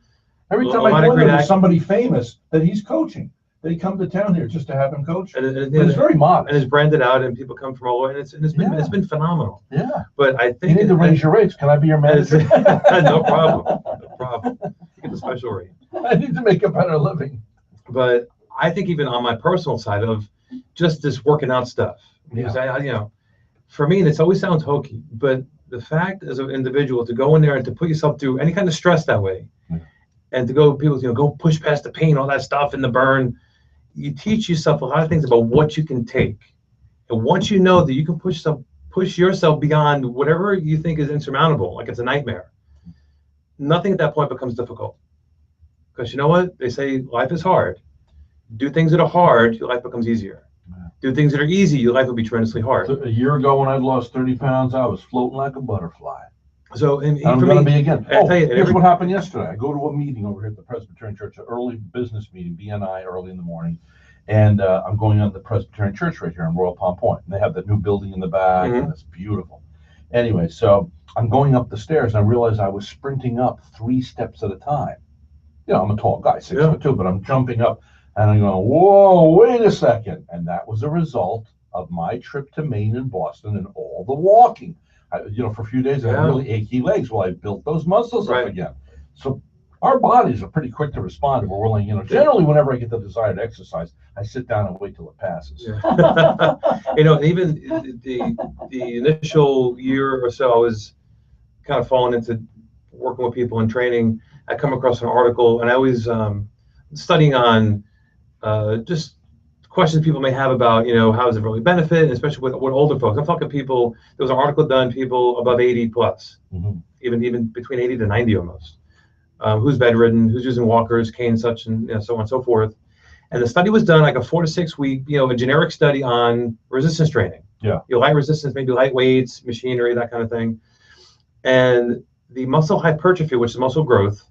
every time I go there, there's somebody famous that he's coaching. They come to town here just to have him coach. And it's very modest. And it's branded out, and people come from all over, and it's been phenomenal. Yeah. But I think you need to raise your rates. Can I be your manager? No problem. No problem. You get the special rate. I need to make a better living. But I think even on my personal side of just this working out stuff, because for me, this always sounds hokey, but the fact as an individual to go in there and to put yourself through any kind of stress that way, and to go, people, go push past the pain, all that stuff, and the burn, you teach yourself a lot of things about what you can take. And once you know that you can push yourself beyond whatever you think is insurmountable, like it's a nightmare, nothing at that point becomes difficult. Because you know what? They say life is hard. Do things that are hard, your life becomes easier. Do things that are easy, your life will be tremendously hard. So a year ago when I lost 30 pounds, I was floating like a butterfly. So and I'm going to be again. I'll tell you, here's what happened yesterday. I go to a meeting over here at the Presbyterian Church, an early business meeting, BNI, early in the morning. And I'm going on the Presbyterian Church right here in Royal Palm Point. And they have that new building in the back, and it's beautiful. Anyway, so I'm going up the stairs, and I realized I was sprinting up 3 steps at a time. I'm a tall guy, 6'2", but I'm jumping up, and I'm going, whoa, wait a second. And that was a result of my trip to Maine and Boston and all the walking. For a few days, I had really achy legs. Well, I built those muscles up again. So our bodies are pretty quick to respond if we're willing. Generally, whenever I get the desire to exercise, I sit down and wait till it passes. Even the initial year or so, I was kind of falling into working with people and training. I come across an article, and I always studying on just questions people may have about, how does it really benefit, and especially with older folks. I'm talking people. There was an article done, people above 80 plus, even between 80 to 90 almost. Who's bedridden, who's using walkers, canes, such, and so on and so forth. And the study was done like a 4 to 6 week, a generic study on resistance training. Light resistance, maybe light weights, machinery, that kind of thing. And the muscle hypertrophy, which is muscle growth,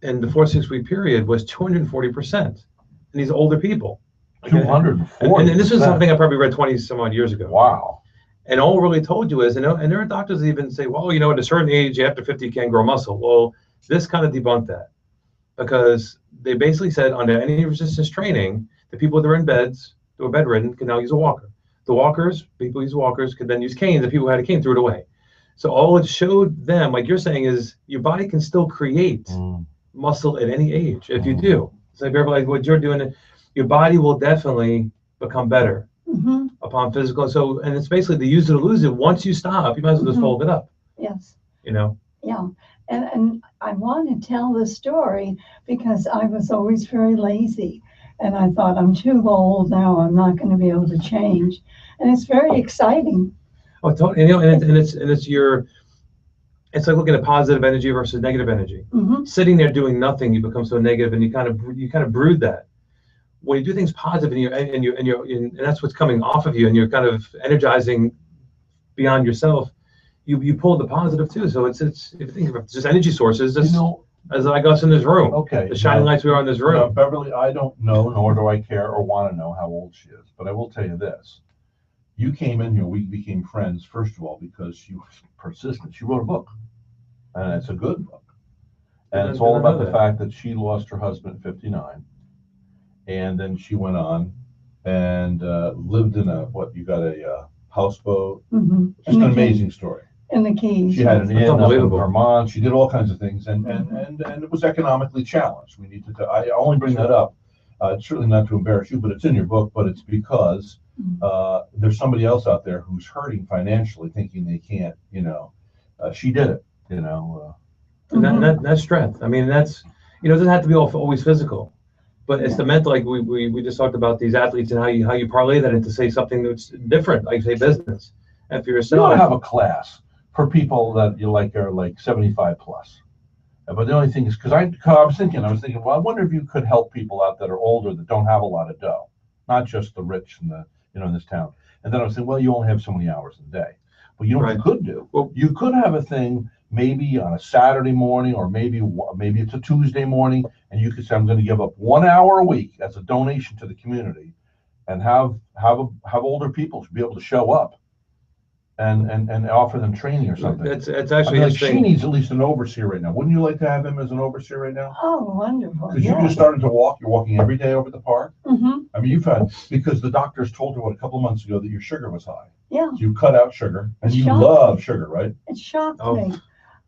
in the 4 to 6 week period was 240%. And these older people. 240%. And this was something I probably read 20 some odd years ago. Wow. And all really told you is, and there are doctors that even say, well, at a certain age, after 50, you can't grow muscle. Well, this kind of debunked that, because they basically said under any resistance training, the people that are in beds, that were bedridden, can now use a walker. The walkers, people who use walkers, could then use canes. The people who had a cane threw it away. So all it showed them, like you're saying, is your body can still create muscle at any age if you do. So if you're ever like what you're doing, your body will definitely become better upon physical. So, and it's basically the use it or lose it. Once you stop, you might as well just fold it up. Yes. Yeah. And I want to tell the story because I was always very lazy. And I thought, I'm too old now. I'm not going to be able to change. And it's very exciting. Oh, totally. And it's like looking at positive energy versus negative energy. Sitting there doing nothing, you become so negative, and you kind of brood that. When you do things positive, and that's what's coming off of you, and you're kind of energizing beyond yourself, you pull the positive too. So it's if you think of just energy sources, as like us in this room. Okay. The shining lights we are in this room. Beverly, I don't know, nor do I care or want to know how old she is, but I will tell you this. You came in here, we became friends, first of all, because she was persistent. She wrote a book, and it's a good book. And it's all about the fact that she lost her husband at 59, and then she went on and lived in you got a houseboat. Just an amazing story. In the Keys. She had an inn up in Vermont. She did all kinds of things, and it was economically challenged. We need to. I only bring that up. It's certainly not to embarrass you, but it's in your book. But it's because there's somebody else out there who's hurting financially, thinking they can't. She did it. And that's strength. I mean, that's it doesn't have to be always physical, but it's the mental. Like we just talked about these athletes and how you parlay that into say something that's different, like say business, and for yourself. You want to have a class for people that you like are like 75 plus. But the only thing is, because I was thinking, well, I wonder if you could help people out that are older that don't have a lot of dough, not just the rich in in this town. And then I was thinking, well, you only have so many hours a day. Well, you know what you could do? Well, you could have a thing maybe on a Saturday morning, or maybe it's a Tuesday morning, and you could say, I'm going to give up 1 hour a week as a donation to the community, and have older people be able to show up and offer them training or something. It's actually she needs at least an overseer right now. Wouldn't you like to have him as an overseer right now? Oh, wonderful. Because you just started to walk. You're walking every day over the park. I mean, because the doctors told her a couple of months ago that your sugar was high. Yeah. So you cut out sugar, and you love sugar, right? It shocked me.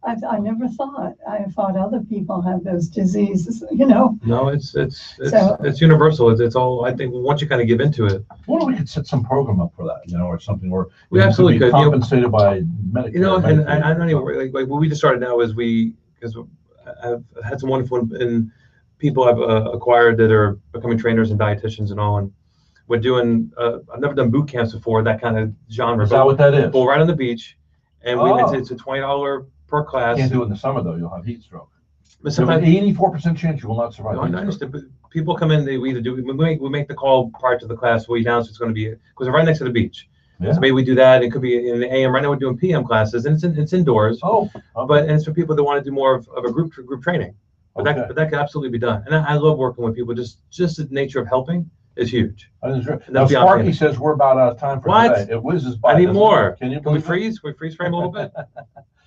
I never thought. I thought other people had those diseases, you know. No, it's So- universal. It's all, I think, once you kind of give into it. Well, we could set some program up for that, you know, or something where We it absolutely be could, you know. compensated by Medicare. You know, and Medicaid. I don't even, like what we just started now is because I've had some wonderful and people I've acquired that are becoming trainers and dietitians and all, and we're doing, I've never done boot camps before, that kind of genre. Is that what that is? Well, right on the beach, and Oh. it's a $20 per class. Can't do it in the summer though, you'll have heat stroke. But There's sometimes, an 84% chance you will not survive. no, I heat stroke. understand, but people come in, we either do, we make the call prior to the class, we announce it's going to be, because we're right next to the beach. Yeah. So maybe we do that. It could be in the AM. Right now we're doing PM classes, and it's indoors. Oh, But and it's for people that want to do more of a group training. But okay. that can absolutely be done. And I love working with people. Just the nature of helping is huge. That is right. And Now that's beyond Sparky me. says we're about out of time for What? today. It whizzes by. I need doesn't more. it? Can you Can we believe it? freeze? Can we freeze frame a little bit?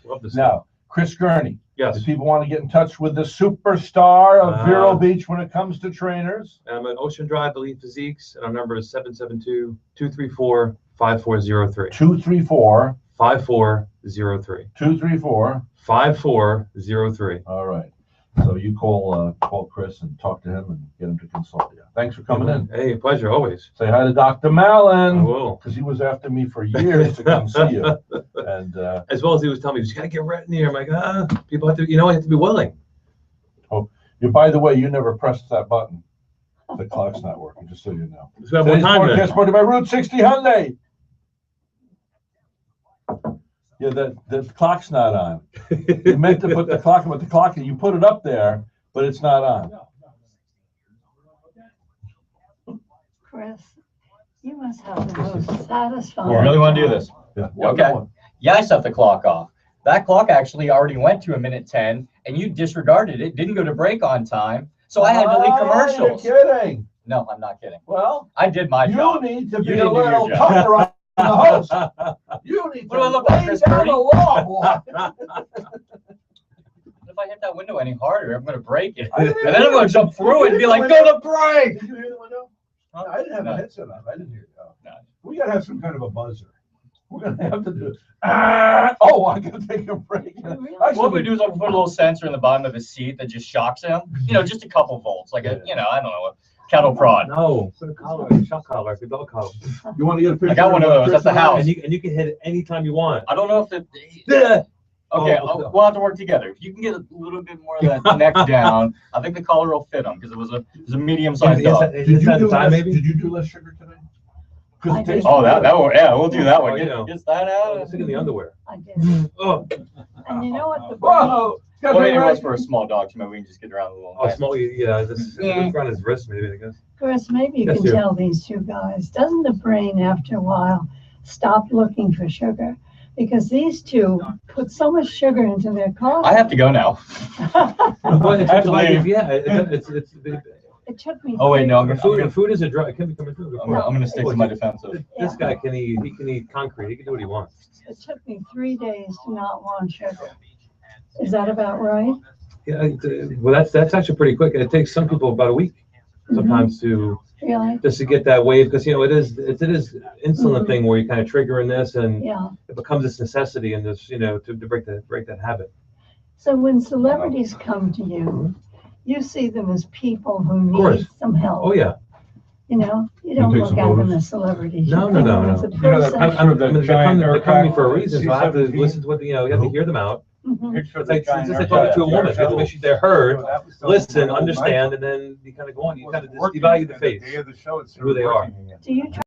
Love this. Now, Chris Gurney. Yes. If people want to get in touch with the superstar of Vero Uh, Beach when it comes to trainers, I'm at Ocean Drive, Elite Physiques, and our number is 772-234-5403. 234 5403. 234. 5403. All right. So you call Chris and talk to him and get him to consult you. Thanks for coming in. Hey, pleasure always. Say hi to Dr. I Malin, will. because he was after me for years to come see you. And As well as he was telling me, you gotta get Rhett in here. I'm like, people have to, you have to be willing. by the way, you never pressed that button. The clock's not working, just so you know. So we have more Today's time broadcast then. brought to you by Route 60 Hyundai. Yeah, the clock's not on. You meant to put the clock, but the clock, you put it up there, but it's not on. Chris, you must have the most satisfying. You really want to do this? Yeah. Okay. Yeah, I set the clock off. That clock actually already went to 1:10, and you disregarded it, didn't go to break on time, so I had to leave commercials. You're kidding. No, I'm not kidding. Well, I did my you job. need to You be a didn't do your little job. tougher on the host. You need What do I to look like, lay Chris down Purdy? the law, boy. If I hit that window any harder, I'm going to break it. I And didn't then hear I'm going to jump through it and be like, go to break! Did you hear the window? Huh? I didn't have No. my headset on. I didn't hear you. No. We gotta have some kind of a buzzer. We're gonna have to do. Oh, I gotta take a break. What we do is I'll put a little sensor in the bottom of his seat that just shocks him. Just a couple volts, like I don't know, a cattle prod. No, put a collar, a shock collar, like a dog collar. You want to get a picture? I got one of those at the house. And you can hit it anytime you want. I don't know if it. Yeah. Okay, Oh. we'll have to work together. If you can get a little bit more of that neck down, I think the collar will fit him because it was a medium-sized dog. Did you do less sugar today? I did. Oh, we'll do that one. Oh, you know. Get that out. Stick in the underwear. I did. Oh, And you know what the Whoa! Well, maybe it was for a small dog, so maybe we can just get around a little. oh, small. Yeah, this around his wrist, maybe. I guess. Chris, maybe you Yes, can dear. tell these two guys, doesn't the brain after a while stop looking for sugar? Because these two put so much sugar into their coffee. I have to go now. Well, it's, I have to leave. yeah, it's It took me. Oh wait, no, I'm food. gonna, Food is a drug. It can become a drug. I'm gonna stick to my defensive. This guy can eat. He can eat concrete. He can do what he wants. It took me 3 days to not want sugar. Is that about right? Yeah. Well, that's actually pretty quick. It takes some people about a week sometimes to Really? just to get that wave, because it is insulin thing where you kind of triggering this and Yeah. it becomes this necessity and this to break that habit. So when celebrities come to you, you see them as people who course. need some help. Oh yeah. You don't take look some at them photos? as celebrities. No, You no, think no, of them no. as a You know, person. that- under the They're giant coming for a aircraft, reason, so I have to listen to what you have to hear them out. Mhm. Picture of It's the like giant it's just like talking to a woman. You have to make sure they're heard, aircraft. listen, understand, and then you kind of go on. You kind of just evaluate the face, who they are. Do you try